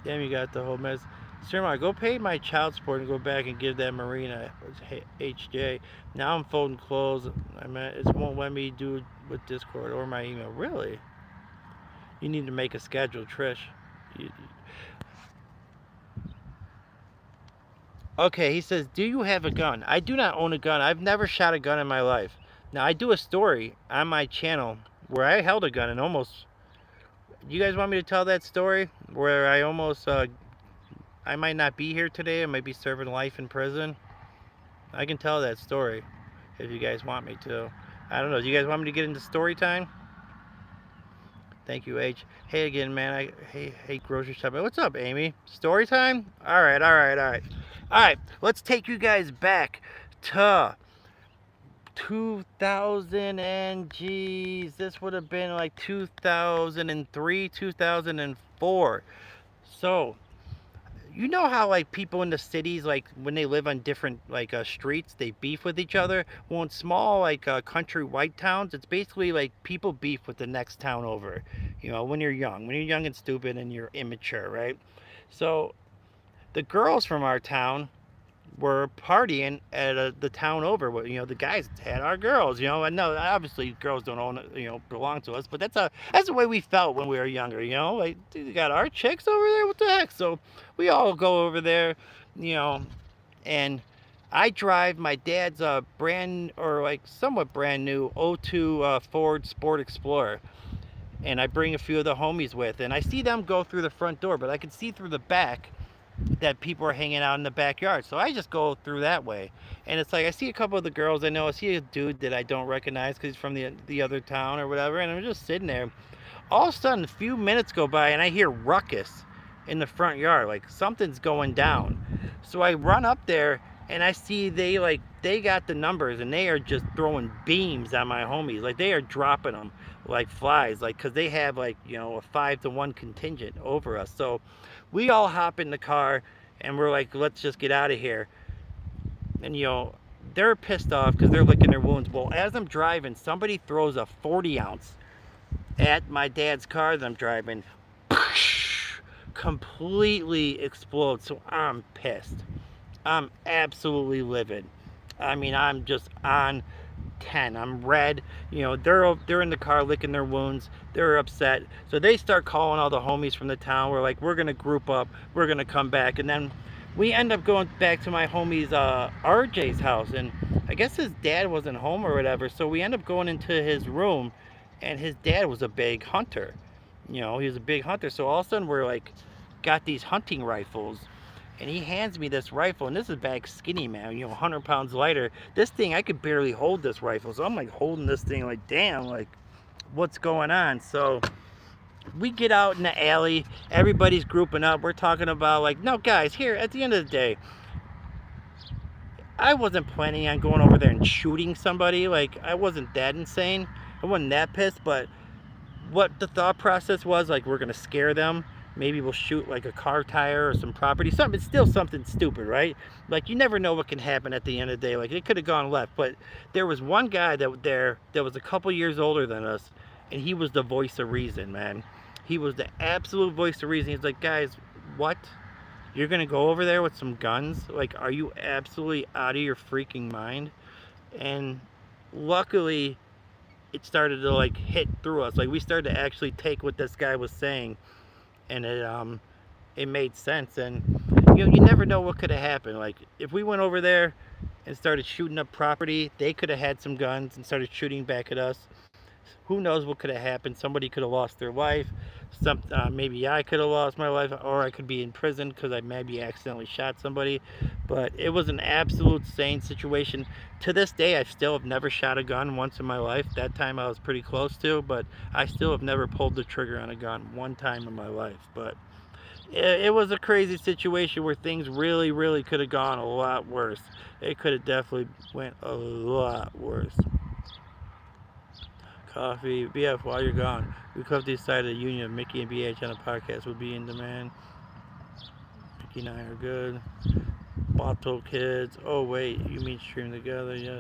Damn, you got the whole mess. Sir, go pay my child support and go back and give that Marina HJ. Now I'm folding clothes. It won't let me do it with Discord or my email. Really? You need to make a schedule, Trish. Okay, he says, do you have a gun? I do not own a gun. I've never shot a gun in my life. Now, I do a story on my channel where I held a gun and almost... You guys want me to tell that story? Where I almost... I might not be here today. I might be serving life in prison. I can tell that story if you guys want me to. I don't know. Do you guys want me to get into story time? Thank you, H. Hey again, man. Hey, grocery shopping. What's up, Amy? Story time? All right. All right. Let's take you guys back to 2000 and geez, this would have been like 2003, 2004. So, you know how like people in the cities, like when they live on different like streets, they beef with each other. Well, in small like country white towns, it's basically like people beef with the next town over. You know, when you're young and stupid and you're immature, right? So the girls from our town were partying at the town over. You know, the guys had our girls. You know, and no, obviously girls don't own, you know, belong to us, but that's the way we felt when we were younger. You know, like we got our chicks over there. What the heck? So we all go over there, you know, and I drive my dad's somewhat brand new '02 Ford Sport Explorer. And I bring a few of the homies with, and I see them go through the front door, but I can see through the back that people are hanging out in the backyard. So I just go through that way. And it's like I see a couple of the girls I know. I see a dude that I don't recognize because he's from the other town or whatever. And I'm just sitting there. All of a sudden, a few minutes go by and I hear ruckus in the front yard. Like something's going down. So I run up there and I see they got the numbers and they are just throwing beams on my homies. Like they are dropping them like flies. Like because they have like, you know, a 5-to-1 contingent over us. So we all hop in the car and we're like, let's just get out of here. And, you know, they're pissed off because they're licking their wounds. Well, as I'm driving, somebody throws a 40 ounce at my dad's car that I'm driving. Completely explodes. So I'm pissed. I'm absolutely livid. I mean, I'm just on 10. I'm red. You know, they're in the car licking their wounds. They're upset. So they start calling all the homies from the town. We're like, we're gonna group up. We're gonna come back. And then we end up going back to my homie's RJ's house. And I guess his dad wasn't home or whatever. So we end up going into his room, and his dad was a big hunter. You know, he was a big hunter. So all of a sudden we're like, got these hunting rifles. And he hands me this rifle, and this is back skinny, man, you know, 100 pounds lighter. This thing, I could barely hold this rifle. So I'm like holding this thing like, damn, like, what's going on? So we get out in the alley. Everybody's grouping up. We're talking about like, no, guys, here, at the end of the day, I wasn't planning on going over there and shooting somebody. Like, I wasn't that insane. I wasn't that pissed, but what the thought process was, like, we're gonna scare them. Maybe we'll shoot like a car tire or some property. Something, it's still something stupid, right? Like, you never know what can happen at the end of the day. Like, it could have gone left, but there was one guy that was a couple years older than us, and he was the voice of reason, man. He was the absolute voice of reason. He's like, guys, what? You're gonna go over there with some guns? Like, are you absolutely out of your freaking mind? And luckily, it started to like hit through us. Like, we started to actually take what this guy was saying, and it made sense. And you know, you never know what could have happened. Like, if we went over there and started shooting up property, they could have had some guns and started shooting back at us. Who knows what could have happened? Somebody could have lost their life. Maybe I could have lost my life, or I could be in prison because I maybe accidentally shot somebody. But it was an absolute sane situation. To this day, I still have never shot a gun once in my life. That time I was pretty close to, but I still have never pulled the trigger on a gun one time in my life. But it was a crazy situation where things really, really could have gone a lot worse. It could have definitely went a lot worse. Coffee, BF, while you're gone, we could have decided a union of Mickey and BH on a podcast would be in demand. Mickey and I are good. Bottle kids. Oh wait, you mean stream together? Yeah.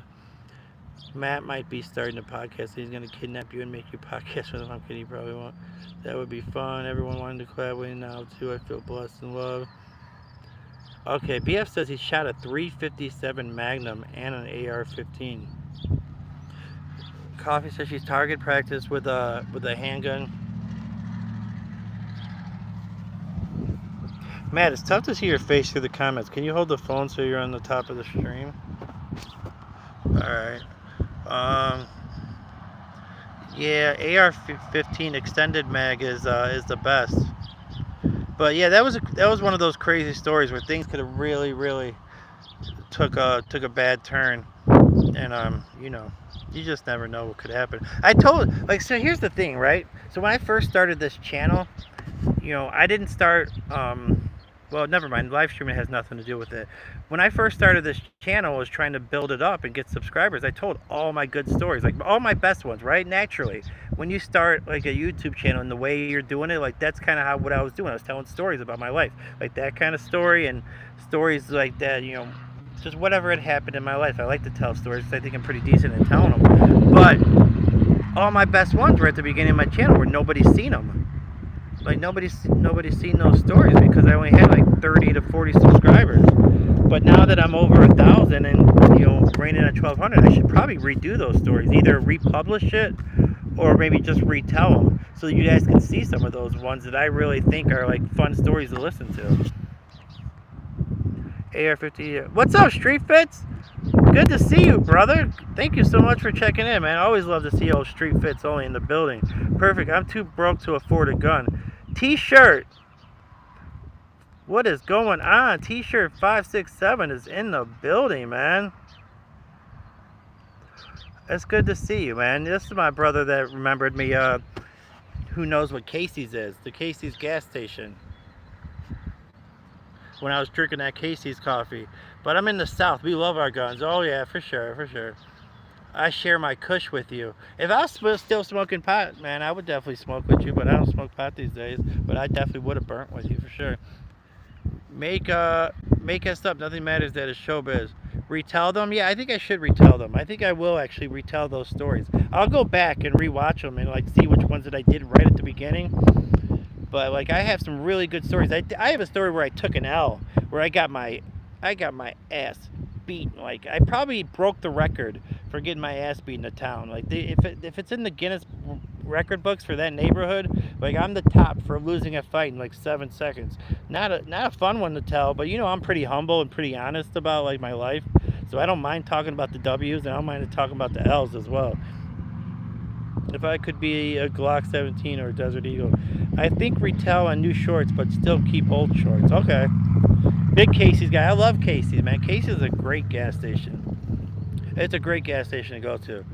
Matt might be starting a podcast. He's gonna kidnap you and make you podcast with him. I'm kidding. He probably won't. That would be fun. Everyone wanted to collab with me now too. I feel blessed and loved. Okay, BF says he shot a 357 Magnum and an AR-15. Coffee says she's target practice with a handgun. Matt, it's tough to see your face through the comments. Can you hold the phone so you're on the top of the stream? Alright. Yeah, AR-15 extended mag is the best. But yeah, that was one of those crazy stories where things could have really took a bad turn. And you know, you just never know what could happen. So here's the thing, right? So when I first started this channel, you know, I didn't start well, never mind, live streaming has nothing to do with it. When I first started this channel, I was trying to build it up and get subscribers. I told all my good stories, like all my best ones, right? Naturally, when you start like a YouTube channel and the way you're doing it, like that's kind of what I was doing. I was telling stories about my life, like that kind of story, and stories like that, you know, just whatever had happened in my life. I like to tell stories because I think I'm pretty decent at telling them. But all my best ones were at the beginning of my channel where nobody's seen them. Like nobody's seen those stories because I only had like 30 to 40 subscribers. But now that I'm over 1,000 and, you know, reigning at 1,200, I should probably redo those stories. Either republish it or maybe just retell them so you guys can see some of those ones that I really think are like fun stories to listen to. AR-50. What's up, Street Fits? Good to see you, brother. Thank you so much for checking in, man. I always love to see old Street Fits only in the building. Perfect. I'm too broke to afford a gun. T-shirt. What is going on? T-shirt 567 is in the building, man. It's good to see you, man. This is my brother that remembered me. Who knows what Casey's is? The Casey's gas station. When I was drinking that Casey's coffee. But I'm in the South. We love our guns. Oh yeah, for sure, for sure. I share my kush with you. If I was still smoking pot, man, I would definitely smoke with you, but I don't smoke pot these days. But I definitely would have burnt with you for sure. Make us up. Nothing matters that is showbiz. Retell them? Yeah, I think I should retell them. I think I will actually retell those stories. I'll go back and rewatch them and like see which ones that I did right at the beginning. But like I have some really good stories. I have a story where I took an L, where I got my ass beat. Like I probably broke the record for getting my ass beat in the town. Like if it's in the Guinness record books for that neighborhood, like I'm the top for losing a fight in like 7 seconds. Not a fun one to tell, but you know I'm pretty humble and pretty honest about like my life, so I don't mind talking about the W's and I don't mind talking about the L's as well. If I could be a Glock 17 or a Desert Eagle, I think retell on new shorts but still keep old shorts. Okay. Big Casey's guy. I love Casey's, man. Casey's is a great gas station. It's a great gas station to go to.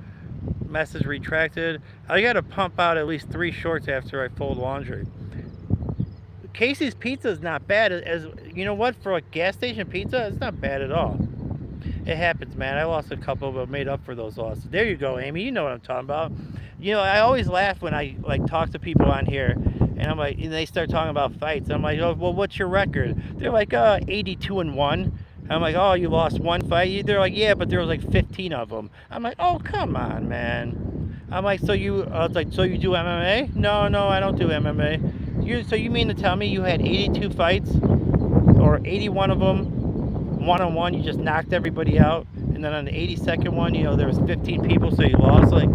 Message retracted. I gotta pump out at least 3 shorts after I fold laundry. Casey's pizza is not bad. As you know what, for a gas station pizza, it's not bad at all. It happens, man. I lost a couple, but made up for those losses. There you go, Amy. You know what I'm talking about. You know, I always laugh when I like talk to people on here, and I'm like, and they start talking about fights. I'm like, oh, well, what's your record? They're like, 82-1. I'm like, oh, you lost one fight? They're like, yeah, but there was like 15 of them. I'm like, oh, come on, man. I'm like, so you, it's like, so you do MMA? No, no, I don't do MMA. So you mean to tell me you had 82 fights, or 81 of them? One-on-one, you just knocked everybody out, and then on the 82nd one, you know, there was 15 people, so you lost. Like,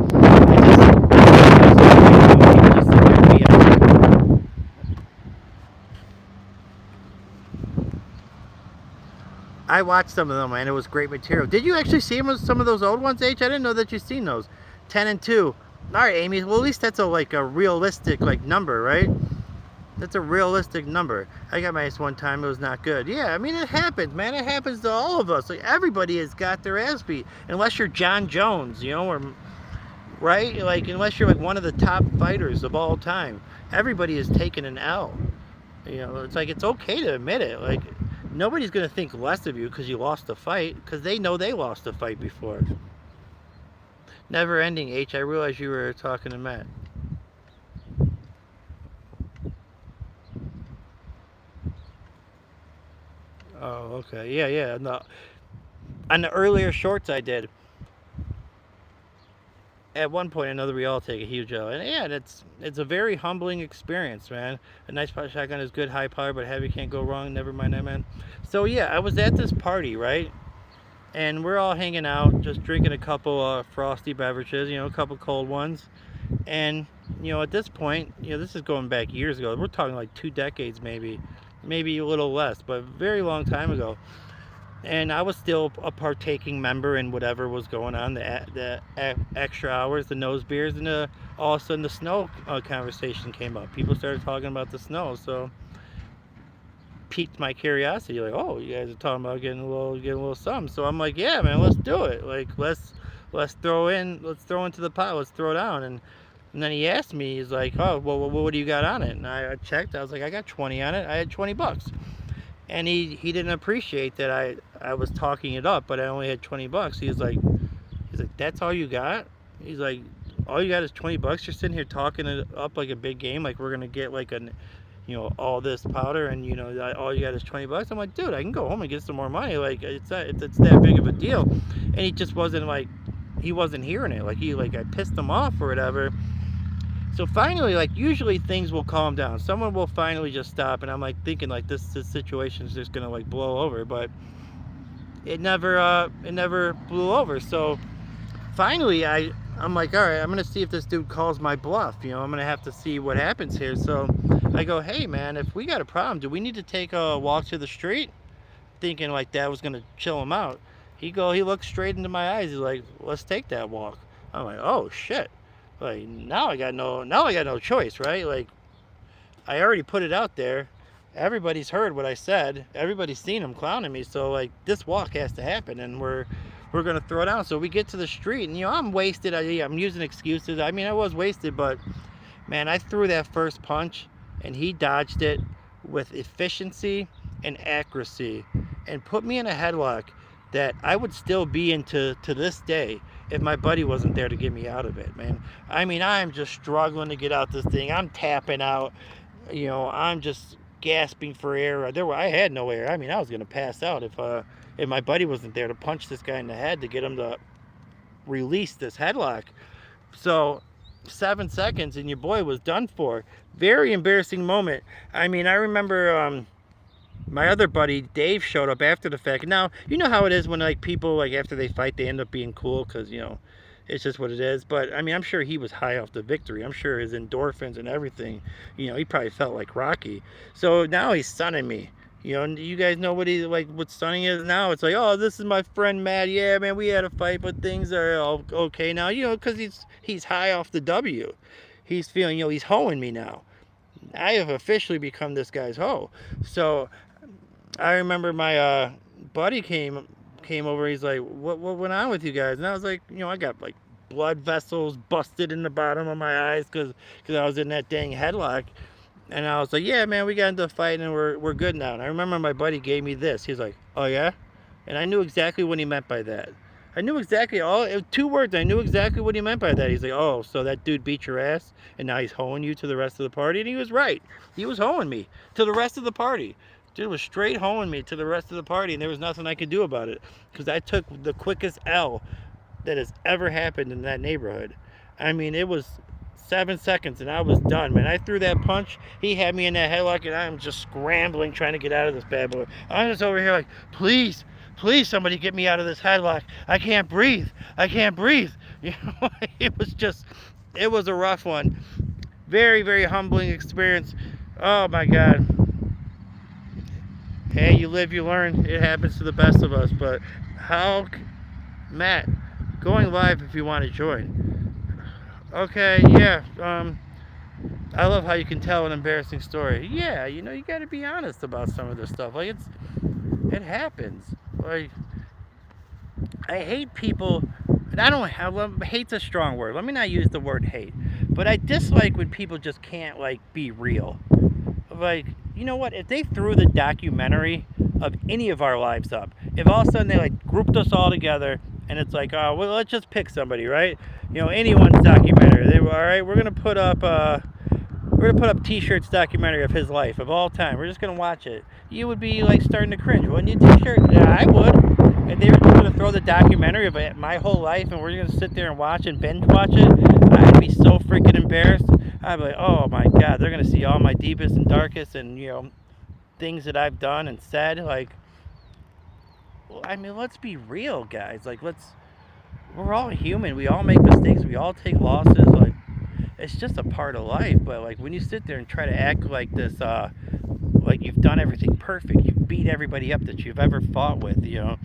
I watched some of them, and it was great material. Did you actually see some of those old ones, H? I didn't know that you've seen those. 10-2. All right, Amy. Well, at least that's a realistic number, right? That's a realistic number. I got my ass one time, it was not good. Yeah, I mean, it happens, man. It happens to all of us. Like, everybody has got their ass beat. Unless you're John Jones, you know, or, right? Like, unless you're like one of the top fighters of all time. Everybody has taken an L. You know, it's like, it's okay to admit it. Like, nobody's going to think less of you because you lost a fight, because they know they lost a fight before. Never ending, H. I realized you were talking to Matt. Oh, okay. Yeah, yeah. No. On the earlier shorts I did, at one point or another, we all take a huge L. And yeah, it's a very humbling experience, man. A nice shotgun is good, high power, but heavy can't go wrong. Never mind that, man. So yeah, I was at this party, right? And we're all hanging out, just drinking a couple frosty beverages, you know, a couple cold ones. And, you know, at this point, you know, this is going back years ago. We're talking like 2 decades maybe a little less, but a very long time ago. And I was still a partaking member in whatever was going on, the extra hours, the nose beers, and all of a sudden the snow conversation came up. People started talking about the snow, so piqued my curiosity. Like, oh, you guys are talking about getting a little something. So I'm like, yeah, man, let's do it. Like, let's throw into the pot. Let's throw down. And then he asked me, he's like, oh, well, what do you got on it? And I checked. I was like, I got 20 on it. I had $20. And he didn't appreciate that I was talking it up, but I only had $20. He's like, that's all you got? He's like, all you got is $20. You're sitting here talking it up like a big game, like we're gonna get like you know, all this powder, and you know, all you got is $20. I'm like, dude, I can go home and get some more money. Like, it's that big of a deal. And he just wasn't like, he wasn't hearing it. Like, I pissed him off or whatever. So finally, like, usually things will calm down. Someone will finally just stop, and I'm like thinking like this situation is just gonna like blow over, but it never blew over. So finally, I'm like, all right, I'm gonna see if this dude calls my bluff. You know, I'm gonna have to see what happens here. So I go, hey man, if we got a problem, do we need to take a walk to the street? Thinking like that was gonna chill him out. He looks straight into my eyes. He's like, let's take that walk. I'm like, oh shit. Like, now I got no choice, right? Like, I already put it out there. Everybody's heard what I said. Everybody's seen him clowning me. So like, this walk has to happen, and we're gonna throw it down. So we get to the street, and you know, I'm wasted. I'm using excuses. I mean, I was wasted, but man, I threw that first punch, and he dodged it with efficiency and accuracy, and put me in a headlock that I would still be in to this day if my buddy wasn't there to get me out of it, man. I mean, I'm just struggling to get out this thing. I'm tapping out, you know, I'm just gasping for air. I had no air. I mean, I was gonna pass out if my buddy wasn't there to punch this guy in the head to get him to release this headlock. So 7 seconds and your boy was done for. Very embarrassing moment. I mean, I remember my other buddy Dave showed up after the fact. Now, you know how it is when like people, like, after they fight, they end up being cool because, you know, it's just what it is. But I mean, I'm sure he was high off the victory. I'm sure his endorphins and everything, you know, he probably felt like Rocky. So now he's sunning me. You know, you guys know what sunning is now. It's like, oh, this is my friend Matt. Yeah, man, we had a fight, but things are all okay now. You know, because he's high off the W. He's feeling, you know, he's hoeing me now. I have officially become this guy's hoe. So I remember my buddy came over. He's like, what went on with you guys? And I was like, you know, I got like blood vessels busted in the bottom of my eyes because I was in that dang headlock. And I was like, yeah, man, we got into a fight and we're good now. And I remember my buddy gave me this. He's like, oh yeah? And I knew exactly what he meant by that. I knew exactly all 2 words. I knew exactly what he meant by that. He's like, "Oh, so that dude beat your ass, and now he's hoeing you to the rest of the party." And he was right. He was hoeing me to the rest of the party. Dude was straight hoeing me to the rest of the party, and there was nothing I could do about it because I took the quickest L that has ever happened in that neighborhood. I mean, it was 7 seconds and I was done, man. I threw that punch. He had me in that headlock, and I'm just scrambling trying to get out of this bad boy. I'm just over here like, please, please, somebody get me out of this headlock. I can't breathe. I can't breathe. You know, it was a rough one. Very, very humbling experience. Oh my God. Hey, you live, you learn. It happens to the best of us. But how, Matt, going live if you want to join. Okay, yeah. I love how you can tell an embarrassing story. Yeah, you know, you got to be honest about some of this stuff. Like it happens. Like, I hate people, and I don't have, hate's a strong word. Let me not use the word hate. But I dislike when people just can't, like, be real. Like, you know what? If they threw the documentary of any of our lives up, if all of a sudden they, like, grouped us all together, and it's like, oh, well, let's just pick somebody, right? You know, anyone's documentary. They were, all right, we're going to put up T-Shirt's documentary of his life of all time. We're just gonna watch it. You would be like starting to cringe, wouldn't you? T-Shirt? Yeah, I would. And they were just gonna throw the documentary of my whole life, and we're gonna sit there and watch and binge watch it. I'd be so freaking embarrassed. I'd be like, oh my God, they're gonna see all my deepest and darkest, and you know, things that I've done and said. Like, well, I mean, let's be real, guys. Like, we're all human. We all make mistakes. We all take losses. Like, it's just a part of life. But like when you sit there and try to act like this, like you've done everything perfect, you've beat everybody up that you've ever fought with, you know,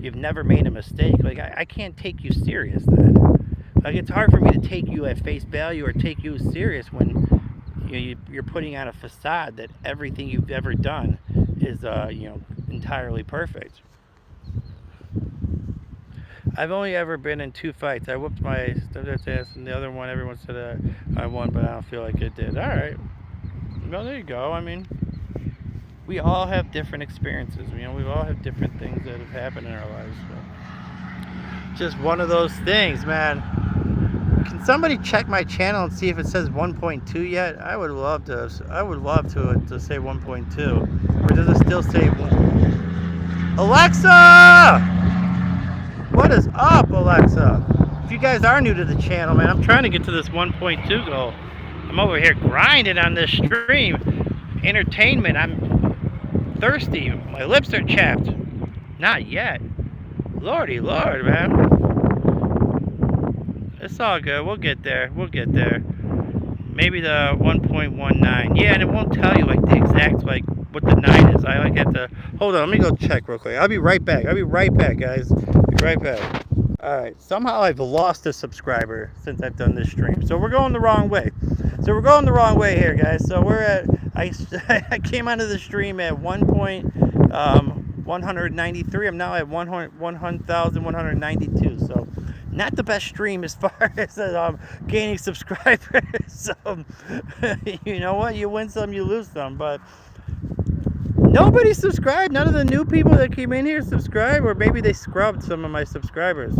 you've never made a mistake. Like I can't take you serious then. Like it's hard for me to take you at face value or take you serious when you're putting on a facade that everything you've ever done is you know, entirely perfect. I've only ever been in 2 fights. I whooped my stepdad's ass, and the other one, everyone said I won, but I don't feel like it did. All right. Well, there you go. I mean, we all have different experiences. You know, we all have different things that have happened in our lives. So just one of those things, man. Can somebody check my channel and see if it says 1.2 yet? I would love to. I would love to say 1.2. Or does it still say 1? Alexa! What is up, Alexa? If you guys are new to the channel, man, I'm trying to get to this 1.2 goal. I'm over here grinding on this stream. Entertainment. I'm thirsty. My lips are chapped. Not yet. Lordy Lord, man. It's all good. We'll get there. We'll get there. Maybe the 1.19. Yeah, and it won't tell you like the exact like what the 9 is. I like have to hold on. Let me go check real quick. I'll be right back. I'll be right back, guys. Be right back. All right. Somehow I've lost a subscriber since I've done this stream. So we're going the wrong way. Here, guys. So we're at. I came onto the stream at 1.193. I'm now at 1,192. So not the best stream as far as gaining subscribers. So you know what? You win some, you lose some. But nobody subscribed. None of the new people that came in here subscribed, or maybe they scrubbed some of my subscribers.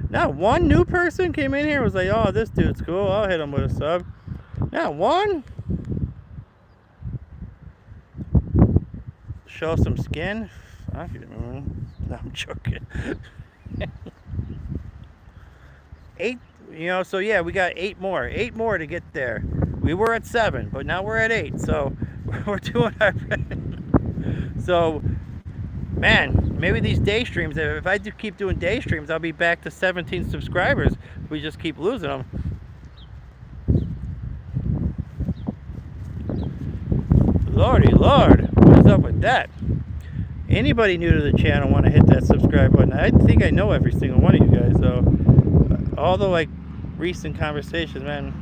Not one new person came in here and was like, oh, this dude's cool, I'll hit him with a sub. Not one. Show some skin. No, I'm joking. 8, you know, so yeah, we got 8 more. 8 more to get there. We were at 7, but now we're at 8. So we're doing our so man, maybe these day streams, if I do keep doing day streams, I'll be back to 17 subscribers. We just keep losing them. Lordy Lord, what is up with that? Anybody new to the channel want to hit that subscribe button? I think I know every single one of you guys, so all the like recent conversations, man,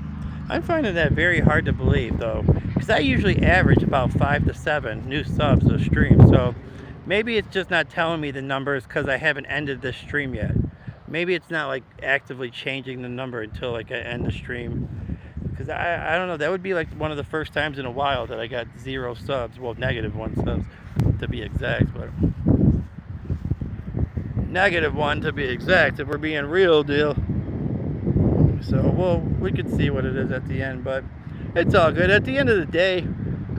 I'm finding that very hard to believe though, because I usually average about 5 to 7 new subs a stream. So maybe it's just not telling me the numbers because I haven't ended this stream yet. Maybe it's not like actively changing the number until like I end the stream. Because I don't know, that would be like one of the first times in a while that I got 0 subs. Well, -1 subs to be exact. But -1 to be exact, if we're being real deal. So, well, we could see what it is at the end, but it's all good. At the end of the day,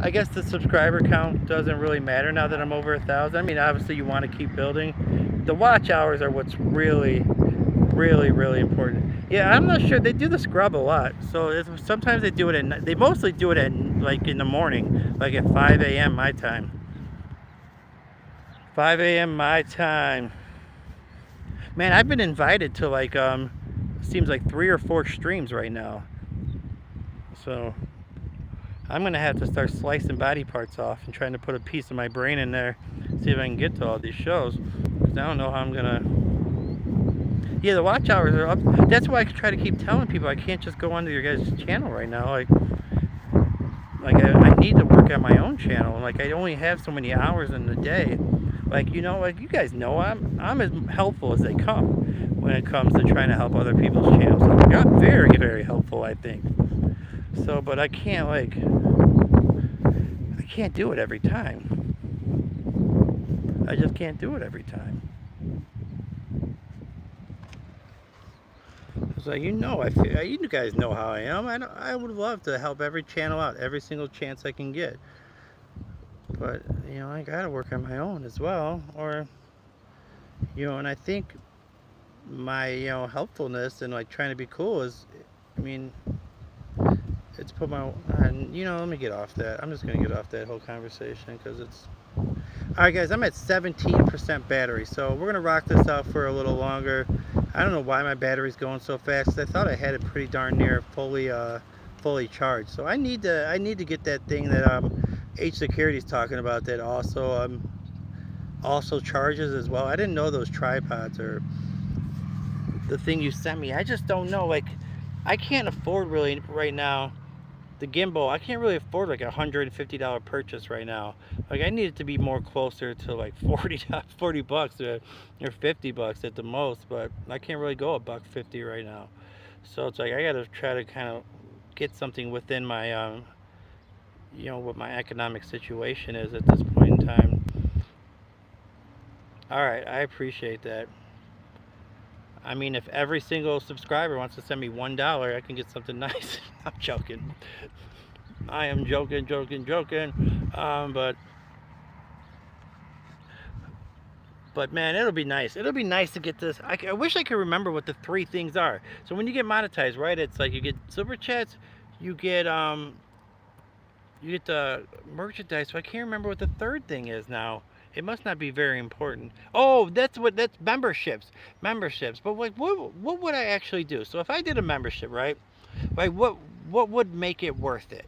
I guess the subscriber count doesn't really matter now that I'm over 1,000. I mean, obviously you want to keep building. The watch hours are what's really important. Yeah, I'm not sure. They do the scrub a lot. So sometimes they do it at, they mostly do it at like in the morning, like at 5 a.m. my time. 5 a.m. my time. Man, I've been invited to like seems like 3 or 4 streams right now. So I'm gonna have to start slicing body parts off and trying to put a piece of my brain in there, see if I can get to all these shows. Because I don't know how I'm gonna. Yeah, the watch hours are up. That's why I try to keep telling people I can't just go onto your guys' channel right now. Like I need to work on my own channel. Like I only have so many hours in the day. Like, you know, like you guys know, I'm as helpful as they come when it comes to trying to help other people's channels. So, like, I'm very helpful, I think. So, but I can't do it every time. I just can't do it every time. So you know, you guys know how I am. I would love to help every channel out, every single chance I can get. But, you know, I gotta work on my own as well. Or, you know, and I think my, you know, helpfulness and like trying to be cool is, I mean, it's put my, you know, let me get off that. I'm just gonna get off that whole conversation because it's. Alright guys, I'm at 17% battery, so we're gonna rock this out for a little longer. I don't know why my battery's going so fast. I thought I had it pretty darn near fully charged. So I need to get that thing that H Security's talking about that also charges as well. I didn't know those tripods or the thing you sent me. I just don't know. Like, I can't afford really right now. The gimbal, I can't really afford like $150 purchase right now. Like I need it to be more closer to like 40 bucks or 50 bucks at the most, but I can't really go $150 right now. So it's like I gotta try to kind of get something within my you know, what my economic situation is at this point in time. Alright, I appreciate that. I mean, if every single subscriber wants to send me $1, I can get something nice. I'm joking. I am joking. But man, it'll be nice. It'll be nice to get this. I wish I could remember what the 3 things are. So when you get monetized, right? It's like you get super chats, you get the merchandise. So I can't remember what the 3rd thing is now. It must not be very important. Oh, that's memberships. But like, what would I actually do? So if I did a membership, right? Like, what would make it worth it?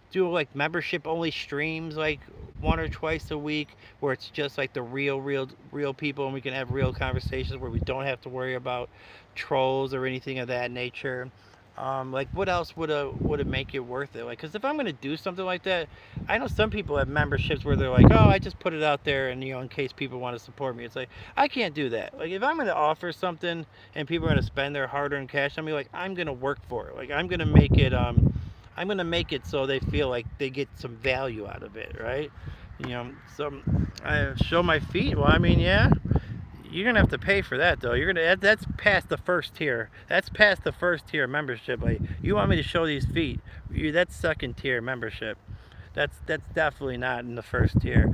Do like membership only streams, like 1 or twice a week, where it's just like the real people, and we can have real conversations where we don't have to worry about trolls or anything of that nature. Like what else would it make it worth it? Like, because if I'm gonna do something like that, I know some people have memberships where they're like, oh, I just put it out there, and you know, in case people want to support me. It's like I can't do that. Like if I'm gonna offer something and people are gonna spend their hard-earned cash on me, like I'm gonna work for it. Like I'm gonna make it so they feel like they get some value out of it, right? You know, so I show my feet. Well, I mean, yeah. You're gonna have to pay for that though. That's past the 1st tier. That's past the 1st tier membership. Like you want me to show these feet? That's 2nd tier membership. That's definitely not in the 1st tier.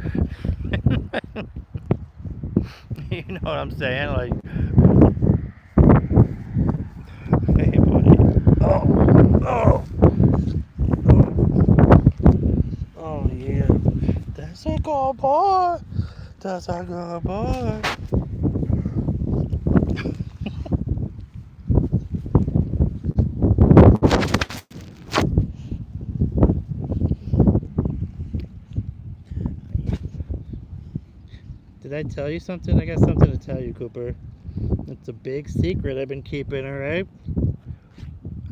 You know what I'm saying? Like, hey buddy. Oh yeah. That's a good boy. That's a good boy. Did I tell you something? I got something to tell you, Cooper. It's a big secret I've been keeping, alright?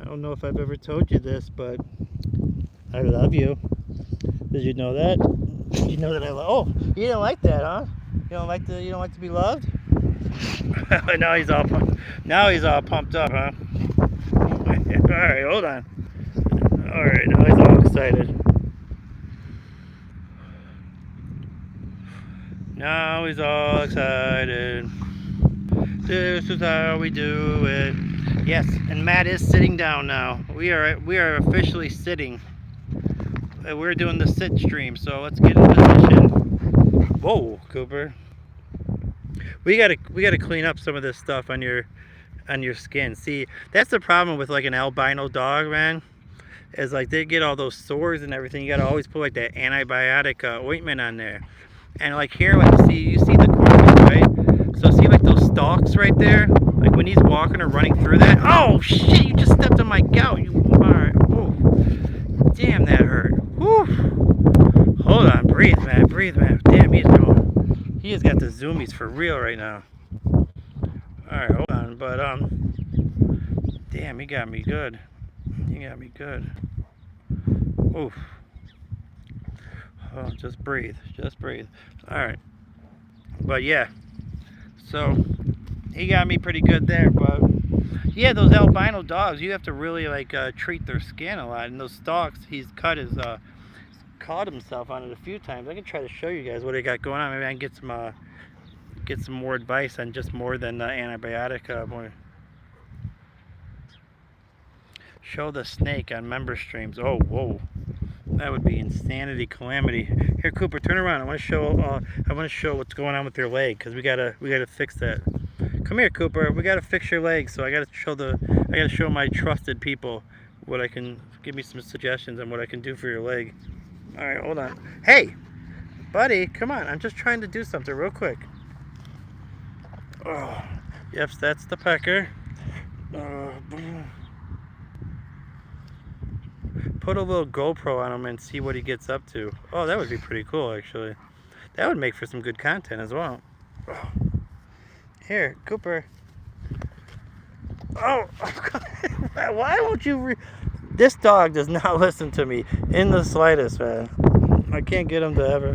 I don't know if I've ever told you this, but I love you. Did you know that? Did you know that I love? Oh, you didn't like that, huh? You don't like to be loved? Now he's all pumped up, huh? Alright, hold on. Alright, now he's all excited. Now he's all excited. This is how we do it. Yes, and Matt is sitting down now. We are officially sitting. We're doing the sit stream, so let's get in position. Whoa, Cooper. We gotta clean up some of this stuff on your skin. See, that's the problem with like an albino dog, man. Is like they get all those sores and everything. You gotta always put like that antibiotic ointment on there. And like here, like you see the corners, right? So see like those stalks right there? Like when he's walking or running through that. Oh shit! You just stepped on my gout. You alright? Oh, damn, that hurt. Whew. Hold on, breathe, man. Breathe, man. Damn, he's going. He has got the zoomies for real right now. All right, hold on, but damn, he got me good. He got me good. Oof. Oh, just breathe. Just breathe. All right. But yeah. So he got me pretty good there. But yeah, those albino dogs, you have to really like treat their skin a lot. And those stalks, he's cut his caught himself on it a few times. I can try to show you guys what he got going on. Maybe I can get some more advice on just more than antibiotic. More. Show the snake on member streams. Oh, whoa. That would be insanity, calamity. Here, Cooper, turn around. I want to show what's going on with your leg because we gotta fix that. Come here, Cooper. We gotta fix your leg. So I gotta show my trusted people what I can. Give me some suggestions on what I can do for your leg. All right, hold on. Hey, buddy, come on. I'm just trying to do something real quick. Oh, yep, that's the pecker. Put a little GoPro on him and see what he gets up to. Oh, that would be pretty cool, actually. That would make for some good content as well. Oh. Here, Cooper. Oh, why won't you? This dog does not listen to me in the slightest, man. I can't get him to ever.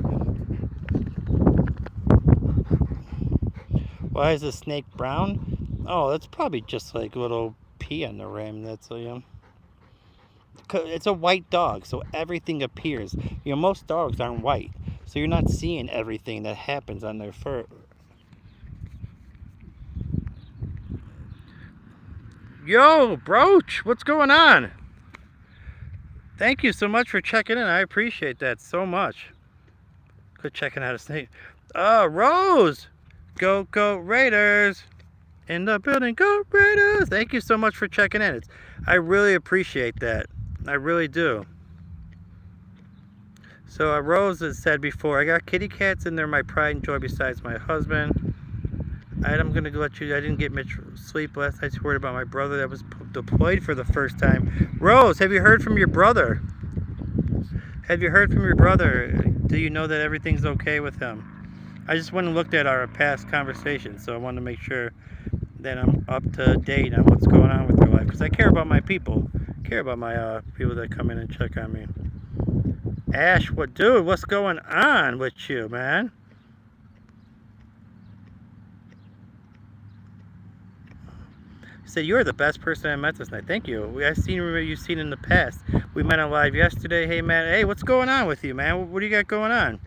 Why is the snake brown? Oh, that's probably just like a little pee on the rim. That's it's a white dog, so everything appears. You know, most dogs aren't white, so you're not seeing everything that happens on their fur. Yo, Broach, what's going on? Thank you so much for checking in. I appreciate that so much. Quit checking out a snake. Rose! Go Raiders! In the building, go Raiders! Thank you so much for checking in. I really appreciate that. I really do. So Rose has said before, I got kitty cats and they're my pride and joy besides my husband. I'm going to let you, I didn't get much sleep last night. I was worried about my brother that was deployed for the first time. Rose, have you heard from your brother? Have you heard from your brother? Do you know that everything's okay with him? I just went and looked at our past conversations, so I wanted to make sure that I'm up to date on what's going on with their life. Because I care about my people. I care about my people that come in and check on me. Ash, dude, what's going on with you, man? He said, you're the best person I met this night. Thank you. I've seen you've seen in the past. We met on live yesterday. Hey, Matt. Hey, what's going on with you, man? What do you got going on?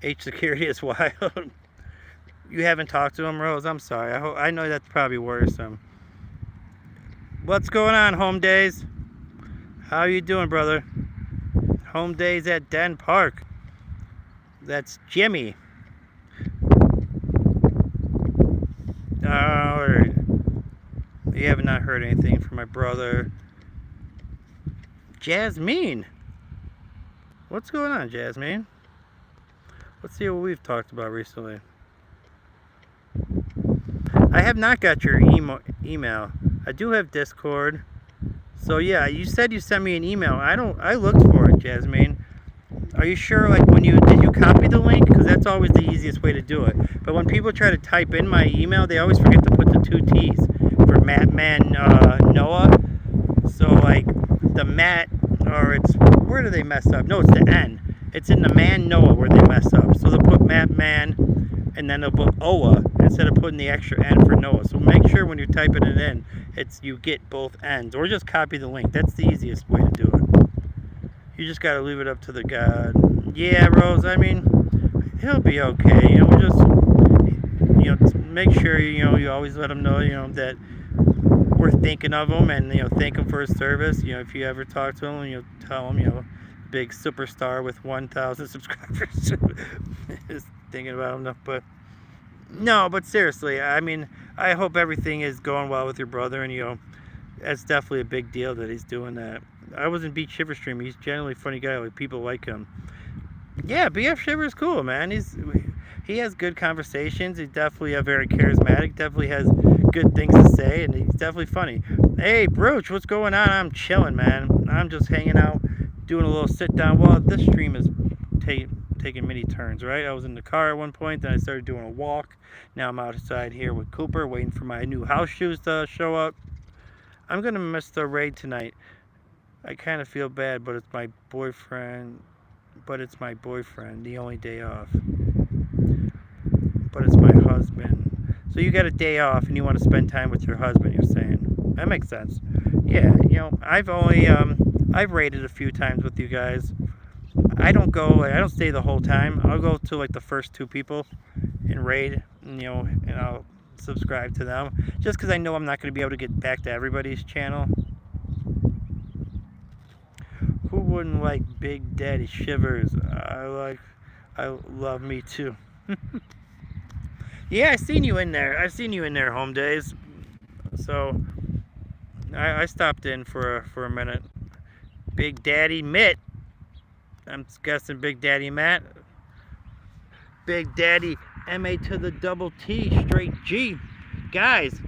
H security is wild. You haven't talked to him, Rose? I'm sorry. I know that's probably worrisome. What's going on, Home Days? How you doing, brother? Home Days at Den Park. That's Jimmy. Alright. You have not heard anything from my brother. Jasmine. What's going on, Jasmine? Let's see what we've talked about recently. I have not got your email. I do have Discord. So yeah, you said you sent me an email. I looked for it, Jasmine. Are you sure, like, did you copy the link? Because that's always the easiest way to do it. But when people try to type in my email, they always forget to put the 2 T's for Matt Man Noah. So like the Matt, or it's, where do they mess up? No, it's the N. It's in the Man Noah where they mess up. So they'll put Matt Man and then they'll put Oa instead of putting the extra N for Noah. So make sure when you're typing it in, you get both N's, or just copy the link. That's the easiest way to do it. You just gotta leave it up to the God. Yeah, Rose. I mean, he'll be okay. make sure you always let him know that we're thinking of him, and thank him for his service. If you ever talk to him, tell him big superstar with 1,000 subscribers is thinking about him. But no, but seriously, I mean, I hope everything is going well with your brother, and that's definitely a big deal that he's doing that. I was in Beat Shiver stream. He's generally a funny guy. Like, people like him. Yeah, BF Shiver is cool, man. He has good conversations. He's definitely very charismatic. Definitely has good things to say, and he's definitely funny. Hey, Brooch, what's going on? I'm chilling, man. I'm just hanging out, doing a little sit down. Well, this stream is taking many turns, right? I was in the car at one point, then I started doing a walk. Now I'm outside here with Cooper, waiting for my new house shoes to show up. I'm gonna miss the raid tonight. I kind of feel bad, but it's my boyfriend. The only day off. But it's my husband. So you got a day off and you want to spend time with your husband, you're saying. That makes sense. Yeah, I've raided a few times with you guys. I don't stay the whole time. I'll go to like the first 2 people and raid, and I'll subscribe to them. Just because I know I'm not going to be able to get back to everybody's channel. Who wouldn't like Big Daddy Shivers? I love me too. Yeah, I seen you in there, Home Days. So I stopped in for a minute. Big Daddy Mitt. I'm guessing Big Daddy Matt. Big Daddy MA to the double T straight G. Guys,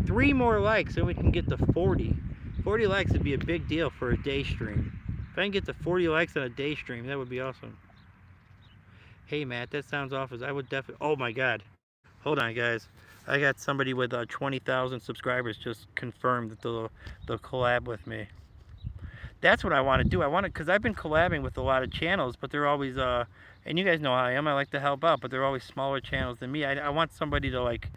3 more likes and we can get to 40. 40 likes would be a big deal for a day stream. If I can get to 40 likes on a day stream, that would be awesome. Hey Matt, that sounds awful. I would definitely. Oh my God. Hold on, guys. I got somebody with 20,000 subscribers just confirmed that they'll collab with me. That's what I want to do. Because I've been collabing with a lot of channels, but they're always and you guys know how I am. I like to help out, but they're always smaller channels than me. I want somebody to like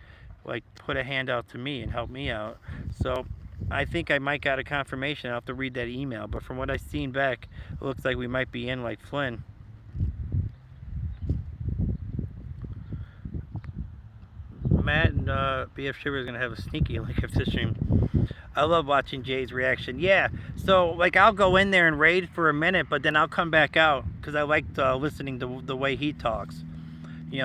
put a hand out to me and help me out. So I think I might got a confirmation. I'll have to read that email, but from what I've seen back, it looks like we might be in like Flynn. Matt and BF Shiver is gonna have a sneaky link of this stream. I love watching Jay's reaction. Yeah, so like I'll go in there and raid for a minute, but then I'll come back out because I like listening to the way he talks.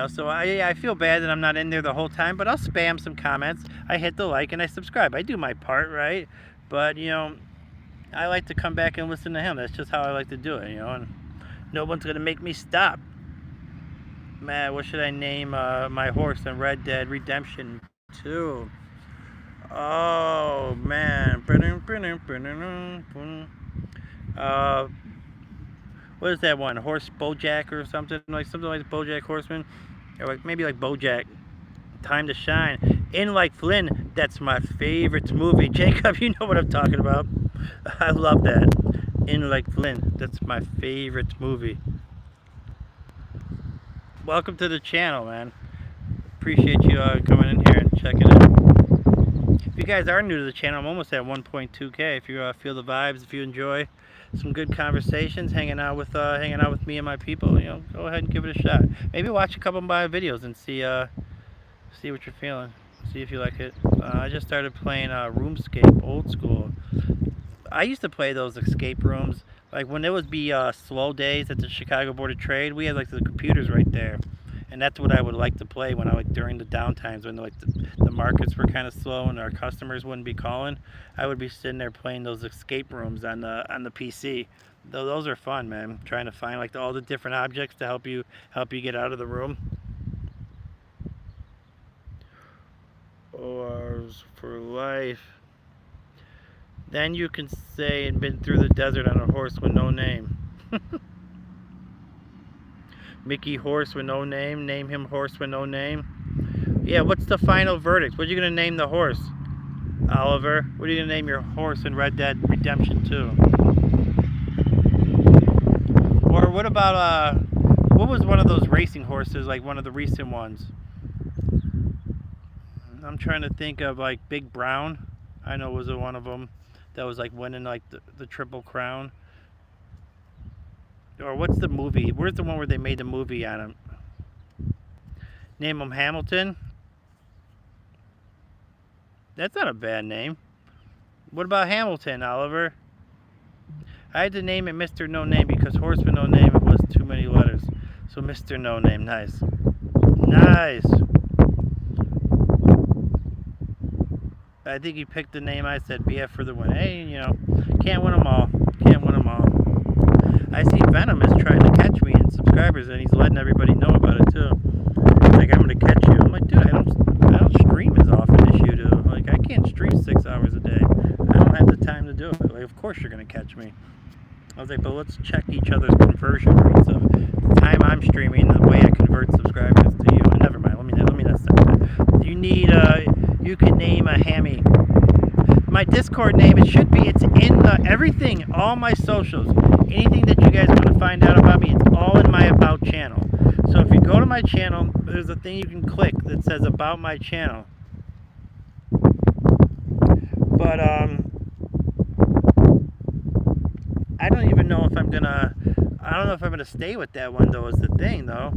So I feel bad that I'm not in there the whole time, but I'll spam some comments. I hit the like and I subscribe. I do my part, right? But I like to come back and listen to him. That's just how I like to do it, and no one's gonna make me stop. Matt, what should I name my horse in Red Dead Redemption 2? Oh man, what is that one? Horse Bojack or something like Bojack Horseman, or like maybe like Bojack. Time to Shine. In Like Flynn, that's my favorite movie. Jacob, you know what I'm talking about. I love that. In Like Flynn, that's my favorite movie. Welcome to the channel, man. Appreciate you coming in here and checking it. If you guys are new to the channel, I'm almost at 1.2K. If you feel the vibes, if you enjoy some good conversations, hanging out with me and my people, go ahead and give it a shot. Maybe watch a couple of my videos and see what you're feeling. See if you like it. I just started playing RoomScape old school. I used to play those escape rooms. Like when there would be slow days at the Chicago Board of Trade, we had like the computers right there, and that's what I would like to play when during the downtimes when the markets were kind of slow and our customers wouldn't be calling. I would be sitting there playing those escape rooms on the PC. Those are fun, man. Trying to find like all the different objects to help you get out of the room. ORs for life. Then you can say and been through the desert on a horse with no name. Mickey Horse with no name. Name him Horse with no name. Yeah, what's the final verdict? What are you going to name the horse? Oliver, what are you going to name your horse in Red Dead Redemption 2? Or what about, what was one of those racing horses, like one of the recent ones? I'm trying to think of like Big Brown. I know was one of them that was like winning like the Triple Crown. Or what's the movie? Where's the one where they made the movie on him? Name him Hamilton. That's not a bad name. What about Hamilton, Oliver? I had to name it Mr. No Name because Horseman No Name, it was too many letters. So Mr. No Name, nice. Nice. I think he picked the name I said, BF for the win. Hey, you know, can't win them all. Can't win them all. I see Venom is trying to catch me in subscribers, and he's letting everybody know about it too. He's like, I'm gonna catch you. I'm like, dude, I don't stream as often as you do. Like, I can't stream 6 hours a day. I don't have the time to do it. Like, of course you're gonna catch me. I was like, but let's check each other's conversion rates of the time I'm streaming, the way I convert subscribers to you. And never mind. Let me not say that. You need you can name a hammy. My Discord name, it's in the everything, all my socials, anything that you guys want to find out about me, it's all in my About channel. So if you go to my channel, there's a thing you can click that says About my channel. But I don't even know if I'm gonna stay with that one though, is the thing though.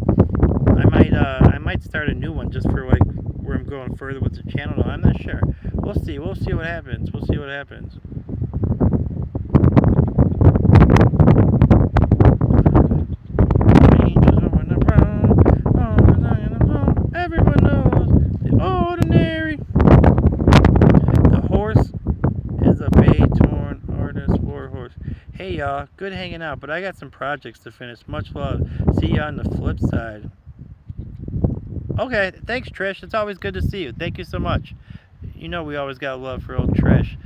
I might start a new one just for like where I'm going further with the channel. I'm not sure. We'll see what happens. We'll see what happens. Everyone knows the ordinary. The horse is a bay-torn artist war horse. Hey y'all, good hanging out, but I got some projects to finish. Much love. See you on the flip side. Okay, thanks Trish. It's always good to see you. Thank you so much. You know we always got love for old Trish.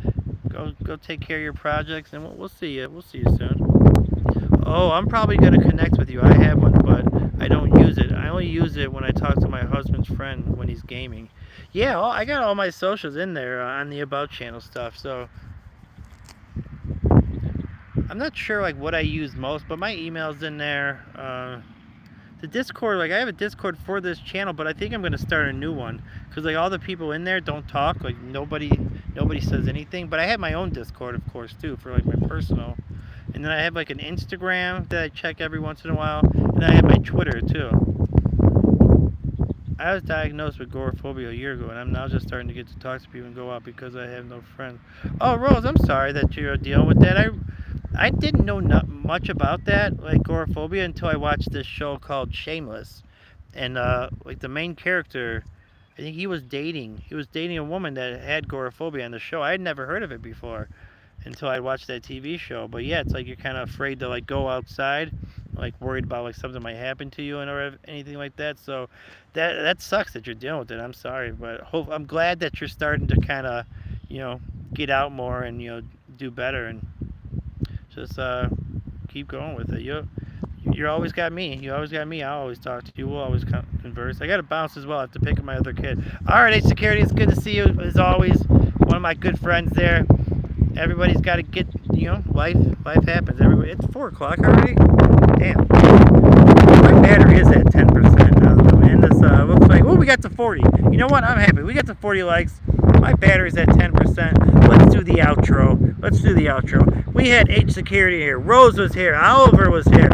Go take care of your projects, and we'll see you. We'll see you soon. Oh, I'm probably gonna connect with you. I have one, but I don't use it. I only use it when I talk to my husband's friend when he's gaming. Yeah, I got all my socials in there on the About channel stuff. So I'm not sure like what I use most, but my email's in there. The Discord, like I have a Discord for this channel, but I think I'm gonna start a new one because like all the people in there don't talk. Like nobody says anything. But I have my own Discord, of course, too, for like my personal. And then I have like an Instagram that I check every once in a while, and I have my Twitter too. I was diagnosed with agoraphobia a year ago, and I'm now just starting to get to talk to people and go out because I have no friends. Oh, Rose, I'm sorry that you're dealing with that. I didn't know much about that, like agoraphobia, until I watched this show called Shameless. And like the main character, I think he was dating a woman that had agoraphobia on the show. I had never heard of it before until I watched that TV show. But yeah, it's like you're kind of afraid to like go outside, like worried about like something might happen to you and or anything like that. So that sucks that you're dealing with it. I'm sorry, but I'm glad that you're starting to kind of, you know, get out more and, you know, do better and just keep going with it. You always got me. You always got me. I'll always talk to you. We'll always converse. I got to bounce as well. I have to pick up my other kid. All right, Security, it's good to see you as always. One of my good friends there. Everybody's got to get, you know, life happens. It's 4 o'clock already. Damn. My battery is at 10% now, and this looks like, oh, we got to 40. You know what? I'm happy. We got to 40 likes. My battery's at 10%. Let's do the outro. We had H Security here. Rose was here. Oliver was here.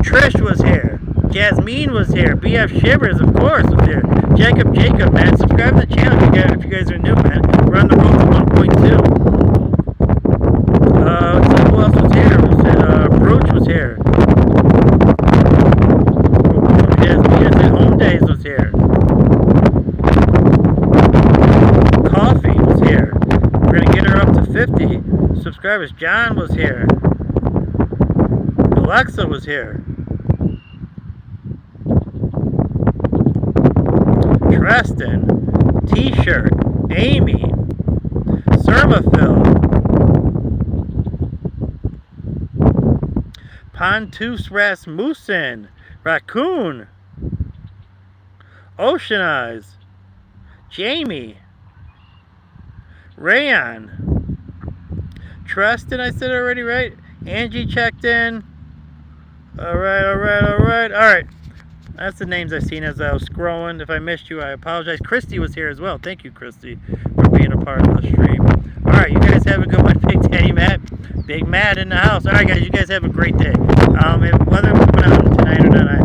Trish was here. Jasmine was here. BF Shivers, of course, was here. Jacob, man. Subscribe to the channel if you guys are new, man. We're on the road to 1.2. Who else was here? Brooch was here. Jasmine said Home Days was here. Coffee was here. We're going to get her up to 50 subscribers. John was here. Alexa was here. Treston, T-shirt, Amy, Sermaphil, Pontus Rasmussen, Raccoon, Ocean Eyes, Jamie, Rayon, Treston, I said already, right? Angie checked in. Alright. That's the names I've seen as I was scrolling. If I missed you, I apologize. Christy was here as well. Thank you, Christy, for being a part of the stream. Alright, you guys have a good one. Big Daddy Matt. Big Matt in the house. Alright, guys, you guys have a great day. Whether I'm coming out tonight or not,